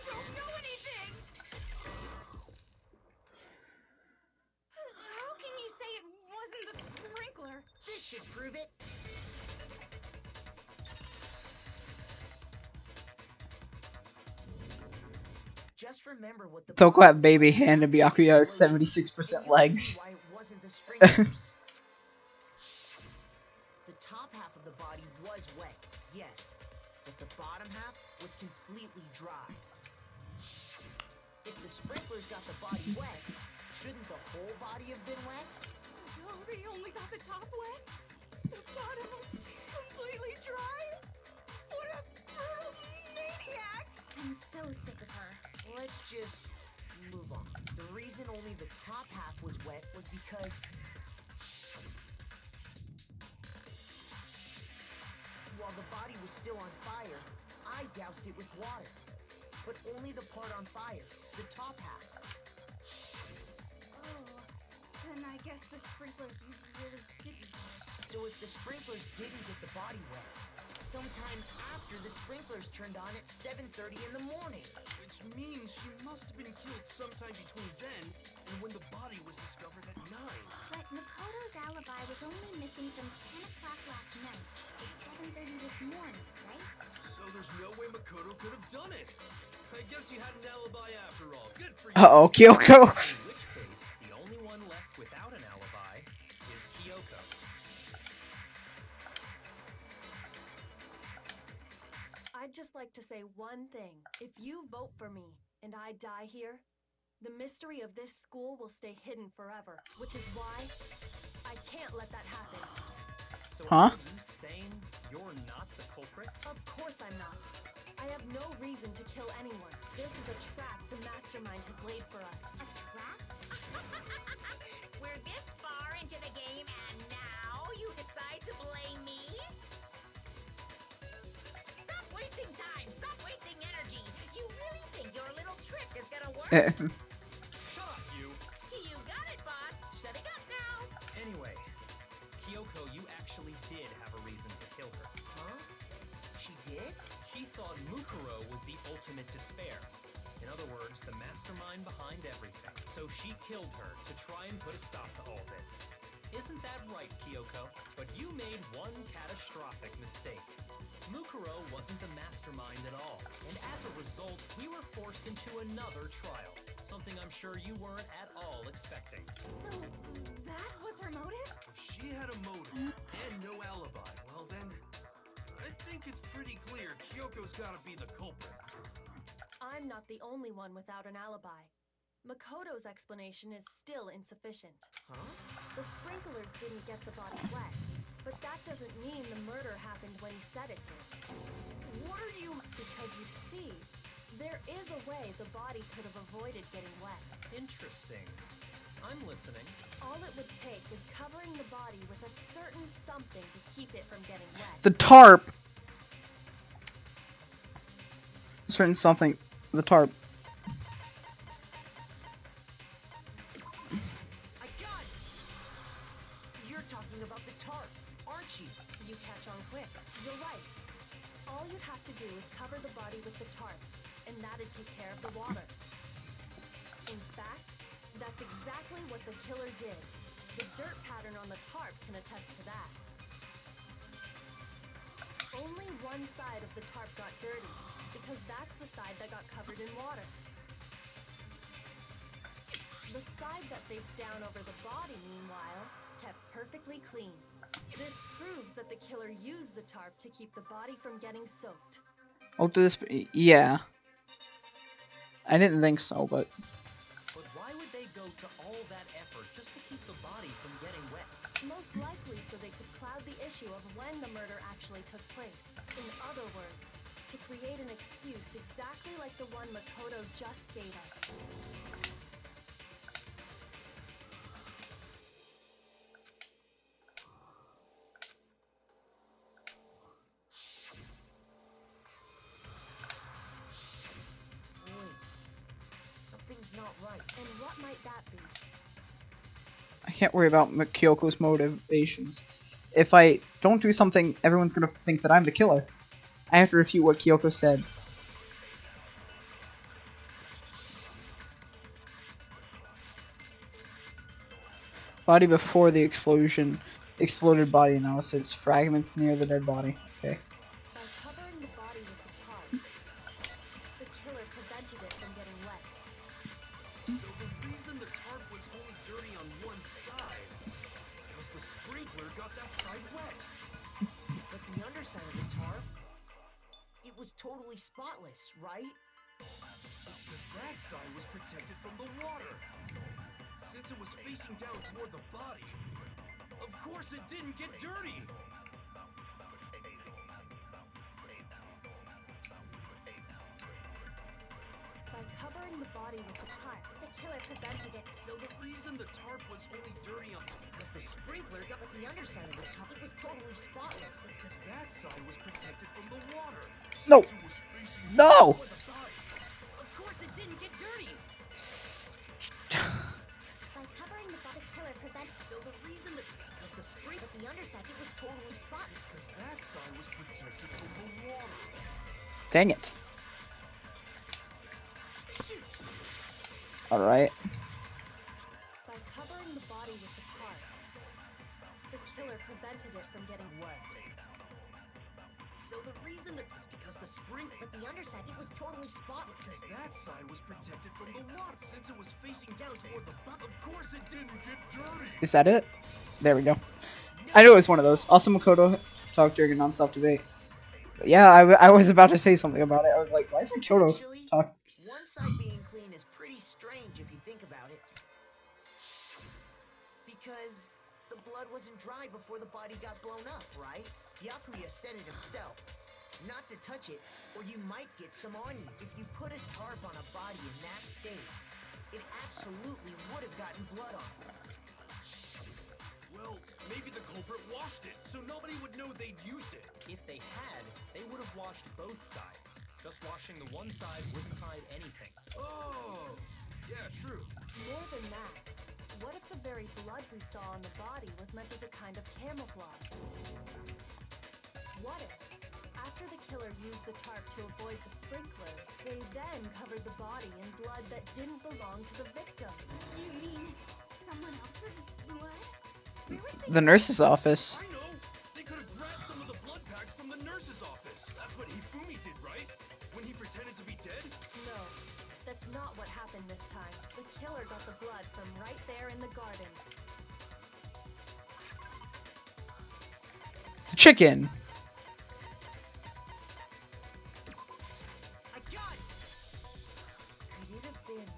don't know anything! How can you say it wasn't the sprinkler? This should prove it. just remember what the Toko body had was baby like hand and after the Byakuya has explosion, 76% and you'll legs. see why it wasn't the sprinklers. The top half of the body was wet, yes, but the bottom half was completely dry. If the sprinklers got the body wet, shouldn't the whole body have been wet? So they only got the top wet? The bottom was completely dry? What a brutal maniac! I'm so sick of her. Let's just move on. The reason only the top half was wet was because while the body was still on fire, I doused it with water. But only the part on fire, the top half. Oh, then I guess the sprinklers really didn't work. So if the sprinklers didn't get the body wet, sometime after the sprinklers turned on at 7:30 in the morning. Which means she must have been killed sometime between then and when the body was discovered at 9. But Makoto's alibi was only missing from 10 o'clock last night to 7:30 this morning, right? So there's no way Makoto could have done it. I guess you had an alibi after all. Good for you. Uh-oh, Kyoko. In which case, the only one left without an alibi is Kyoko. I'd just like to say one thing. If you vote for me and I die here, the mystery of this school will stay hidden forever, which is why I can't let that happen. So Huh? are you saying you're not the culprit? Of course I'm not. I have no reason to kill anyone. This is a trap the mastermind has laid for us. A trap? We're this far into the game and now you decide to blame me? Stop wasting time! Stop wasting energy! You really think your little trick is gonna work? Shut up, you! You got it, boss! Shutting up now! Anyway, Kyoko, you actually did have a reason to kill her. Huh? She did? She thought Mukuro was the ultimate despair. In other words, the mastermind behind everything. So she killed her to try and put a stop to all this. Isn't that right, Kyoko? But you made one catastrophic mistake. Mukuro wasn't the mastermind at all. And as a result, we were forced into another trial. Something I'm sure you weren't at all expecting. So, that was her motive? If she had a motive and no alibi, well then, I think it's pretty clear Kyoko's gotta be the culprit. I'm not the only one without an alibi. Makoto's explanation is still insufficient. Huh? The sprinklers didn't get the body wet, but that doesn't mean the murder happened when he said it did. What are you... Because you see, there is a way the body could have avoided getting wet. Interesting. I'm listening. All it would take is covering the body with a certain something to keep it from getting wet. The tarp. Certain something. The tarp. I got it! You're talking about the tarp, aren't you? You catch on quick. You're right. All you'd have to do is cover the body with the tarp, and that'd take care of the water. In fact, that's exactly what the killer did. The dirt pattern on the tarp can attest to that. Only one side of the tarp got dirty, because that's the side that got covered in water. The side that faced down over the body, meanwhile, kept perfectly clean. This proves that the killer used the tarp to keep the body from getting soaked. Oh, to this. Yeah. I didn't think so, but. But why would they go to all that effort just to keep the body from getting wet? Most likely so they could cloud the issue of when the murder actually took place. In other words, to create an excuse exactly like the one Makoto just gave us. Wait. Something's not right. And what might that be? I can't worry about Kyoko's motivations. If I don't do something, everyone's gonna think that I'm the killer. I have to refute what Kyoko said. Body before the explosion. Exploded body analysis. Fragments near the dead body. Okay. By covering the body with the tarp, the killer prevented it from getting wet. got that side wet. But the underside of the tarp, it was totally spotless, right? It's because that side was protected from the water. Since it was facing down toward the body, of course it didn't get dirty. By covering the body with the tarp, The killer prevented it. So the reason the tarp was only dirty on Because the sprinkler got the underside of the tarp, it was totally spotless. It's because that side was protected from the water. No. Since it was facing No. toward the body. Of course it didn't get dirty. By covering the body, the killer prevented. So the reason that because the sprinkler, the underside, it was totally spotless. Because that side was protected from the water. Dang it. Shoot. Alright. by covering the body with the tarp, the killer prevented it from getting wet. So the reason that is because the sprinkler, but the underside, it was totally spotless. Because that side was protected from the water. Since it was facing down toward the body. Of course it didn't get dirty. Is that it? There we go. I knew it was one of those. Also, Makoto talked during a non-stop debate. But yeah, I was about to say something about it. I was like, why is Makoto Actually, talking? one side being clean is pretty strange if you think about it. Because the blood wasn't dry before the body got blown up, right? Byakuya said it himself. Not to touch it, or you might get some on you. If you put a tarp on a body in that state, it absolutely would have gotten blood on it. Well, maybe the culprit washed it, so nobody would know they'd used it. If they had, they would have washed both sides. Just washing the one side wouldn't hide anything. Oh, yeah, true. More than that, what if the very blood we saw on the body was meant as a kind of camouflage? What if, after the killer used the tarp to avoid the sprinklers, they then covered the body in blood that didn't belong to the victim? You mean someone else's blood? Where would they The nurse's office. I know! They could have grabbed some of the blood packs from the nurse's office. That's what Hifumi did, right? When he pretended to be dead? No, that's not what happened this time. The killer got the blood from right there in the garden. The chicken. I got it! Could it have been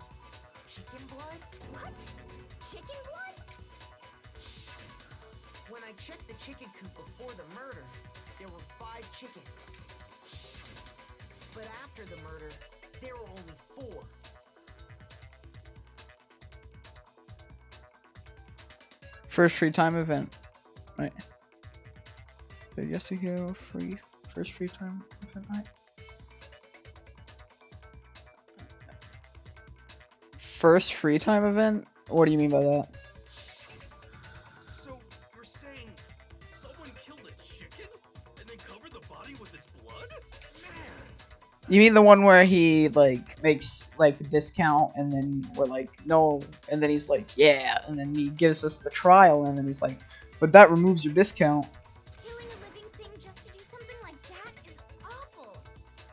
chicken blood? What? Chicken blood? When I checked the chicken coop before the murder, there were 5 chickens. But after the murder, there were only 4. First free time event. Right. Did yesterday go free? First free time event, right? First free time event? What do you mean by that? So, you're saying someone killed a chicken and then covered the body with its blood? Man! You mean the one where he like makes like a discount and then we're like no, and then he's like yeah, and then he gives us the trial and then he's like, but that removes your discount. Killing a living thing just to do something like that is awful.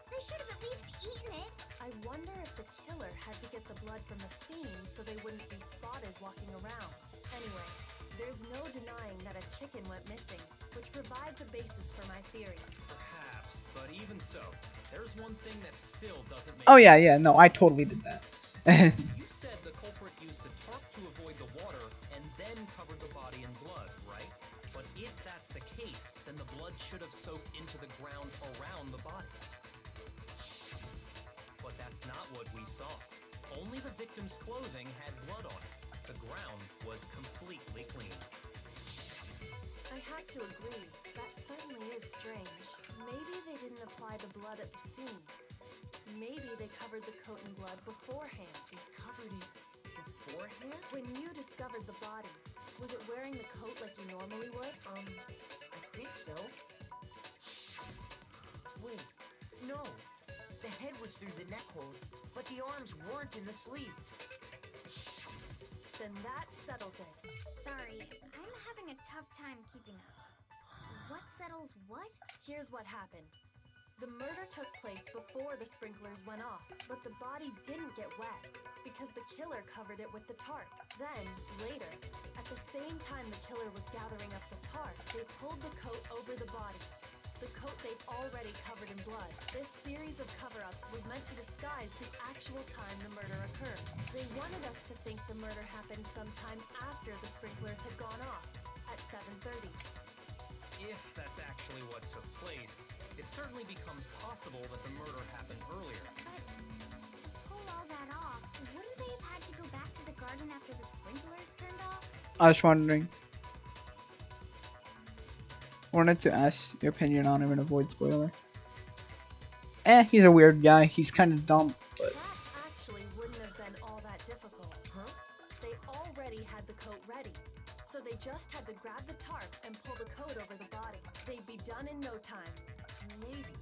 They should have at least eaten it. I wonder if the killer had to get the blood from the scene so they wouldn't be spotted walking around. Anyway, there's no denying that a chicken went missing, which provides a basis for my theory. Perhaps, but even so, there's one thing that still doesn't make Oh yeah, no, I totally did that. You said the culprit used the tarp to avoid the water and then covered the body in blood, right? But if that's the case, then the blood should have soaked into the ground around the body. But that's not what we saw. Only the victim's clothing had blood on it. The ground was completely clean. I have to agree, that certainly is strange. Maybe they didn't apply the blood at the scene. Maybe they covered the coat in blood beforehand. They covered it beforehand? When you discovered the body, was it wearing the coat like you normally would? I think so. Wait, no. The head was through the neck hole, but the arms weren't in the sleeves. Then that settles it. Sorry, I'm having a tough time keeping up. What settles what? Here's what happened. The murder took place before the sprinklers went off, but the body didn't get wet because the killer covered it with the tarp. Then, later, at the same time the killer was gathering up the tarp, tarp, they pulled the coat over the body. The coat they've already covered in blood. This series of cover-ups was meant to disguise the actual time the murder occurred. They wanted us to think the murder happened sometime after the sprinklers had gone off, at 7:30. If that's actually what took place, it certainly becomes possible that the murder happened earlier. But to pull all that off, wouldn't they have had to go back to the garden after the sprinklers turned off? I was wondering. Wanted to ask your opinion on him and avoid spoiler. He's a weird guy. He's kind of dumb, but... That actually wouldn't have been all that difficult. Huh? They already had the coat ready, so they just had to grab the tarp and pull the coat over the body. They'd be done in no time. Maybe,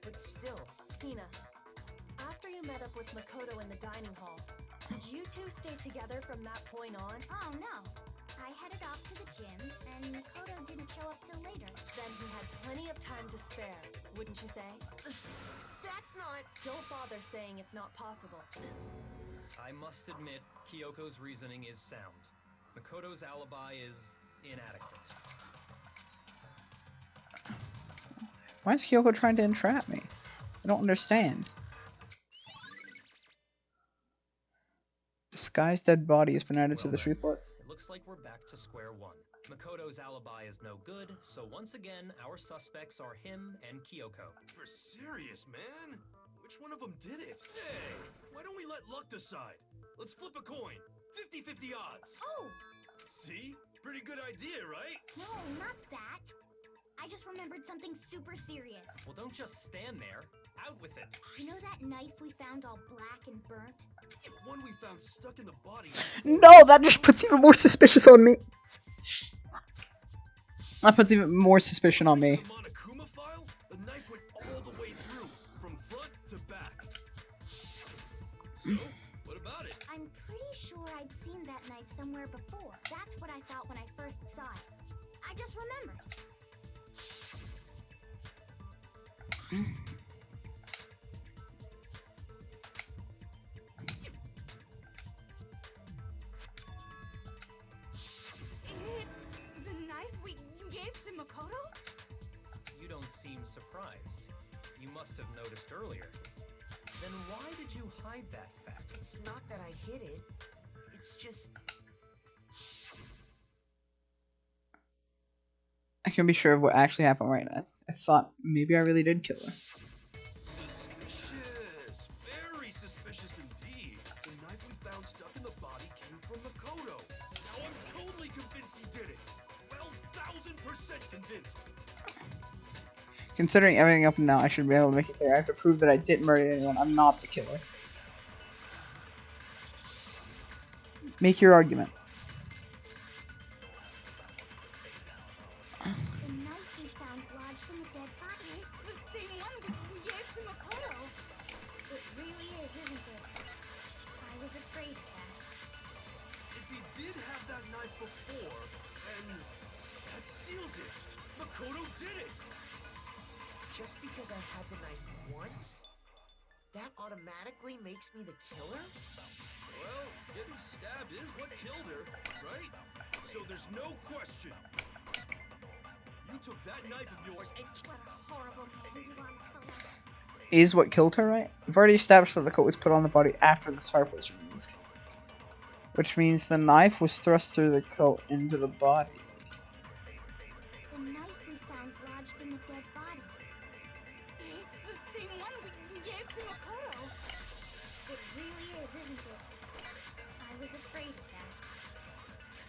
but still. Hina, after you met up with Makoto in the dining hall, did you two stay together from that point on? Oh no. I headed off to the gym, and Makoto didn't show up till later. Then he had plenty of time to spare, wouldn't you say? That's not... Don't bother saying it's not possible. I must admit, Kyoko's reasoning is sound. Makoto's alibi is inadequate. Why is Kyoko trying to entrap me? I don't understand. Disguised dead body has been added to the truth boards. It looks like we're back to square one. Makoto's alibi is no good, so once again, our suspects are him and Kyoko. For serious, man? Which one of them did it? Hey, why don't we let luck decide? Let's flip a coin. 50-50 odds. Oh! See? Pretty good idea, right? No, not that. I just remembered something super serious. Well, don't just stand there. Out with it. You know that knife we found all black and burnt? The one we found stuck in the body. No, that just puts even more suspicious on me. That puts even more suspicion on me. The Monokuma file? The knife went all the way through, from front to back. So, what about it? I'm pretty sure I'd seen that knife somewhere before. That's what I thought when I first saw it. I just remembered. It's the knife we gave to Makoto? You don't seem surprised. You must have noticed earlier. Then why did you hide that fact? It's not that I hid it. It's just... I can be sure of what actually happened right now. I thought maybe I really did kill her. Suspicious. Very suspicious indeed. The knife we found stuck in the body came from Makoto. Now I'm totally convinced he did it. 12,000% convinced. Considering everything up and now, I should be able to make it clear. I have to prove that I didn't murder anyone. I'm not the killer. Make your argument. The knife we found lodged in the dead body. It's the same one we gave to Makoto. It really is, isn't it? I was afraid of that. If he did have that knife before, then that seals it. Makoto did it. Just because I had the knife once, that automatically makes me the killer? Well, getting stabbed is what killed her, right? So there's no question. You took that knife of yours and... What a horrible man you are, Makoto. Is what killed her, right? We've already established that the coat was put on the body after the tarp was removed. Which means the knife was thrust through the coat into the body. The knife we found lodged in the dead body. It's the same one we gave to Makoto. It really is, isn't it? I was afraid of that.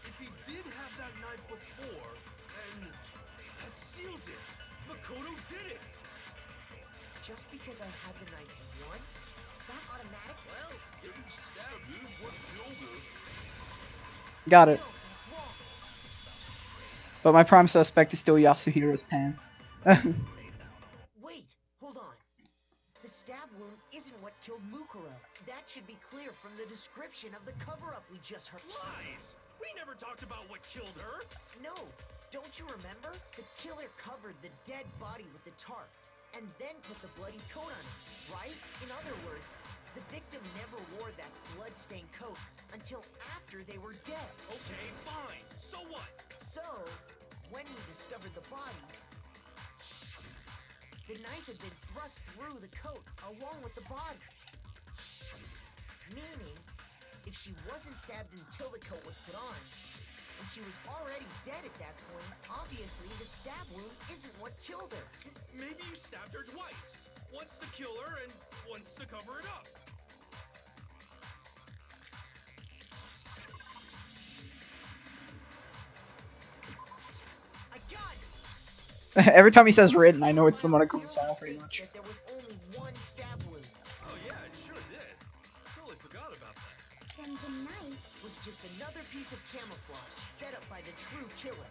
If he did have that knife before, then that seals it. Makoto did it. Just because I had the knife once, that automatic... Well, getting stabbed is what killed her. Got it. No, that's wrong. But my prime suspect is still Yasuhiro's pants. Wait, hold on. The stab wound isn't what killed Mukuro. That should be clear from the description of the cover-up we just heard. Lies! We never talked about what killed her. No, don't you remember? The killer covered the dead body with the tarp, and then put the bloody coat on it, right? In other words, the victim never wore that blood-stained coat until after they were dead. Okay, fine. So what? So, when we discovered the body, the knife had been thrust through the coat along with the body. Meaning, if she wasn't stabbed until the coat was put on, and she was already dead at that point, obviously the stab wound isn't what killed her. Maybe you stabbed her twice. Once to kill her and once to cover it up. I got it! Every time he says written, I know it's the Monokuma style pretty much. That there was only one stab wound. Oh yeah, it sure did. Totally forgot about that. Then the knife. Was just another piece of camouflage set up by the true killer.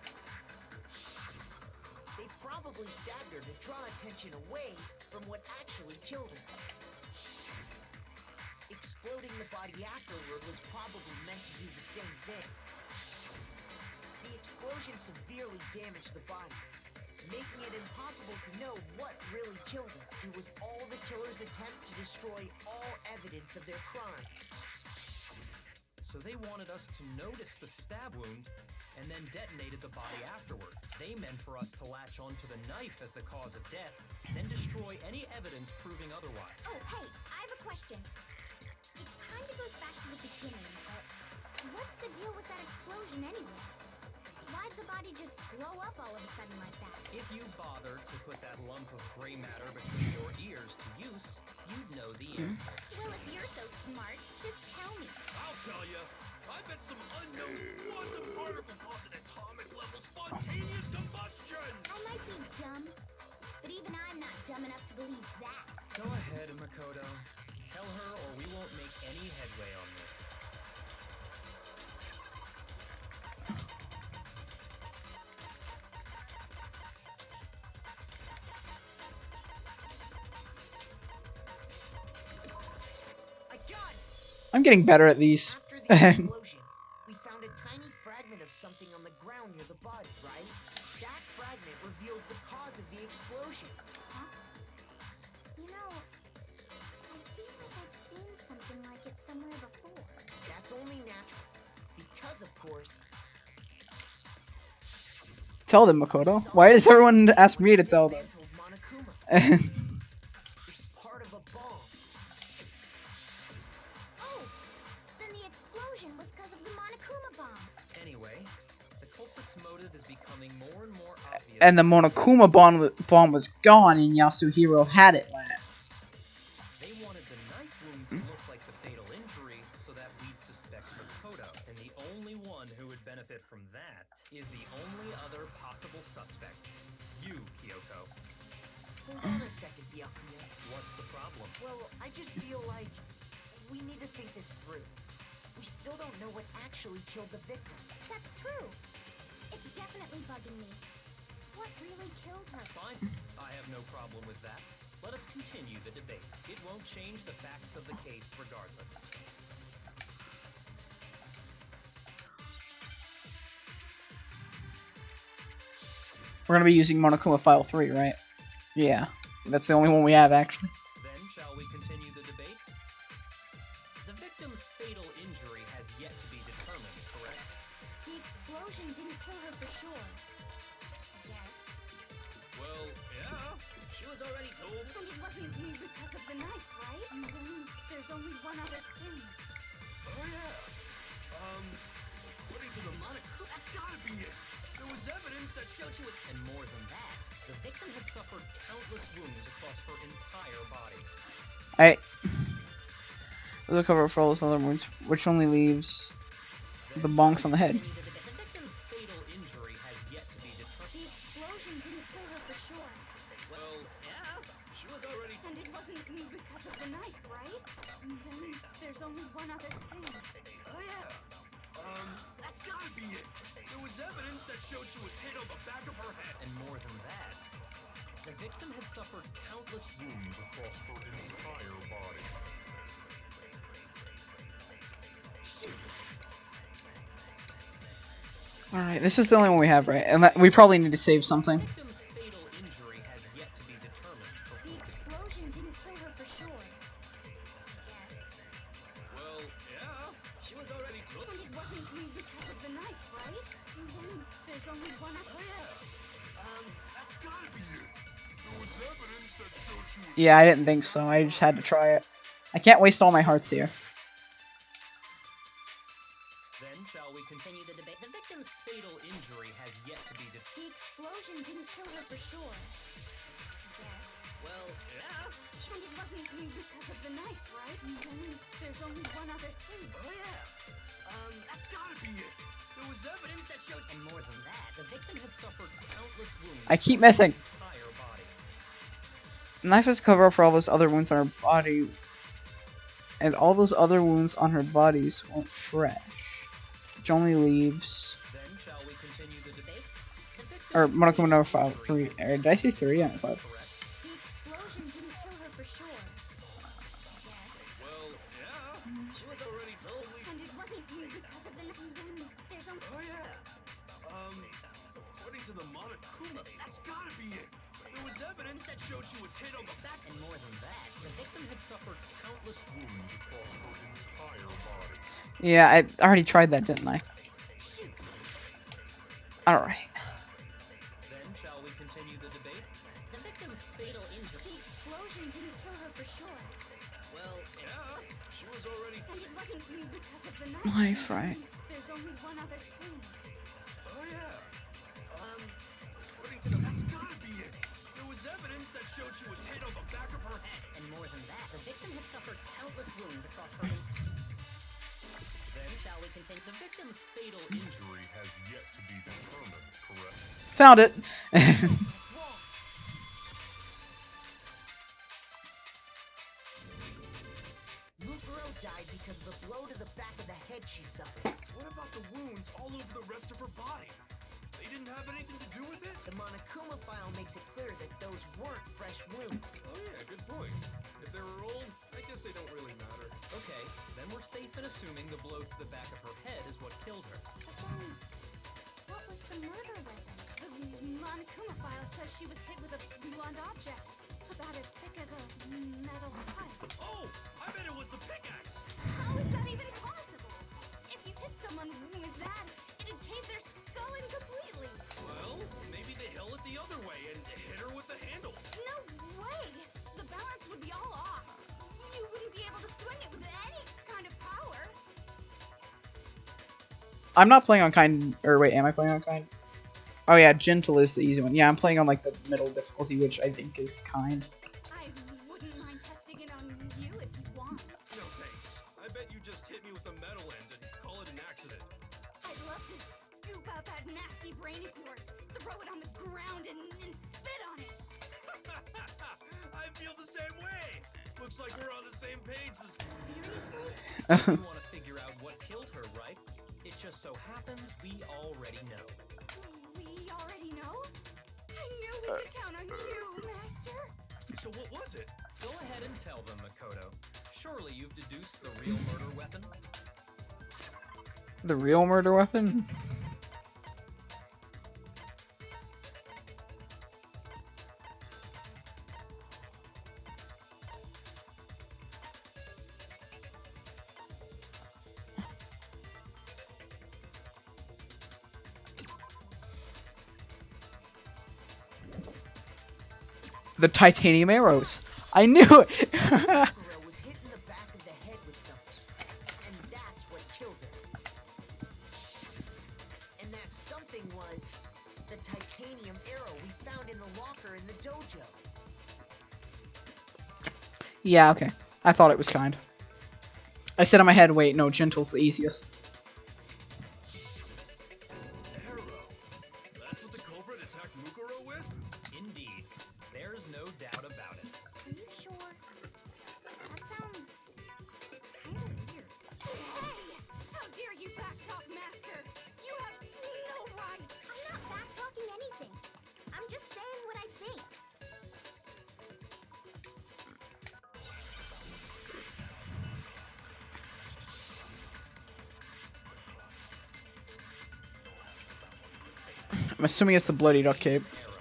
They probably stabbed her to draw attention away from what actually killed her. Exploding the body afterward was probably meant to do the same thing. The explosion severely damaged the body, making it impossible to know what really killed her. It was all the killer's attempt to destroy all evidence of their crime. So they wanted us to notice the stab wound and then detonated the body afterward. They meant for us to latch onto the knife as the cause of death, then destroy any evidence proving otherwise. Oh, hey, I have a question. It kind of goes back to the beginning, but what's the deal with that explosion anyway? Why'd the body just blow up all of a sudden like that? If you bothered to put that lump of gray matter between your ears to use, you'd know the answer. Well, if you're so smart, just tell me. I'll tell you. I bet some unknown quantum particle caused an atomic level spontaneous combustion. I might be dumb, but even I'm not dumb enough to believe that. Go ahead, Makoto. Tell her or we won't make any headway on this. I got it! I'm getting better at these. After the explosion, we found a tiny fragment of something on the ground near the body, right? That fragment reveals the cause of the explosion. Huh? You know, I feel like I've seen something like it somewhere before. That's only natural. Because, of course, Tell them, Makoto. Why does everyone ask me to tell them? told Monokuma. It's part of a bomb. Oh, then the explosion was because of the Monokuma bomb. Anyway, the culprit's motive is becoming more and more obvious. And the Monokuma bomb was gone and Yasuhiro had it last. They wanted the knife wound to look like the fatal injury so that we'd suspect Makoto. And the only one who would benefit from that is the only other possible suspect. You, Kyoko. Hold on a second, Byakuya. What's the problem? Well, I just feel like we need to think this through. We still don't know what actually killed the victim. That's true. It's definitely bugging me. What really killed her? Fine. I have no problem with that. Let us continue the debate. It won't change the facts of the case regardless. We're gonna be using Monokuma File 3, right? Yeah. That's the only one we have, actually. Then, shall we continue the debate? The victim's fatal injury has yet to be determined, correct? The explosion didn't kill her for sure. Yes. Well, yeah. She was already told. And it wasn't me because of the knife, right? And then there's only one other thing. Oh yeah. According to the Monokuma, that's gotta be it. There was evidence that showed she was. And more than that, the victim had suffered countless wounds across her entire body. We'll cover for all those other wounds, which only leaves the bonks on the head. The victim's fatal injury has yet to be determined. The explosion didn't kill her for sure. Well, yeah. She was already. And it wasn't me because of the knife, right? And then there's only one other thing. Oh yeah. That's gotta be it. There was evidence that showed she was hit on the back of her head. And more than that, the victim had suffered countless wounds across her entire body. Alright, this is the only one we have, right? And we probably need to save something. The victim's fatal injury has yet to be determined. The explosion didn't kill her for sure. Well, yeah. She was already told. And it wasn't me because of the knife, right? And then there's only one other. Oh yeah. Yeah, I didn't think so. I just had to try it. I can't waste all my hearts here. Then shall we continue the debate? The victim's fatal injury has yet to be The explosion didn't kill her for sure. Yes. Well, yeah. And it wasn't because of the knife, right? There's only one other thing. Oh yeah. That's gotta be it. There was evidence that showed. And more than that, the victim had suffered countless wounds. I keep missing. Across her entire body. Knife is cover up for all those other wounds on her body. And all those other wounds on her bodies weren't fresh. Which only leaves... Then shall we continue the debate? The victim's Or Monokuma no fatal 5, injury 3. has Did I say 3? Yeah, 5. correct. The explosion didn't kill her for sure. Yes. Well, yeah. She was already totally. And it wasn't because of the knife. There's only... Oh yeah. According to the Monokuma, that's gotta be it. There was evidence that showed she was hit on the back. And more than that, the victim had suffered countless wounds across her entire body. Yeah, I already tried that, didn't I? Alright. Then shall we continue the debate? The victim's fatal injury. The explosion didn't kill her for sure. Well, Yeah. She was already. And it wasn't because of the knife. Knife, right. There's only one other thing. Oh yeah. According to the. That's gotta be it. There was evidence that showed she was hit on the back of her head. and more than that, the victim had suffered countless wounds across her entire. Then shall we continue? The victim's fatal injury has yet to be determined, correct? Found it! What's wrong? Mukuro died because of the blow to the back of the head she suffered. What about the wounds all over the rest of her body? They didn't have anything to do with it? The Monokuma file makes it clear that those weren't fresh wounds. Oh yeah, good point. If they were old, I guess they don't really matter. Okay, then we're safe in assuming the blow to the back of her head is what killed her. But then, what was the murder weapon? The Monokuma file says she was hit with a blunt object, about as thick as a metal pipe. Oh, I bet it was the pickaxe. How is that even possible? If you hit someone with that, it'd cave their skull in completely. Well, maybe they held it the other way and hit her with the handle. No way! The balance would be all off. You wouldn't be able to swing it with any kind of power. I'm not playing on kind... Or wait, am I playing on kind? Oh yeah, gentle is the easy one. Yeah, I'm playing on like the middle difficulty, which I think is kind. I wouldn't mind testing it on you if you want. No thanks. I bet you just hit me with the metal end and call it an accident. I'd love to scoop out that nasty brain of yours, throw it on the ground, and spit on it. I feel the same way. Looks like we're on the same page this Seriously? You want to figure out what killed her, right? It just so happens we already know. We already know? I knew we could count on you, Master. So what was it? Go ahead and tell them, Makoto. Surely you've deduced the real murder weapon? The real murder weapon? The titanium arrows. I knew it! Mukuro was hit in the back of the head with something, and that's what killed her. And that something was the titanium arrow we found in the locker in the dojo. Yeah, okay. I thought it was kind. I said in my head, wait, no, gentle's the easiest. Arrow. That's what the Cobra attacked Mukuro with? Indeed. There's no doubt about it. Are you sure? That sounds kind of weird. Hey! How dare you backtalk, Master? You have no right! I'm not backtalking anything. I'm just saying what I think. I'm assuming it's the bloody duck cape. Arrow.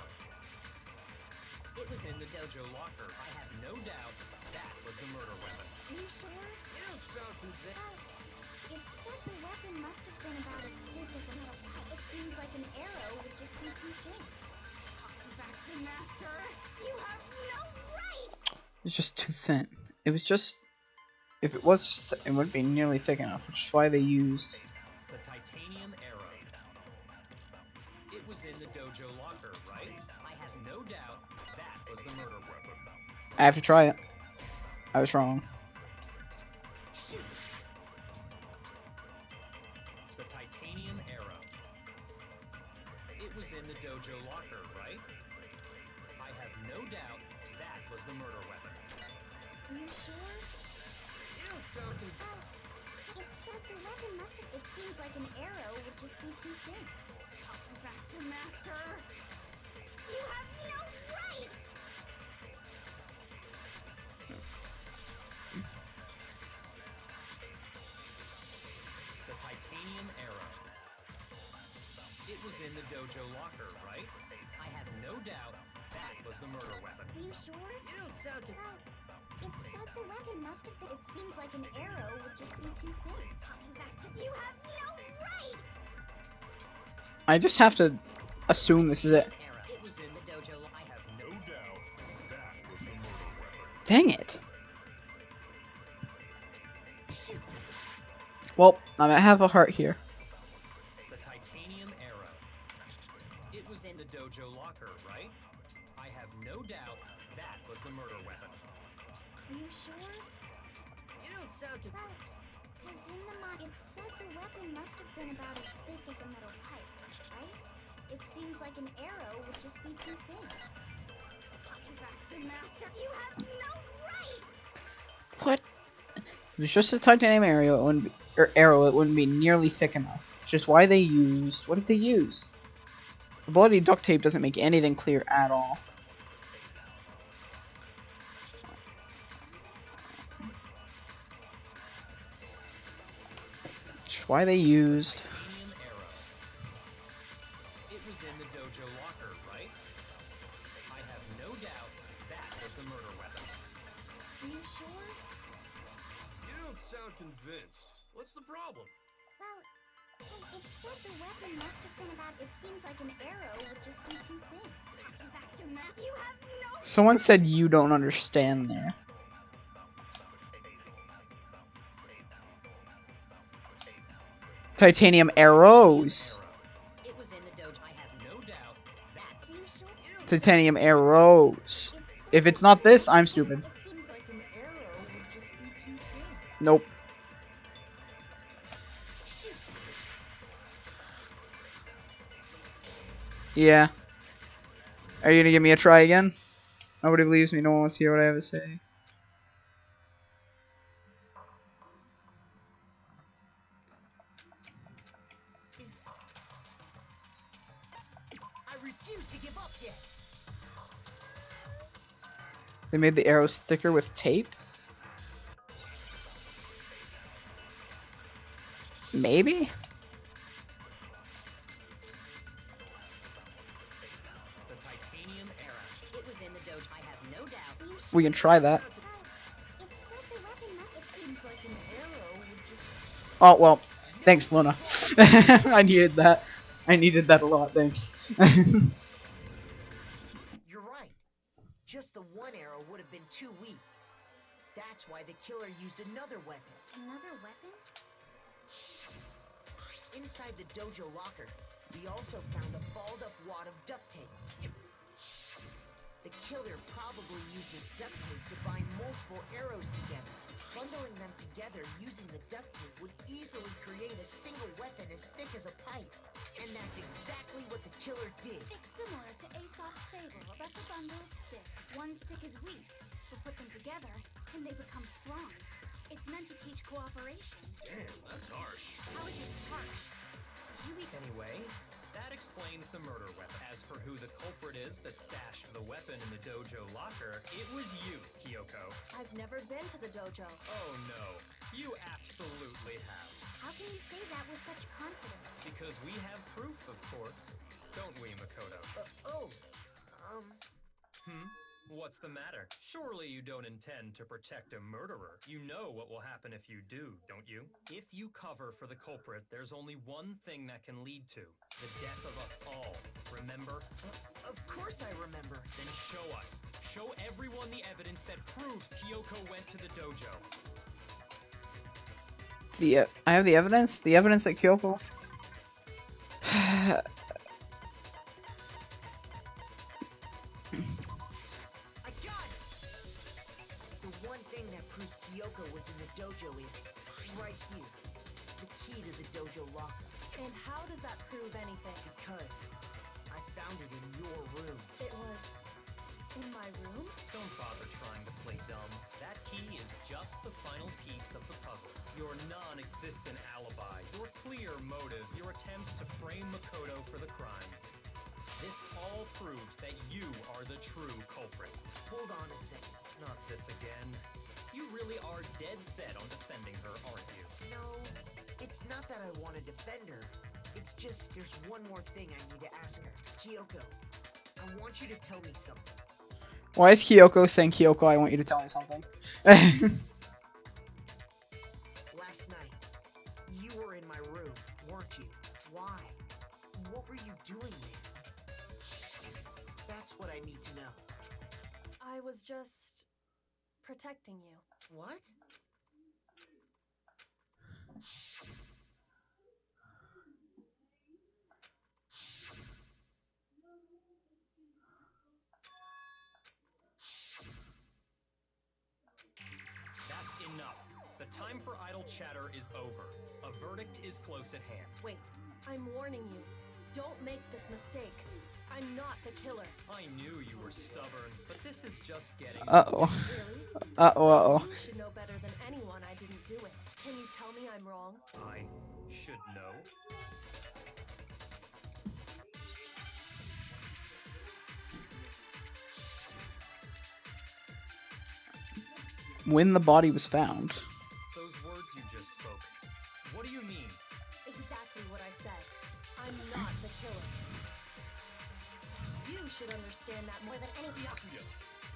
It was in the dojo locker. I have no doubt that was the murder weapon. Are you sure? You don't sound convinced. It said the weapon must have been about as thick as a metal pipe. It seems like an arrow would just be too thin. Talking back to Master, you have no right! It's just too thin. It was just... If it was just... It wouldn't be nearly thick enough, which is why they used... The titanium arrow. It was in the dojo locker, right? I have no doubt that was the murder weapon. I have to try it. I was wrong. Shoot. The titanium arrow. It was in the dojo locker, right? I have no doubt that was the murder weapon. Are you sure? You don't sound It said the weapon must have... It seems like an arrow would just be too thin. Talking back to Master. You have no right! The titanium arrow. It was in the dojo locker, right? I have no doubt that was the murder weapon. Are you sure? You don't sound Well, it said the weapon must have been... It seems like an arrow would just be too thin. Talking back to... You have no right! I just have to assume this is it. Arrow. It was in the dojo. I have no doubt that was the murder weapon. Dang it. shoot. Well, I might have a heart here. The titanium arrow. It was in the dojo locker, right? I have no doubt that was the murder weapon. Are you sure? You don't sound Well, because in the mod... It said the weapon must have been about as thick as a metal pipe, right? It seems like an arrow would just be too thin. Talking back to Master. You have no right! What? If it was just a titanium arrow, it wouldn't be, it wouldn't be nearly thick enough. It's just why they used... What did they use? The bloody duct tape doesn't make anything clear at all. Just why they used... Titanium arrow. It was in the dojo locker, right? I have no doubt that was the murder weapon. Are you sure? You don't sound convinced. What's the problem? Well, because it said the weapon must have been about... It seems like an arrow would just be too thin. Talking back to Master. You have no... Someone said you don't understand there. Titanium arrows. It was in the dojo. I have no doubt that. Are you sure? Titanium arrows. If it's not this, I'm stupid. It seems like an arrow would just be too thin. Nope. Shoot. Yeah. Are you gonna give me a try again? Nobody believes me. No one wants to hear what I have to say. I refuse to give up yet. They made the arrows thicker with tape? Maybe? The titanium arrow. It was in the dojo. I have no doubt. We can try that. It said the weapon must... It Seems like an arrow would just... Oh, well. Thanks, Luna. I needed that. I needed that a lot, thanks. You're right. Just the one arrow would have been too weak. That's why the killer used another weapon. Another weapon? Inside the dojo locker, we also found a balled up wad of duct tape. The killer probably uses duct tape to bind multiple arrows together. Bundling them together using the duct tape would easily create a single weapon as thick as a pipe. And that's exactly what the killer did. It's similar to Aesop's fable about the bundle of sticks. One stick is weak, but put them together, and they become strong. It's meant to teach cooperation. Damn, that's harsh. How is it harsh? Anyway, that explains the murder weapon. As for who the culprit is that stashed the weapon in the dojo locker, it was you, Kyoko. I've never been to the dojo. Oh no, you absolutely have. How can you say that with such confidence? Because we have proof, of course. Don't we, Makoto? What's the matter? Surely you don't intend to protect a murderer. You know what will happen if you do, don't you? If you cover for the culprit, there's only one thing that can lead to the death of us all. Remember? Of course course I remember. Then show us. Show everyone the evidence that proves Kyoko went to the dojo. I have the evidence? The evidence that Kyoko... I got it! The one thing that proves Kyoko was in the dojo is right here. The key to the dojo locker. And how does that prove anything? Because I found it in your room. It was in my room? Don't bother trying to play dumb. That key is just the final piece of the puzzle. Your non-existent alibi, your clear motive, your attempts to frame Makoto for the crime. This all proves that you are the true culprit. Hold on a second. Not this again. You really are dead set on defending her, aren't you? No, it's not that I want to defend her. It's just there's one more thing I need to ask her. Kyoko, I want you to tell me something. Why is Kyoko saying, Kyoko, I want you to tell me something? Last night, you were in my room, weren't you? Why? What were you doing there? That's what I need to know. I was just protecting you. What? That's enough. The time for idle chatter is over. A verdict is close at hand. Wait, I'm warning you. Don't make this mistake. I'm not the killer. I knew you were stubborn, but this is just getting... Uh-oh. Really? Uh-oh. You should know better than anyone I didn't do it. Can you tell me I'm wrong? I should know. When the body was found. Those words you just spoke. What do you mean? Exactly what I said. I'm not the killer. You should understand that more than any... Byakuya,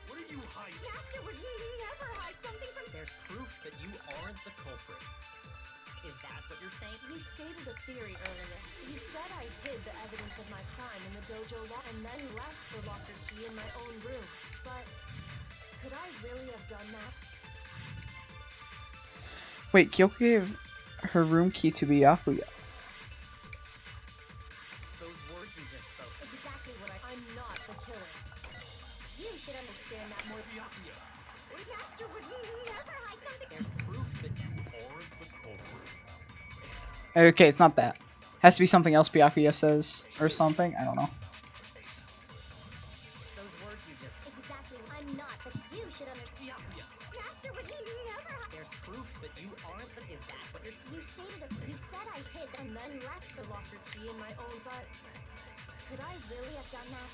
what are you hiding? Master would never hide something from... There's proof that you aren't the culprit. Is that what you're saying? You stated a theory earlier. You said I hid the evidence of my crime in the dojo locker and then left the locker key in my own room. But could I really have done that? Wait, Kyoko gave her room key to Byakuya. Those words you just spoke. Exactly what I'm not the killer. You should understand that more. Byakuya, Master would never hide something... there's proof that you aren't the culprit. Okay, it's not that. Has to be something else Byakuya says or something. I don't know. Those words you just... Exactly, I'm not, but you should understand... Byakuya, Master would never hide... There's proof that you aren't the... Is that what you're... You said I hid And then left the locker key in my own, but could I really have done that?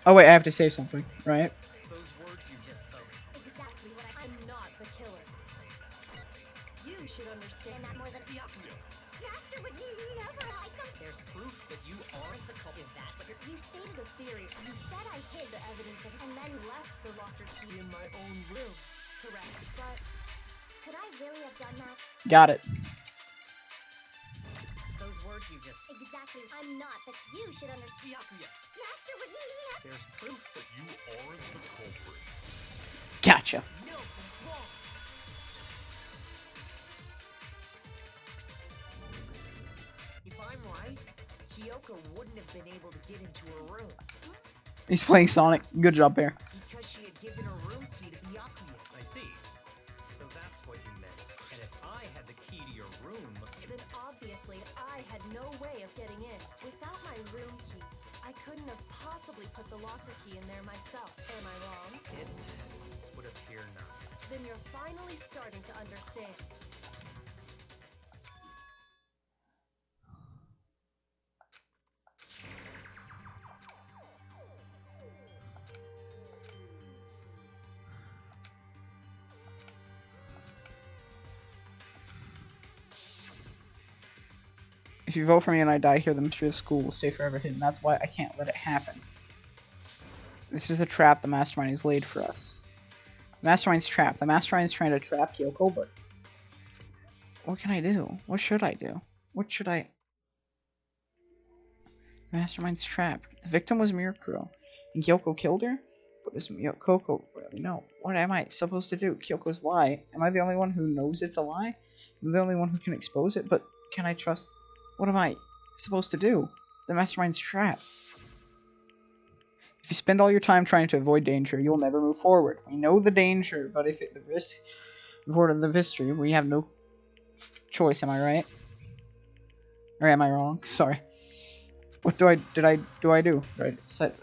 Oh wait, I have to save something, right? those words you just spoke. exactly what I'm not the killer. You should understand that more than... Byakuya, Master would never hide something... There's proof that you aren't the culprit. Is that what you're... You stated a theory. You said I hid the evidence of and then left the locker key in my own room. Correct, but Could I really have done that? Got it. Those words you just... Exactly, I'm not, but you should understand... Byakuya, Master would never... there's proof that you aren't the culprit. Gotcha. No, that's wrong. If I'm right, Kyoko wouldn't have been able to get into her room He's playing Sonic. Good job, Bear. because she had given her room key to Byakuya. I see. So that's what you meant. And if I had the key to your room, then obviously I had no way of getting in. Without my room key, I couldn't have possibly put the locker key in there myself. Am I wrong? it would appear not. Then you're finally starting to understand. If you vote for me and I die here, the mystery of the school will stay forever hidden. That's why I can't let it happen. This is a trap the Mastermind has laid for us. The Mastermind's trapped. The Mastermind is trying to trap Kyoko, but... What can I do? What should I do? What should I... Mastermind's trap. The victim was Mirkuro, and Kyoko killed her? But does Kyoko really know? What am I supposed to do? Kyoko's lie. Am I the only one who knows it's a lie? I'm the only one who can expose it? But can I trust... What am I supposed to do? The Mastermind's trap. If you spend all your time trying to avoid danger, you'll never move forward. We know the danger, but if the risk reward the victory, we have no choice, am I right? Or am I wrong? Sorry. What do I do? Right, set.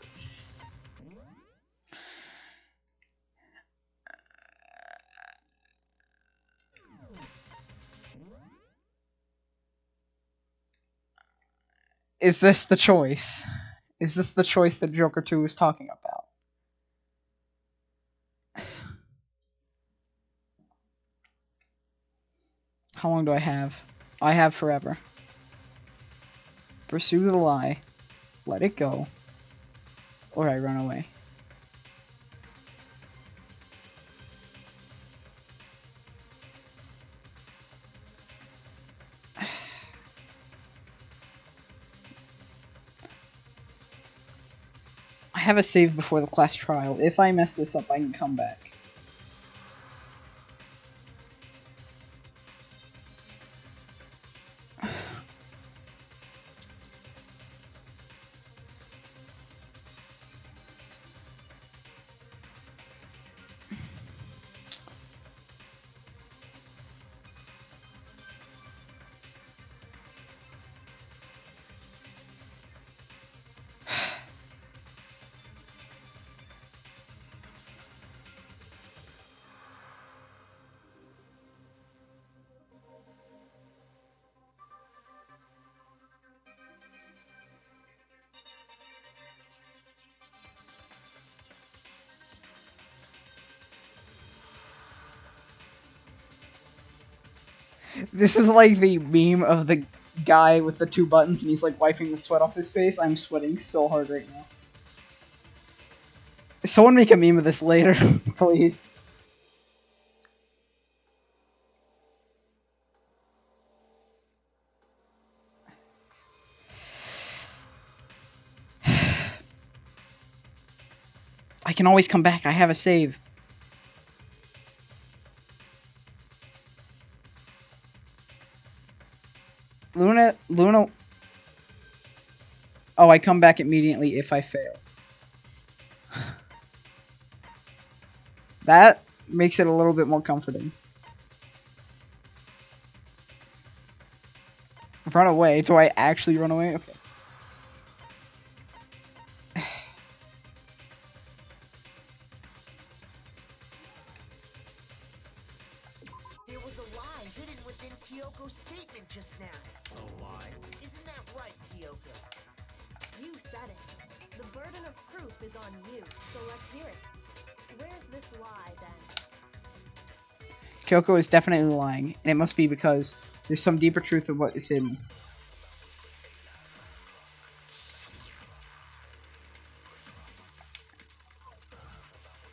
Is this the choice? Is this the choice that Joker 2 is talking about? How long do I have? I have forever. Pursue the lie. Let it go. Or I run away. I have a save before the class trial. If I mess this up, I can come back. This is like the meme of the guy with the 2 buttons and he's like wiping the sweat off his face. I'm sweating so hard right now. Someone make a meme of this later, please. I can always come back. I have a save. Luna... Oh, I come back immediately if I fail. That makes it a little bit more comforting. Run away? Do I actually run away? Okay. There was a lie hidden within Kyoko's statement just now. A lie? Isn't that right, Kyoko? You said it. The burden of proof is on you, so let's hear it. Where's this lie, then? Kyoko is definitely lying, and it must be because there's some deeper truth of what is hidden.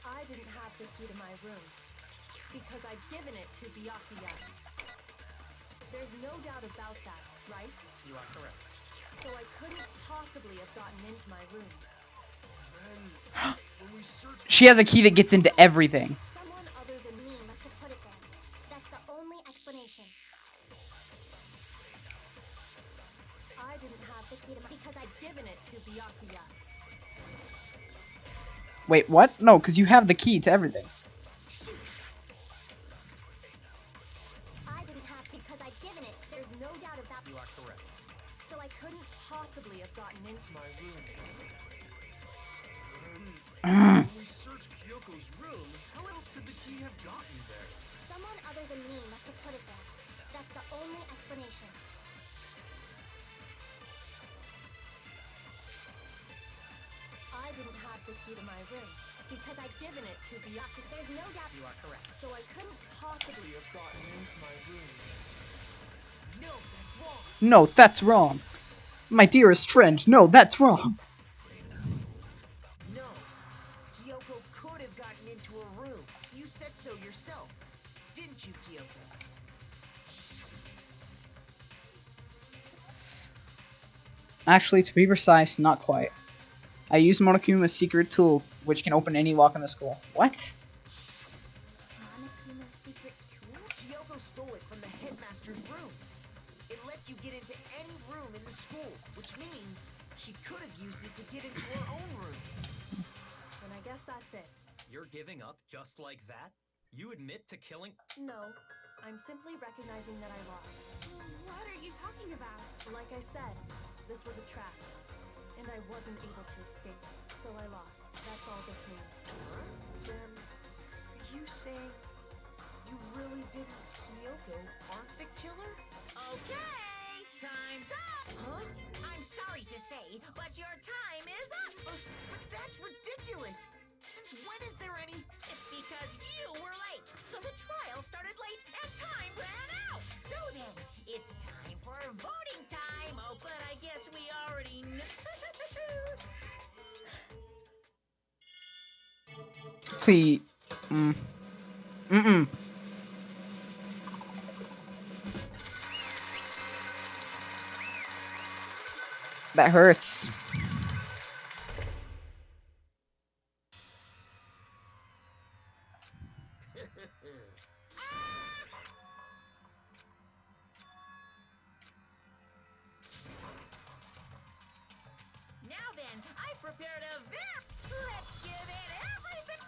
I didn't have the key to my room, because I'd given it to Byakuya. There's no doubt about that, right? You are correct. So I couldn't possibly have gotten into my room. She has a key that gets into everything. Someone other than me must have put it there. That's the only explanation. I didn't have the key to my... because I'd given it to Byakuya. Wait, what? No, because you have the key to everything. I didn't have because I'd given it. There's no doubt about... You are correct. So I couldn't possibly have gotten into my room. When we searched Kyoko's room, how else could the key have gotten there? Someone other than me must have put it there. That's the only explanation. I didn't have the key to my room, because I'd given it to Byakuya. There's no doubt. You are correct. So I couldn't possibly have gotten into my room. No, that's wrong. No, that's wrong. My dearest friend, no, that's wrong. No. Kyoko could have gotten into a room. You said so yourself. Didn't you, Kyoko? Actually, to be precise, not quite. I used Monokuma's secret tool, which can open any lock in the school. What? Monokuma's secret tool? Kyoko stole it from the headmaster's room. It lets you get into any room in the school, which means she could have used it to get into her own room. Then I guess that's it. You're giving up just like that? You admit to killing? No, I'm simply recognizing that I lost. What are you talking about? Like I said, this was a trap, and I wasn't able to escape, so I lost. That's all this means. Then, are you saying you really didn't Kyoko aren't the killer? Okay, time's up. Huh? I'm sorry to say, but your time is up. But that's ridiculous! Since when is there any... It's because you were late. So the trial started late and time ran out. So then, it's time for voting time. Oh, but I guess we already know. Please. That hurts. Now then, I prepared a very... Let's give it everything...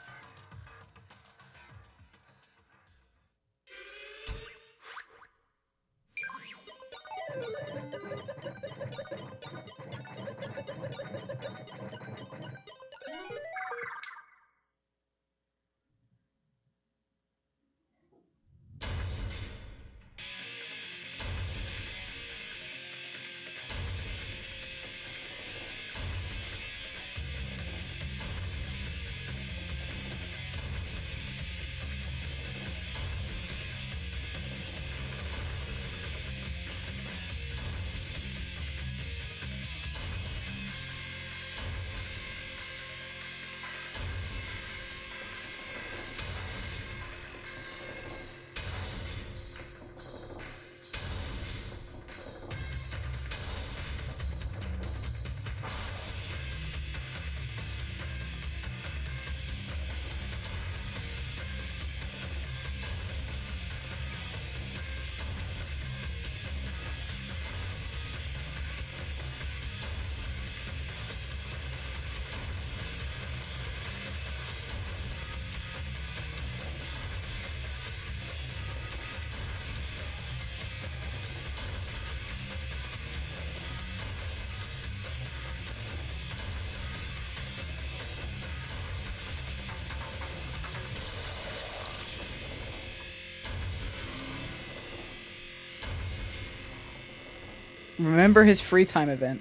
Remember his free time event.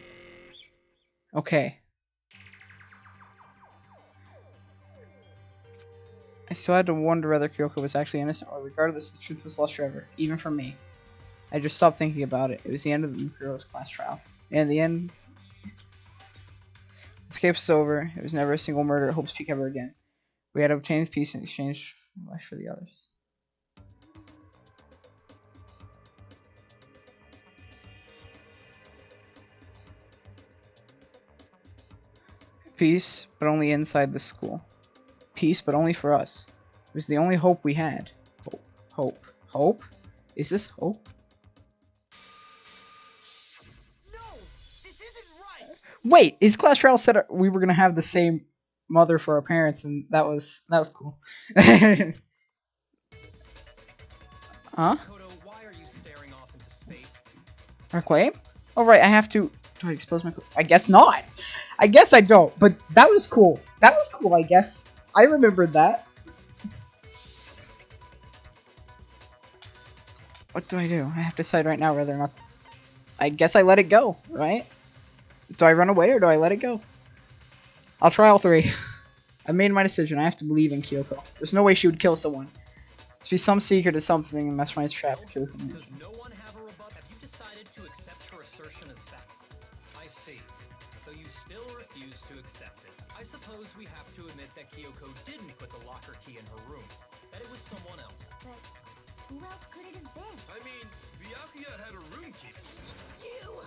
Okay. I still had to wonder whether Kyoko was actually innocent, or regardless, the truth was lost forever, even from me. I just stopped thinking about it. It was the end of the Mukuro's class trial. And in the end, escape was over. It was never a single murder at Hope's Peak ever again. We had obtained peace in exchange for life for the others. Peace, but only inside the school. Peace, but only for us. It was the only hope we had. Hope. Hope. Hope? Is this hope? No! This isn't right! Wait, his class trial said we were gonna have the same mother for our parents, and that was cool. Huh? Kodo, why are you staring off into space? Our claim? Oh right, I have to. Do I expose my? I guess not. I guess I don't. But that was cool. That was cool. I guess I remembered that. What do? I have to decide right now whether or not. I guess I let it go, right? Do I run away or do I let it go? I'll try all three. I made my decision. I have to believe in Kyoko. There's no way she would kill someone. To be some secret is something, and Mastermind's trap. Kyoko Does no one have a rebuttal? Have you decided to accept her assertion as fact? I see. So you still refuse to accept it. I suppose we have to admit that Kyoko didn't put the locker key in her room. That it was someone else. But Who else could it have been? I mean, Byakuya had a room key. You!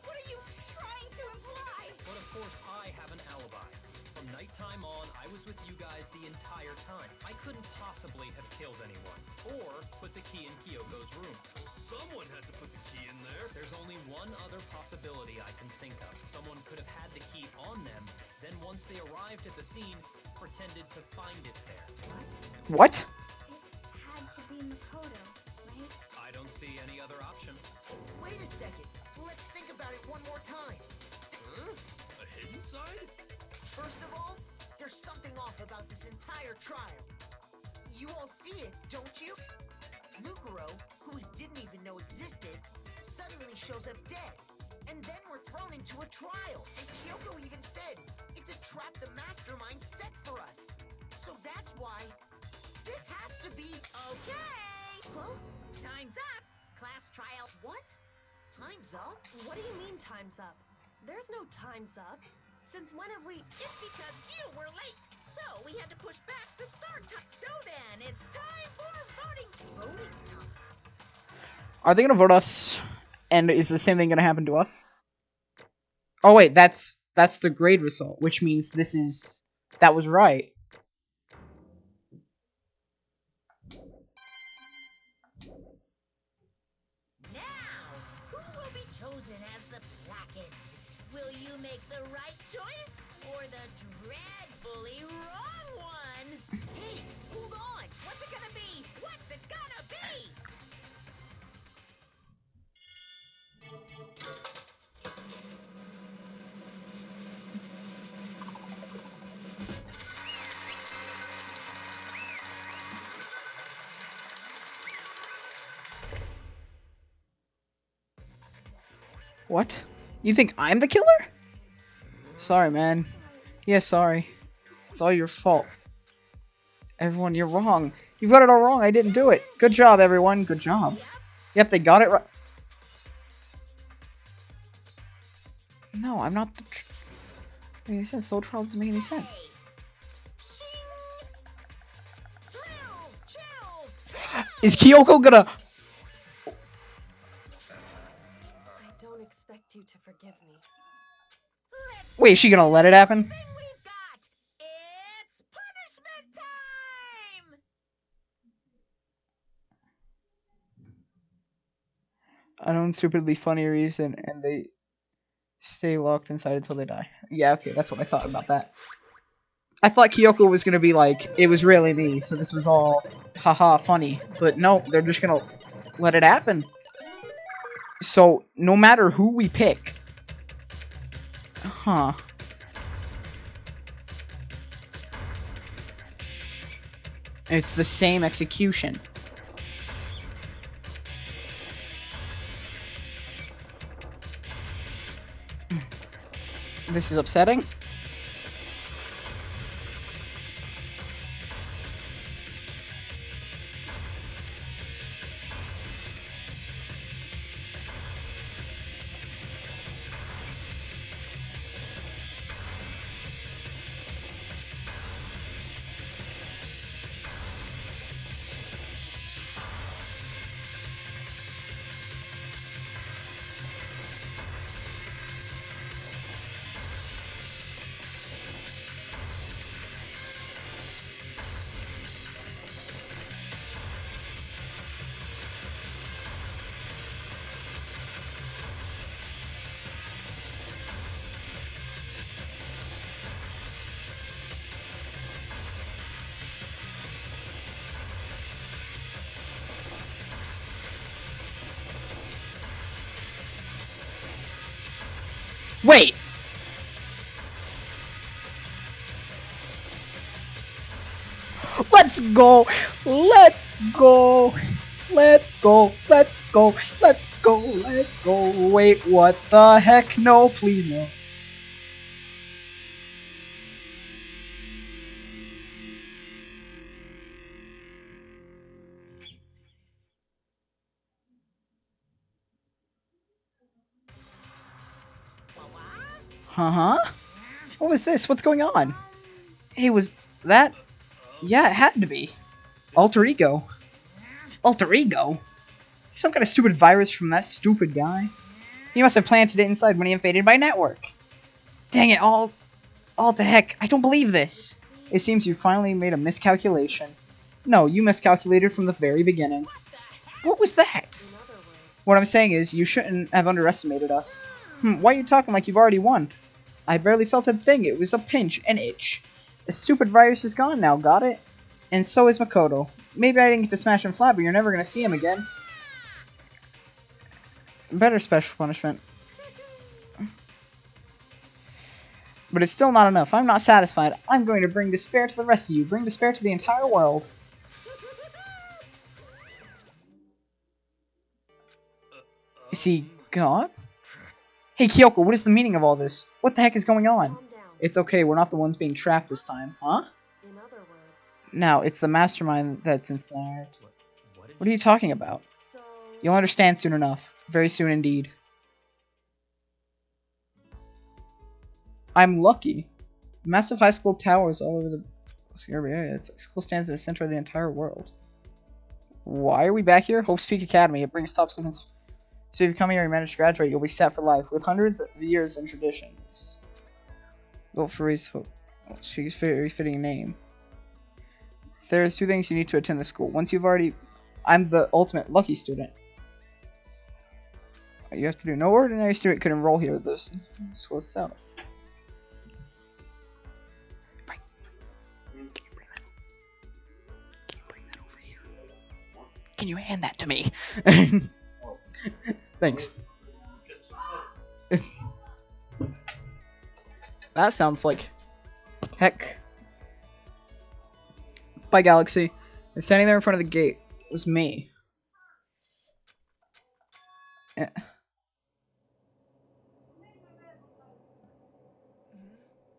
What are you trying to imply? But of course, I have an alibi. From nighttime on, I was with you guys the entire time. I couldn't possibly have killed anyone, or put the key in Kyoko's room. Well, someone had to put the key in there. There's only one other possibility I can think of. Someone could have had the key on them, then once they arrived at the scene, pretended to find it there. What? It had to be Makoto, right? I don't see any other option. Wait a second. Let's think about it one more time. Huh? A hidden side? First of all, there's something off about this entire trial. You all see it, don't you? Mukuro, who we didn't even know existed, suddenly shows up dead. And then we're thrown into a trial. And Kyoko even said, it's a trap the mastermind set for us. So that's why this has to be... Okay. Huh? Time's up. Class trial. What? Time's up? What do you mean time's up? There's no time's up. Since when have we... It's because you were late. So we had to push back the start time. So then, it's time for voting. Voting time. Are they gonna vote us? And is the same thing gonna happen to us? Oh wait, that's the grade result, which means that was right. Now, who will be chosen as the blackened? Will you make the right choice or the dreadfully wrong one? Hey, hold on. What's it gonna be? What's it gonna be? What? You think I'm the killer? Sorry, man. Yeah, sorry. It's all your fault. Everyone, you're wrong. You got it all wrong. I didn't do it. Good job, everyone. Good job. Yep, they got it right. No, I'm not the... Any sense? The whole trial doesn't make any sense. Thrills, chills. Is Kyoko gonna... I don't expect you to forgive me. Let's Wait, is she gonna let it happen? thing we've got. It's punishment time. Unknown, stupidly funny reason, and they stay locked inside until they die. Yeah, okay, that's what I thought about that. I thought Kyoko was gonna be like, it was really me, so this was all haha funny. But no, they're just gonna let it happen. So, no matter who we pick... Huh. It's the same execution. This is upsetting. Wait! Let's go! Let's go! Let's go! Let's go! Let's go! Let's go! Wait, what the heck? No, please no. Uh-huh? What was this? What's going on? Hey, was that... Yeah, it had to be. Alter Ego. Alter ego? Some kind of stupid virus from that stupid guy. He must have planted it inside when he invaded my network. Dang it, all to heck, I don't believe this. It seems you finally made a miscalculation. No, you miscalculated from the very beginning. What was that? What I'm saying is, you shouldn't have underestimated us. Why are you talking like you've already won? I barely felt a thing. It was a pinch, an itch. The stupid virus is gone now, got it? And so is Makoto. Maybe I didn't get to smash him flat, but you're never gonna see him again. Better special punishment. But it's still not enough. I'm not satisfied. I'm going to bring despair to the rest of you. Bring despair to the entire world. Is he gone? Hey, Kyoko, what is the meaning of all this? What the heck is going on? It's okay, we're not the ones being trapped this time, huh? In other words... No, it's the mastermind that's ensnared. What are you talking about? So... You'll understand soon enough. Very soon indeed. I'm lucky. Massive high school towers all over the area. School stands at the center of the entire world. Why are we back here? Hope's Peak Academy. It brings top students. So if you come here and manage to graduate, you'll be set for life with hundreds of years and traditions. Vote for Reese Hope. She's a very fitting name. There's two things you need to attend the school. Once you've already... I'm the ultimate lucky student. You have to do. No ordinary student could enroll here. This was so. Can you hand that to me? Thanks. That sounds like heck. Bye, Galaxy. And standing there in front of the gate was me.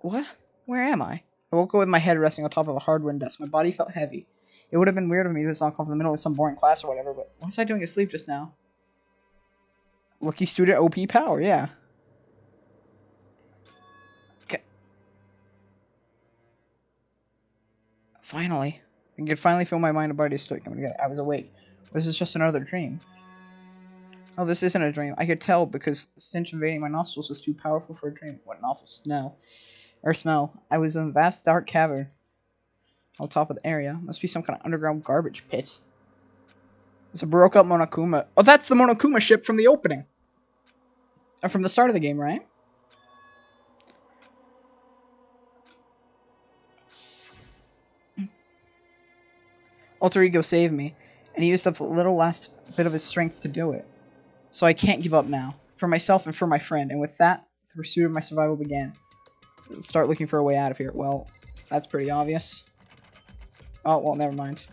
What? Where am I? I woke up with my head resting on top of a hardwood desk. My body felt heavy. It would have been weird of me to not come from the middle of some boring class or whatever, but what was I doing asleep just now? Lucky student OP power, yeah. Okay. Finally. I could finally feel my mind and body still coming together. I was awake. This is just another dream. Oh, this isn't a dream. I could tell because the stench invading my nostrils was too powerful for a dream. What an awful smell. I was in a vast dark cavern on top of the area. Must be some kind of underground garbage pit. It's a broke up Monokuma. Oh, that's the Monokuma ship from the opening. Or from the start of the game, right? Alter Ego saved me, and he used up the little last bit of his strength to do it. So I can't give up now. For myself and for my friend. And with that, the pursuit of my survival began. Let's start looking for a way out of here. Well, that's pretty obvious. Oh, well, never mind.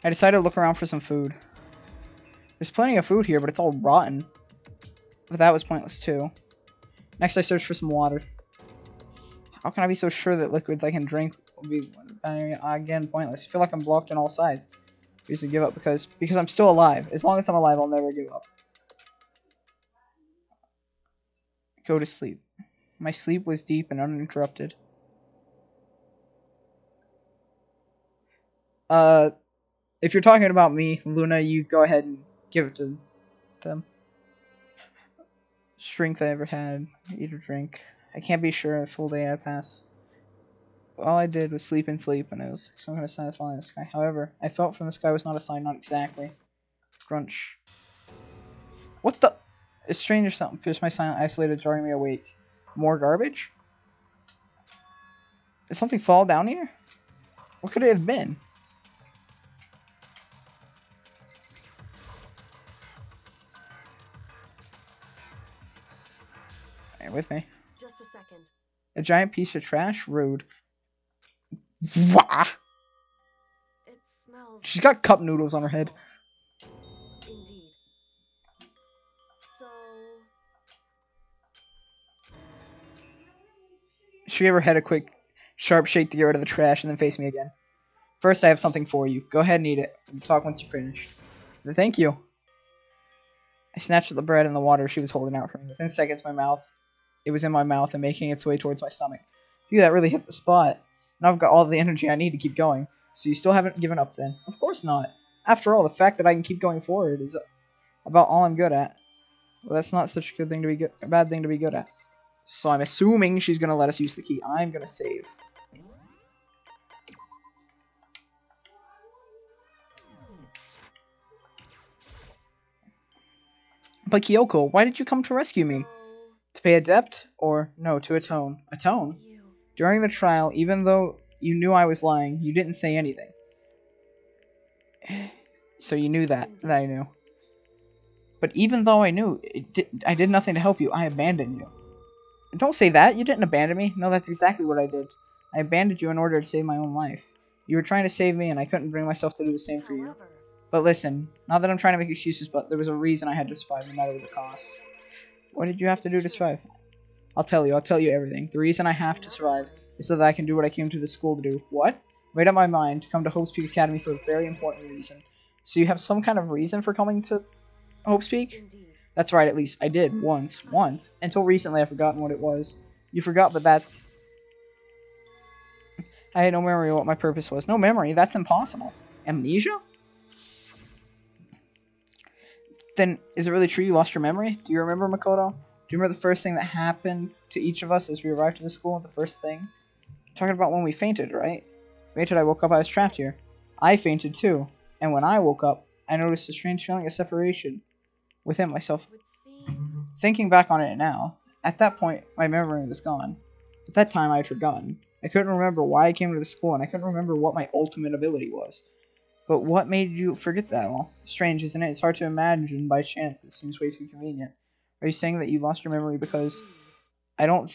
I decided to look around for some food. There's plenty of food here, but it's all rotten. But that was pointless too. Next I searched for some water. How can I be so sure that liquids I can drink will be again pointless? I feel like I'm blocked on all sides. I used to give up because I'm still alive. As long as I'm alive, I'll never give up. Go to sleep. My sleep was deep and uninterrupted. If you're talking about me, Luna, you go ahead and give it to them. Strength I ever had. Eat or drink. I can't be sure a full day had passed. All I did was sleep and sleep, and it was some kind of sign of falling in the sky. However, I felt from the sky was not a sign, not exactly. Crunch. What the? It's strange or something. Pierced my silent, isolated, jarring me awake. More garbage? Did something fall down here? What could it have been? Are you with me? Just a second. A giant piece of trash? Rude. Wah! It smells... She's got cup noodles on her head. Indeed. So... She gave her head a quick, sharp shake to get rid of the trash and then face me again. First, I have something for you. Go ahead and eat it. We'll talk once you're finished. Thank you. I snatched at the bread and the water she was holding out for me. Within seconds, it was in my mouth and making its way towards my stomach. Phew, that really hit the spot. Now I've got all the energy I need to keep going. So you still haven't given up then? Of course not. After all, the fact that I can keep going forward is about all I'm good at. Well, that's not such a good thing to be good, a bad thing to be good at. So I'm assuming she's gonna let us use the key. I'm gonna save. But Kyoko, why did you come to rescue me? To pay a debt? Or, no, to atone. Atone? During the trial, even though you knew I was lying, you didn't say anything. So you knew that I knew. But even though I knew, I did nothing to help you. I abandoned you. Don't say that. You didn't abandon me. No, that's exactly what I did. I abandoned you in order to save my own life. You were trying to save me, and I couldn't bring myself to do the same for you. But listen, not that I'm trying to make excuses, but there was a reason I had to survive, no matter the cost. What did you have to do to survive? I'll tell you everything. The reason I have to survive is so that I can do what I came to the school to do. What? Made up my mind to come to Hope's Peak Academy for a very important reason. So you have some kind of reason for coming to Hope's Peak? That's right, at least. I did, once. Until recently I've forgotten what it was. You forgot, but that's... I had no memory of what my purpose was. No memory? That's impossible. Amnesia? Then, is it really true you lost your memory? Do you remember, Makoto? Do you remember the first thing that happened to each of us as we arrived at the school? The first thing? Talking about when we fainted, right? Fainted, I woke up, I was trapped here. I fainted too. And when I woke up, I noticed a strange feeling of separation within myself. Thinking back on it now, at that point, my memory was gone. At that time, I had forgotten. I couldn't remember why I came to the school, and I couldn't remember what my ultimate ability was. But what made you forget that all? Strange, isn't it? It's hard to imagine by chance. It seems way too convenient. Are you saying that you lost your memory because... I'm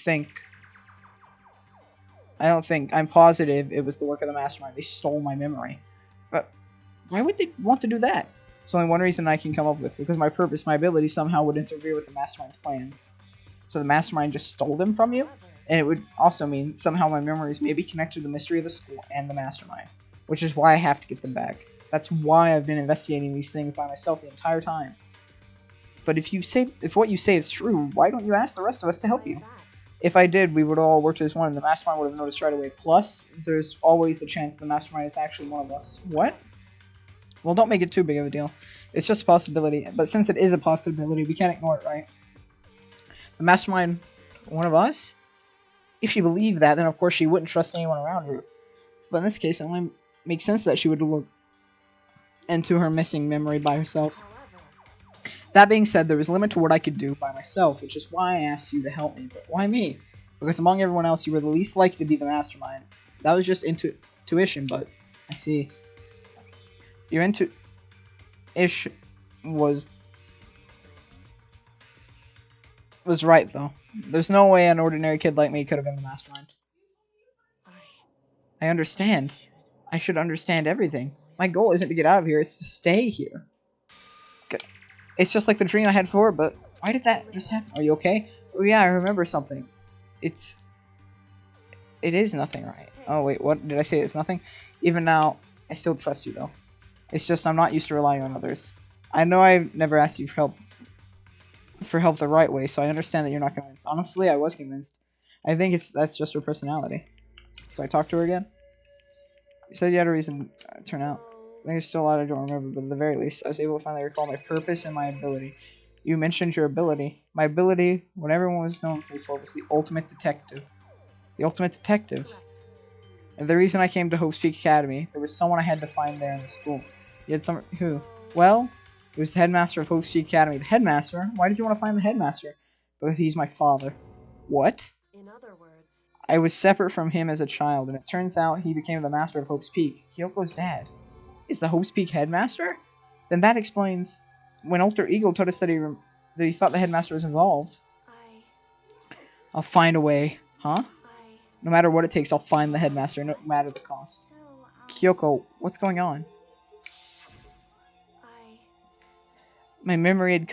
positive it was the work of the Mastermind. They stole my memory. But why would they want to do that? There's only one reason I can come up with. Because my purpose, my ability somehow would interfere with the Mastermind's plans. So the Mastermind just stole them from you? And it would also mean somehow my memories may be connected to the mystery of the school and the Mastermind. Which is why I have to get them back. That's why I've been investigating these things by myself the entire time. But if what you say is true, why don't you ask the rest of us to help you? If I did, we would all work as one, and the Mastermind would have noticed right away. Plus, there's always the chance the Mastermind is actually one of us. What? Well, don't make it too big of a deal. It's just a possibility, but since it is a possibility, we can't ignore it, right? The Mastermind, one of us? If she believed that, then of course she wouldn't trust anyone around her. But in this case, it only makes sense that she would look into her missing memory by herself. That being said, there was a limit to what I could do by myself, which is why I asked you to help me. But why me? Because among everyone else, you were the least likely to be the Mastermind. That was just intuition, but I see. Your intuition was right, though. There's no way an ordinary kid like me could have been the Mastermind. I understand. I should understand everything. My goal isn't to get out of here, it's to stay here. It's just like the dream I had before, but why did that just happen? Are you okay? Oh yeah, I remember something. It is nothing, right? Oh wait, what did I say? It's nothing? Even now, I still trust you though. It's just I'm not used to relying on others. I know I've never asked you for help the right way, so I understand that you're not convinced. Honestly, I was convinced. I think that's just her personality. Do I talk to her again? You said you had a reason to turn out. I think there's still a lot I don't remember, but at the very least, I was able to finally recall my purpose and my ability. You mentioned your ability. My ability, what everyone was known for, was the ultimate detective. The ultimate detective. And the reason I came to Hope's Peak Academy, there was someone I had to find there in the school. You had someone, who? Well, it was the headmaster of Hope's Peak Academy. The headmaster? Why did you want to find the headmaster? Because he's my father. What? In other words, I was separate from him as a child, and it turns out he became the master of Hope's Peak. Kyoko's dad is the Hope's Peak headmaster? Then that explains when Alter Ego told us that he thought the headmaster was involved. I'll find a way. Huh? No matter what it takes, I'll find the headmaster, no matter the cost. Kyoko, what's going on? My memory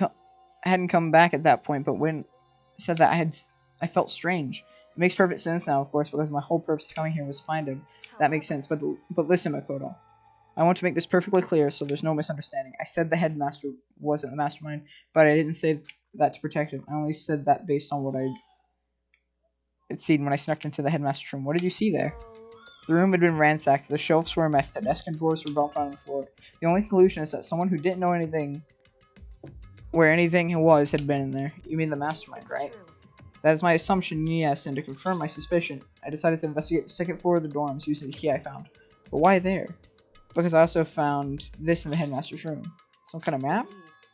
hadn't come back at that point, but when I said that, I felt strange. It makes perfect sense now, of course, because my whole purpose of coming here was to find him. That makes sense, but listen, Makoto. I want to make this perfectly clear so there's no misunderstanding. I said the headmaster wasn't the Mastermind, but I didn't say that to protect him. I only said that based on what I'd seen when I snuck into the headmaster's room. What did you see there? The room had been ransacked. The shelves were a mess. The desk and drawers were bumped on the floor. The only conclusion is that someone who didn't know anything where anything was had been in there. You mean the mastermind, right? True. That is my assumption, yes, and to confirm my suspicion, I decided to investigate the second floor of the dorms using the key I found. But why there? Because I also found this in the headmaster's room. Some kind of map?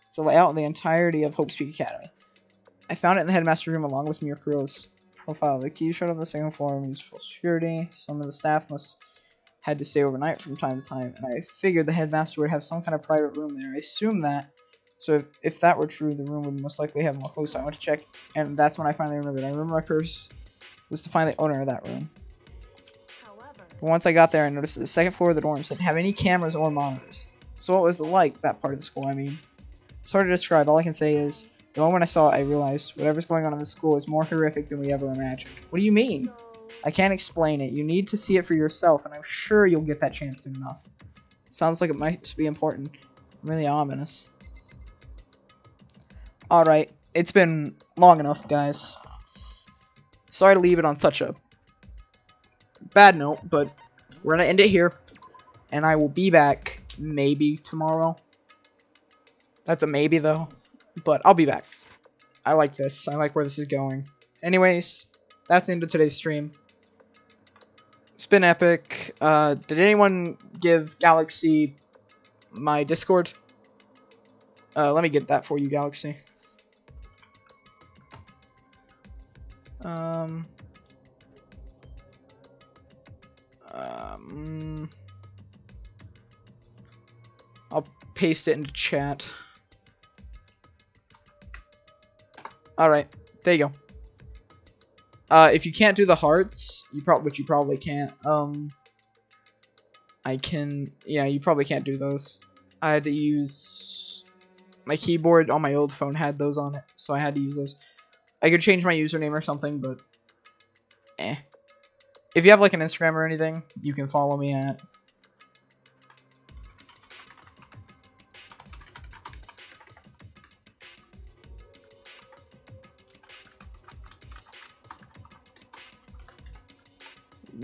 It's a layout of the entirety of Hope's Peak Academy. I found it in the headmaster's room along with Murakuro's profile. The key showed up on the second floor and used full security. Some of the staff must had to stay overnight from time to time, and I figured the headmaster would have some kind of private room there. I assumed that. So if that were true, the room would most likely have more clues. So I went to check, and that's when I finally remembered. I remember my curse was to find the owner of that room. However, But once I got there, I noticed that the second floor of the dorms didn't have any cameras or monitors. So what was it like, that part of the school, I mean? It's hard to describe. All I can say is, the moment I saw it, I realized whatever's going on in this school is more horrific than we ever imagined. What do you mean? so I can't explain it. You need to see it for yourself, and I'm sure you'll get that chance soon enough. Sounds like it might be important. Really ominous. Alright, it's been long enough, guys. Sorry to leave it on such a bad note, but we're gonna end it here. And I will be back maybe tomorrow. That's a maybe, though. But I'll be back. I like this. I like where this is going. Anyways, that's the end of today's stream. It's been epic. Did anyone give Galaxy my Discord? Let me get that for you, Galaxy. I'll paste it into chat. Alright, there you go. If you can't do the hearts, which you probably can't, yeah, you probably can't do those. I had to use, my keyboard on my old phone had those on it, so I had to use those. I could change my username or something, but, If you have, like, an Instagram or anything, you can follow me at.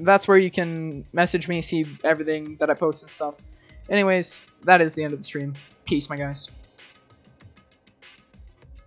That's where you can message me, see everything that I post and stuff. Anyways, that is the end of the stream. Peace, my guys.